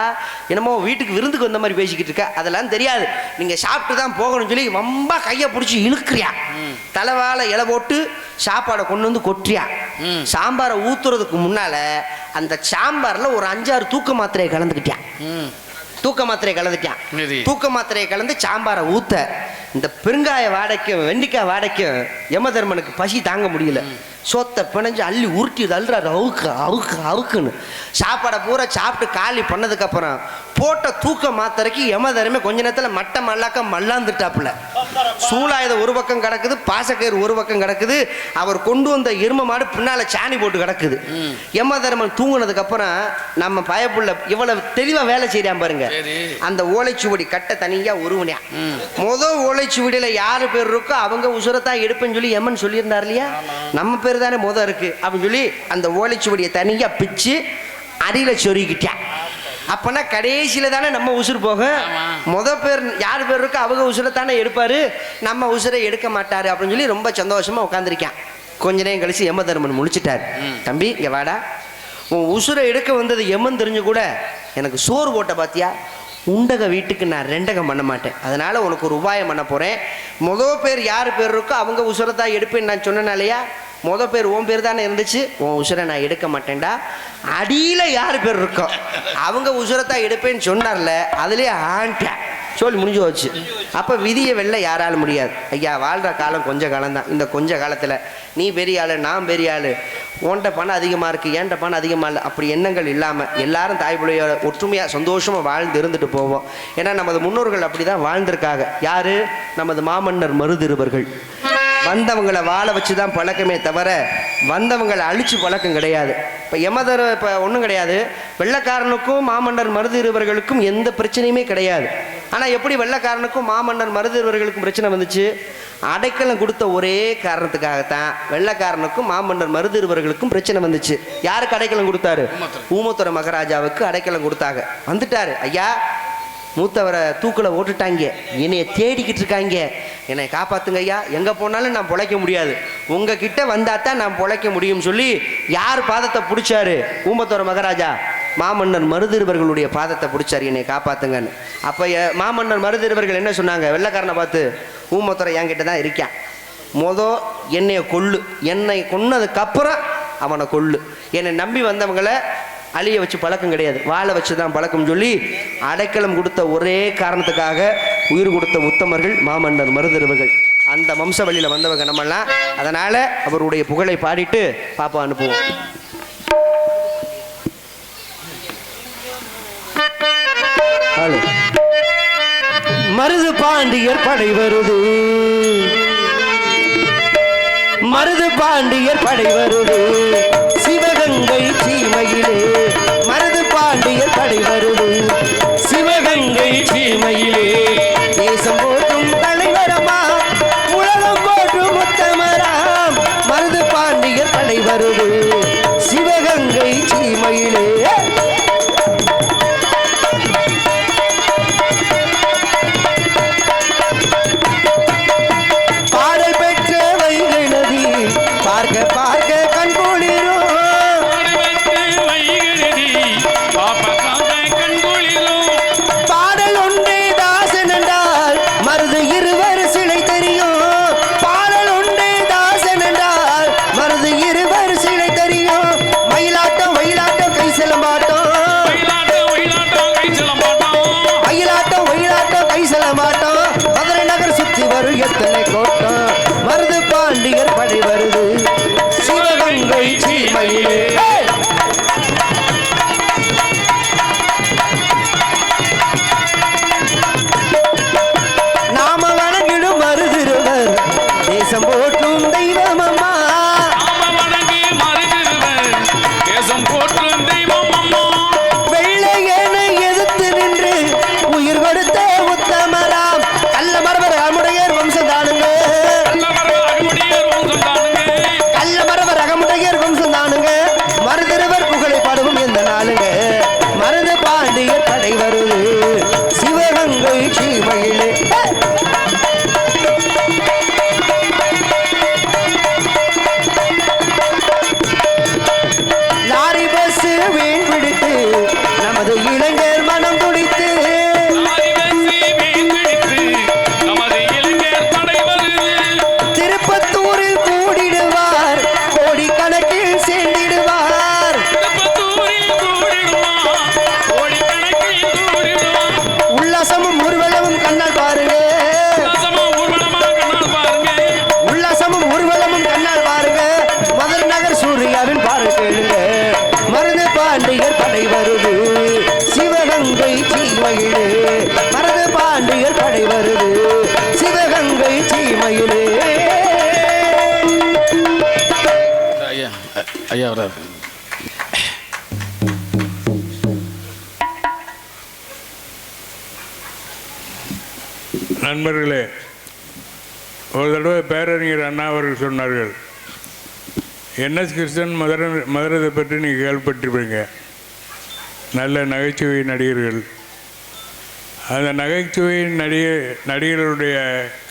என்னமோ வீட்டுக்கு விருந்துக்கு வந்த மாதிரி பேசிக்கிட்டு இருக்க, அதெல்லாம் தெரியாது, நீங்கள் சாப்பிட்டு தான் போகணும்னு சொல்லி ரொம்ப கையை பிடிச்சி இழுக்கிறியா. தலைவாழை இலை போட்டு சாப்பாடை கொண்டு வந்து கொட்டியா. சாம்பாரை ஊத்துறதுக்கு முன்னால அந்த சாம்பார்ல ஒரு 5-6 தூக்க மாத்திரையை கலந்துக்கிட்டான். தூக்க மாத்திரையை கலந்து சாம்பாரை ஊத்த இந்த பெருங்காய வாடைக்கும் வெண்டிக்காய் வாடைக்கும் யம தர்மனுக்கு பசி தாங்க முடியல. சோத்தை பிணைஞ்சு அள்ளி உருட்டி தள்ளுறாரு, அவுக்குன்னு. சாப்பாடை பூரா சாப்பிட்டு காலி பண்ணதுக்கு அப்புறம் போட்ட தூக்க மாத்திரைக்கு யம தர்மே கொஞ்ச நேரத்தில் மட்ட மல்லாக்க மல்லாந்துட்டாப்புல. சூளாயுதம் ஒரு பக்கம் கிடக்குது, பாசக்கயிறு ஒரு பக்கம் கிடக்குது, அவர் கொண்டு வந்த எரும மாடு பின்னால சாணி போட்டு கிடக்குது. யம தர்மன் தூங்குனதுக்கு அப்புறம் நம்ம பயப்புள்ள இவ்வளவு தெளிவா வேலை செய்யறான் பாருங்க. அந்த ஓலைச்சுவடி கட்ட தனியா உருவனியா. முதல் ஓலைச்சுவடியில யாரு பேர் இருக்கோ அவங்க உசுரத்தான் எடுப்பேன்னு சொல்லி யமன் சொல்லியிருந்தார் இல்லையா. நம்ம பேர் தானே முத இருக்கு அப்படின்னு சொல்லி அந்த ஓலைச்சுவடியை தனியா பிச்சு அடியில சொருகிட்டான். அப்பனா கடைசியில தானே நம்ம உசுறு போக. முத பேர் யார் பேர் இருக்கோ அவங்க உசுரை தானே எடுப்பாரு, நம்ம உசுரை எடுக்க மாட்டாரு அப்படின்னு சொல்லி ரொம்ப சந்தோஷமா உட்காந்துருக்கான். கொஞ்ச நேரம் கழிச்சு யம தர்மன் முழிச்சிட்டாரு. தம்பி இங்க வாடா, உன் உசுரை எடுக்க வந்தது யமன் தெரிஞ்சு கூட எனக்கு சோறு போட்ட பாத்தியா, உண்டக வீட்டுக்கு நான் ரெண்டகம் பண்ண மாட்டேன், அதனால உனக்கு ஒரு உபாயம் பண்ண போறேன். முதல் பேர் யார் பேர் இருக்கோ அவங்க உசுரை தான் எடுப்பேன்னு நான் சொன்னனாலையா, முத பேர் உன் பேர் தானே இருந்துச்சு, உன் உசுரை நான் எடுக்க மாட்டேன்டா. அடியில யார் பேர் இருக்கோ அவங்க உசுரத்தான் எடுப்பேன்னு சொன்னார்ல, அதுலயே ஆண்டேன் சொல்லி முடிஞ்சு போச்சு. அப்ப விதியை வெல்ல யாரால முடியாது. ஐயா, வாழ்ற காலம் கொஞ்ச காலம் தான். இந்த கொஞ்ச காலத்துல நீ பெரிய ஆளு, நான் பெரிய ஆளு, உன்கிட்ட பணம் அதிகமா இருக்கு, ஏன்ட்ட பணம் அதிகமா இல்லை, அப்படி எண்ணங்கள் இல்லாம எல்லாரும் தாய் பிள்ளையோட ஒற்றுமையா சந்தோஷமா வாழ்ந்து இருந்துட்டு போவோம். ஏன்னா நமது முன்னோர்கள் அப்படிதான் வாழ்ந்திருக்காங்க. யாரு? நமது மாமன்னர் மருதிருவர்கள். வந்தவங்களை வாழ வச்சு தான் பழக்கமே தவிர வந்தவங்களை அழிச்சு பழக்கம் கிடையாது. இப்போ யமதர் இப்போ ஒன்றும் கிடையாது. வெள்ளைக்காரனுக்கும் மாமன்னர் மருதிருவர்களுக்கும் எந்த பிரச்சனையுமே கிடையாது. ஆனால் எப்படி வெள்ளைக்காரனுக்கும் மாமன்னர் மருதிருவர்களுக்கும் பிரச்சனை வந்துச்சு? அடைக்கலம் கொடுத்த ஒரே காரணத்துக்காகத்தான் வெள்ளைக்காரனுக்கும் மாமன்னர் மருதிருவர்களுக்கும் பிரச்சனை வந்துச்சு. யாருக்கு அடைக்கலம் கொடுத்தாரு? ஊமத்துறை மகாராஜாவுக்கு அடைக்கலம் கொடுத்தாங்க. வந்துட்டாரு, ஐயா மூத்தவரை தூக்கில் ஓட்டுட்டாங்க, என்னைய தேடிக்கிட்டு இருக்காங்க, என்னை காப்பாத்துங்க ஐயா, எங்கே போனாலும் நான் பொழைக்க முடியாது, உங்ககிட்ட வந்தாத்தான் நான் பொழைக்க முடியும் சொல்லி யார் பாதத்தை பிடிச்சாரு? ஊமத்துறை மகாராஜா மாமன்னர் மருதிருவர்களுடைய பாதத்தை பிடிச்சாரு, என்னை காப்பாத்துங்கன்னு. அப்போ மாமன்னர் மருதிருவர்கள் என்ன சொன்னாங்க? வெள்ளைக்காரனை பார்த்து, ஊமத்துறை என்கிட்ட தான் இருக்கான், என்னைய கொல்லு, என்னை கொன்னதுக்கப்புறம் அவனை கொல்லு, என்னை நம்பி வந்தவங்களை அழிய வச்சு பழக்கம் கிடையாது, வாழ வச்சு தான் பழக்கம் சொல்லி அடைக்கலம் கொடுத்த ஒரே காரணத்துக்காக உயிர் கொடுத்த உத்தமர்கள் மாமன்னர் மருதிருவர்கள். அந்த வம்ச வழியில் வந்தவங்க நம்மெல்லாம். அதனால அவருடைய புகழை பாடிட்டு பாப்பா அனுப்புவோம். ஹலோ மருது பாண்டியர் படை வருது, மருது பாண்டியர் படை வருது, சிவகங்கை சீமையிலே மருது பாண்டியர் படை வருது, சிவகங்கை சீமையிலே தேசம் போற்றும் தலைவரமா உலகம் போற்றும் முத்தமராம் மருது பாண்டியர் படை வருது, சிவகங்கை சீமையிலே. எத்தனை கோட்டம் மருது பாண்டியர் படை வருது, சிவகங்கை சீமையிலே. நாம வணங்கிடும் மருதிருவர் தேசம் போற்றும் தெய்வம் அம்மா, தேசம் போற்றும் தெய்வம் அம்மா. வெள்ளையனை எதிர்த்து நின்று உயிர் கொடுத்த உத்தமராம் கள்ள மரபர் அமுடையர் வம்சம் தானுங்க, கள்ள மரபர் அகமுடையர் வம்சம் தானுங்க, மருதிருவர் புகழை பாடுவோம் எந்த நாளுங்க, மருது பாண்டியர் படை வருது, சிவகங்கை சீமையிலே. லாரி பஸ் வீண் பிடித்து நமது இளைஞர் மனம் துடித்து, திருப்பத்தூரில் கூடிடுவார் கோடிக்கணக்கில் சேர்ந்திடுவார், உல்லாசமும் ஊர்வலமும் கண்ணால் பாருங்க, உல்லாசமும் ஊர்வலமும் கண்ணால் பாருங்க, மதுரை நகர் சூர்யாவின் பாரு கேளுங்க, மருது பாண்டியர் படை வருது, சிவகங்கை சீமையிலே மருது பாண்டியர் படை வருது, சிவகங்கை சீமையிலே. ஐயா ஐயா வராது. நண்பர்களே, ஒரு தடவை பேரறிஞர் அண்ணா அவர்கள் சொன்னார்கள், என்எஸ் கிருஷ்ணன் மதுரதை பற்றி நீங்கள் கேள்விப்பட்டிருப்பீங்க, நல்ல நகைச்சுவை நடிகர்கள். அந்த நகைச்சுவை நடிகர்களுடைய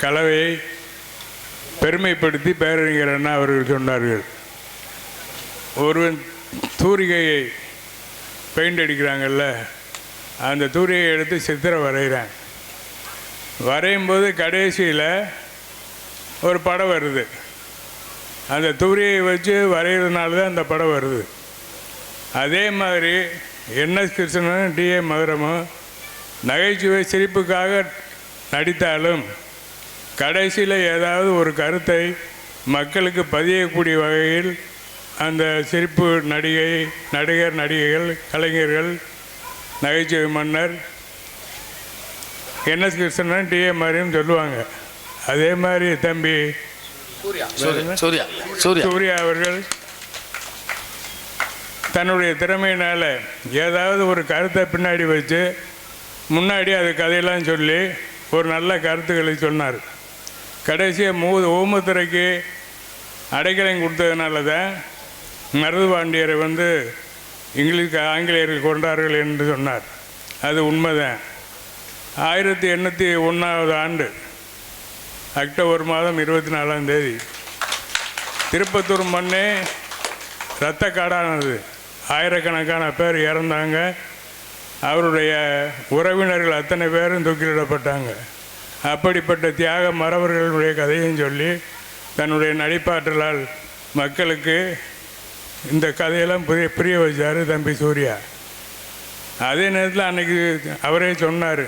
கலவையை பெருமைப்படுத்தி பேரறிஞர் அண்ணா அவர்கள் சொன்னார்கள், ஒருவன் தூரிகையை பெயிண்ட் அடிக்கிறாங்கல்ல, அந்த தூரிகையை எடுத்து சித்திரை வரைகிறான், வரையும்போது கடைசியில் ஒரு படம் வருது, அந்த தூரியை வச்சு வரைகிறதுனால தான் அந்த படம் வருது. அதே மாதிரி என்எஸ் கிருஷ்ணனும் டிஏ மதுரமும் நகைச்சுவை சிரிப்புக்காக நடித்தாலும் கடைசியில் ஏதாவது ஒரு கருத்தை மக்களுக்கு பதியக்கூடிய வகையில் அந்த சிரிப்பு நடிகர் நடிகைகள் கலைஞர்கள் நகைச்சுவை மன்னர் என்எஸ் கிருஷ்ணன் டிஏ மாதிரியும் சொல்லுவாங்க. அதே மாதிரி தம்பி சூர்யா அவர்கள் தன்னுடைய திறமையினால் ஏதாவது ஒரு கருத்தை பின்னாடி வச்சு முன்னாடி அது கதையெல்லாம் சொல்லி ஒரு நல்ல கருத்துக்களை சொன்னார். கடைசியாக ஊமத்துறைக்கு அடைக்கலம் கொடுத்ததுனால தான் மருதுபாண்டியரை ஆங்கிலேயர்கள் கொண்டார்கள் என்று சொன்னார். அது உண்மைதான். 1801 ஆண்டு அக்டோபர் மாதம் 24ஆம் தேதி திருப்பத்தூர் மண்ணே இரத்த காடானது. ஆயிரக்கணக்கான பேர் இறந்தாங்க. அவருடைய உறவினர்கள் அத்தனை பேரும் தூக்கிலிடப்பட்டாங்க. அப்படிப்பட்ட தியாக மறவர்களுடைய கதையும் சொல்லி தன்னுடைய நடிப்பாற்றலால் மக்களுக்கு இந்த கதையெல்லாம் புரிய வச்சார் தம்பி சூர்யா. அதே நேரத்தில் அன்றைக்கி அவரே சொன்னார்,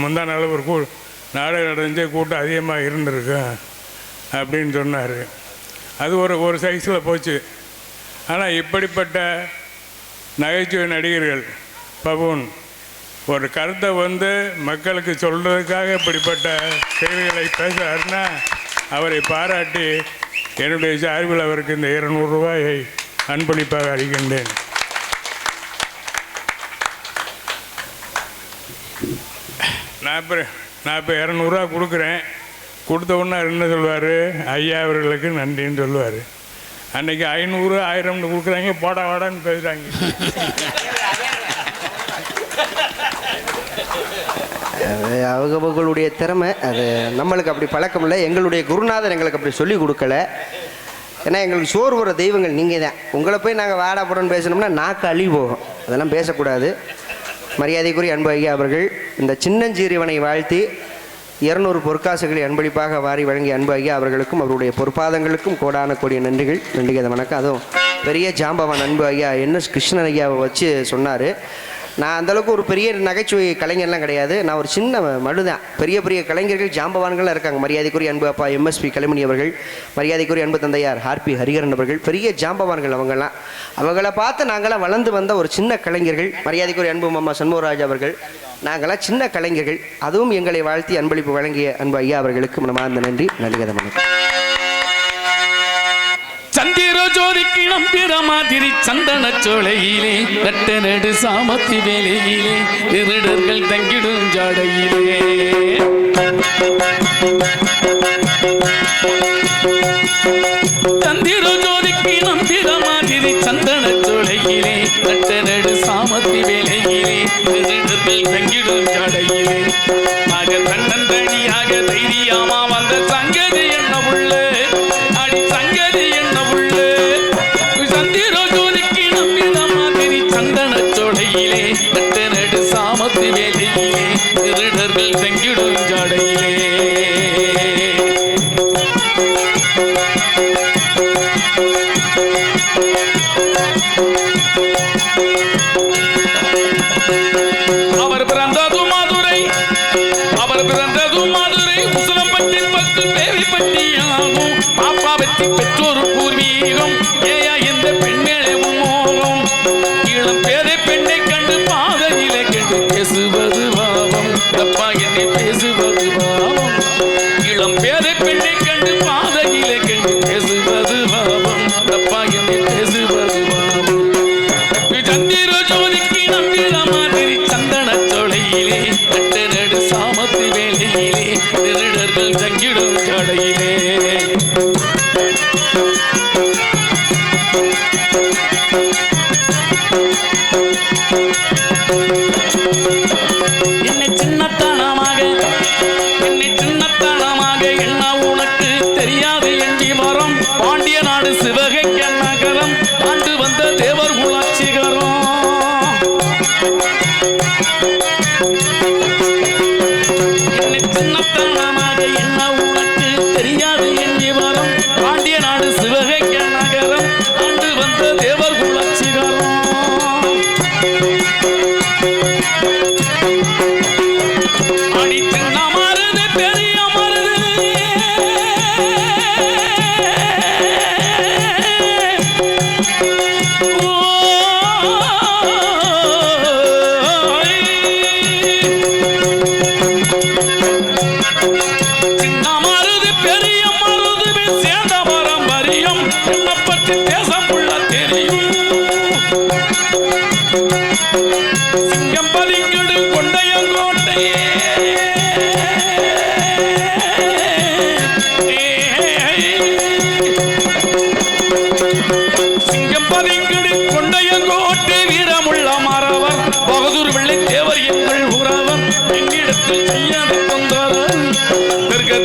முந்தா நாள் ஒரு நாடகம் நடந்து கூட்டம் அதிகமாக இருந்திருக்கும் அப்படின்னு சொன்னார். அது ஒரு சைஸில் போச்சு. ஆனால் இப்படிப்பட்ட நகைச்சுவை நடிகர்கள் பபூன் ஒரு கருத்தை வந்து மக்களுக்கு சொல்கிறதுக்காக இப்படிப்பட்ட செய்திகளை பேசுகிறாருன்னா அவரை பாராட்டி என்னுடைய சார்பில் அவருக்கு இந்த 200 ரூபாயை அன்பளிப்பாக அளிக்கின்றேன். நான் இப்போ 200 ரூபா கொடுக்குறேன். கொடுத்த உடனே என்ன சொல்லுவார்? ஐயா அவர்களுக்கு நன்றின்னு சொல்லுவார். அன்றைக்கி 500 1000 கொடுக்குறாங்க, போடா வாடான்னு பேசுகிறாங்க. அவங்களுடைய திறமை அது. நம்மளுக்கு அப்படி பழக்கம் இல்லை. எங்களுடைய குருநாதர் எங்களுக்கு அப்படி சொல்லி கொடுக்கல. ஏன்னா எங்களுக்கு சோறு போகிற தெய்வங்கள் நீங்கள் தான். உங்களை போய் நாங்கள் வாடா போடன்னு பேசணும்னா நாக்கு அழி போகும். அதெல்லாம் பேசக்கூடாது. மரியாதைக்குரிய அன்பு ஐயா அவர்கள் இந்த சின்னஞ்சீரிவனை வாழ்த்தி 200 பொற்காசுகளை அன்பளிப்பாக வாரி வழங்கிய அன்பு ஐயா அவர்களுக்கும் அவருடைய பொற்பாதங்களுக்கும் கோடான கோடிய நன்றிகள். நன்றிகத வணக்கம். அதுவும் பெரிய ஜாம்பவான் அன்பு ஐயா NS கிருஷ்ணன் ஐயாவை வச்சு சொன்னார். நான் அந்தளவுக்கு ஒரு பெரிய நகைச்சுவை கலைஞர்லாம் கிடையாது. நான் ஒரு சின்ன மழுதான். பெரிய பெரிய கலைஞர்கள் ஜாம்பவான்கள்லாம் இருக்காங்க. மரியாதைக்குரிய அன்பு அப்பா MSP கலைமணி அவர்கள், மரியாதைக்குரிய அன்பு தந்தையார் RP ஹரிகரன் அவர்கள், பெரிய ஜாம்பவான்கள் அவங்கெல்லாம். அவங்கள பார்த்து நாங்களாம் வளர்ந்து வந்த ஒரு சின்ன கலைஞர்கள். மரியாதைக்குரிய அன்பு மாமா சண்முகராஜ் அவர்கள், நாங்களாம் சின்ன கலைஞர்கள். அதுவும் எங்களை வாழ்த்தி அன்பளிப்பு வழங்கிய அன்பு ஐயா அவர்களுக்கு மனமார்ந்த நன்றி. நன்றிகத வணக்கம். சந்திர ஜோதிக்கு நம்பிற மாதிரி சந்தன சோலையிலே நட்ட நடு சாமத்தி வேலையிலே திருடர்கள் தங்கிடும் ஜாடையிலே சந்திர ஜோதிக்கு நம்பிற மாதிரி சந்தன சோலையிலே நட்ட நடு சாமத்தி வேலையிலே திருடர்கள் தங்கிடும் ஜாடையிலே ஆக தன்னந்தனியாக தைரியமா வந்த சங்கதி என்ன உள்ள அடி சங்கதி என்ன உள்ள சந்திர ஜோதிக்கு நம்பின மாதிரி சந்தன சோடையிலே நட்ட நடு சாமத்து வேலையிலே திருடர்கள் தங்கிடும் ஜாடையிலே அவர் பிறந்தது மதுரை, அவர் பிறந்தது மதுரை உசிலம்பட்டி 10 தேவிப்பட்டி ஆகும். பாப்பா வெற்றி பெற்றோர் பூர்வீகம் ஏயா இந்த பெண்மேலே மோகம். இளம் பேரை பெண்ணை கண்டு பாதையிலே கண்டு பேசுவது பாவம். தப்பா என்னை பேசுவது பாவம். இளம் பேரை பெண்ணை கண்டு பாதையிலே கண்டு பேசுவது பாவம். தப்பா என்னை பேசுவது பாவம். சந்திர ஜோதிக்கு நம்பின மாதிரி சந்தன சோலையிலே நட்ட நடு சாமத்து வேலையிலே திருடர்கள் தங்கிடும் ஜாடையிலே என்னை சின்னத்தனமாக என்ன உனக்கு தெரியாது எண்டி மரம் பாண்டிய நாடு சிவகங்க நகரம் ஆண்டு வந்த தேவர் குலாட்சிகரம் என்னை சின்னத்தனமாக என்ன உனக்கு தெரியாது எண்டி மரம் பாண்டிய நாடு சிவகங்க நகரம் ஆண்டு வந்த தேவர் குலாட்சிகரம் அடி சின்ன மருது பெரிய மருது சின்ன மருது பெரிய மருது சேர்ந்த பாரம்பரியம் என்னை பற்றி தேசம் உள்ள தெரியும். சிங்கம் பதிங்கடு கொண்டையங்கோட்டையே சிங்கம் பதிங்கடு கொண்டையங்கோட்டை வீரமுள்ள மறவர் பகதூர் வெள்ளை தேவர் எங்கள் உறவன் என்னிடத்தில் செய்யாத தொந்தரன்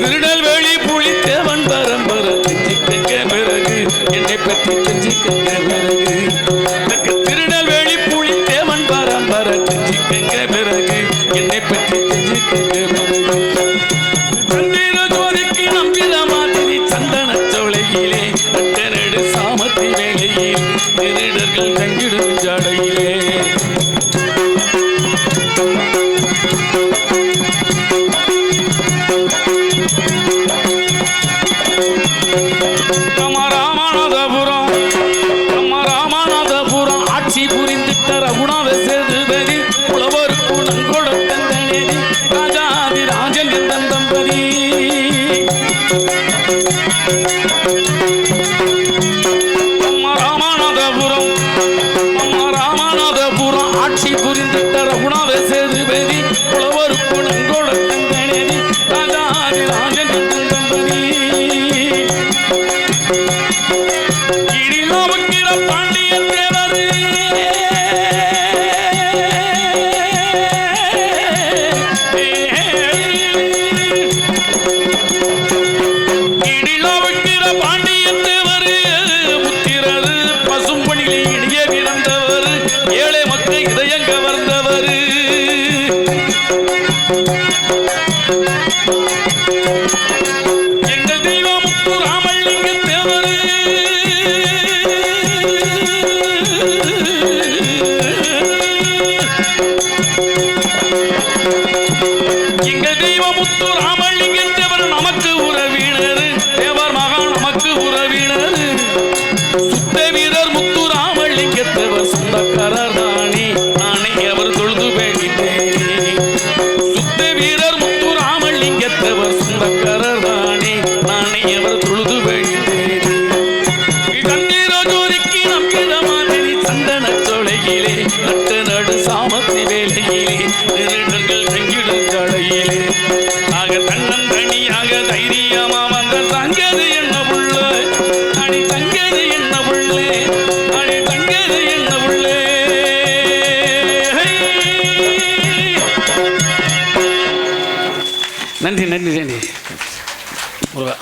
திருநெல்வேலி புலி தேவன் பரம்பர தெரிஞ்சுக்க பிறகு என்னை பற்றி தெரிஞ்சுக்க பிறகு திருநெல்வேலி புலி தேவன் பரம்பர தெரிஞ்சுக்க பிறகு என்னை பற்றி தெரிஞ்சுக்க பிறகு சந்திர ஜோதிக்கு நம்பின மாதிரி சந்தன சோலையிலே நட்ட நடு சாமத்தி வேலையிலே திருடர்கள் தங்கிடும் ஜாடையிலே ராமநாதபுரம் ஆட்சி புரிந்துட்ட ரகுநாத சேதுபதி புலவர் குணங்கோ நட்டு நடு சாமத்தி வேலையிலே திருடர்கள் தங்கிடும் கடையிலே ஆக தன்னன் தனியாக தைரியமா வந்த தங்கது என்ன புள்ள அடி தங்கது என்ன புள்ளே அடி தங்கது என்ன புள்ளே நன்றி நன்றி நன்றி முருகா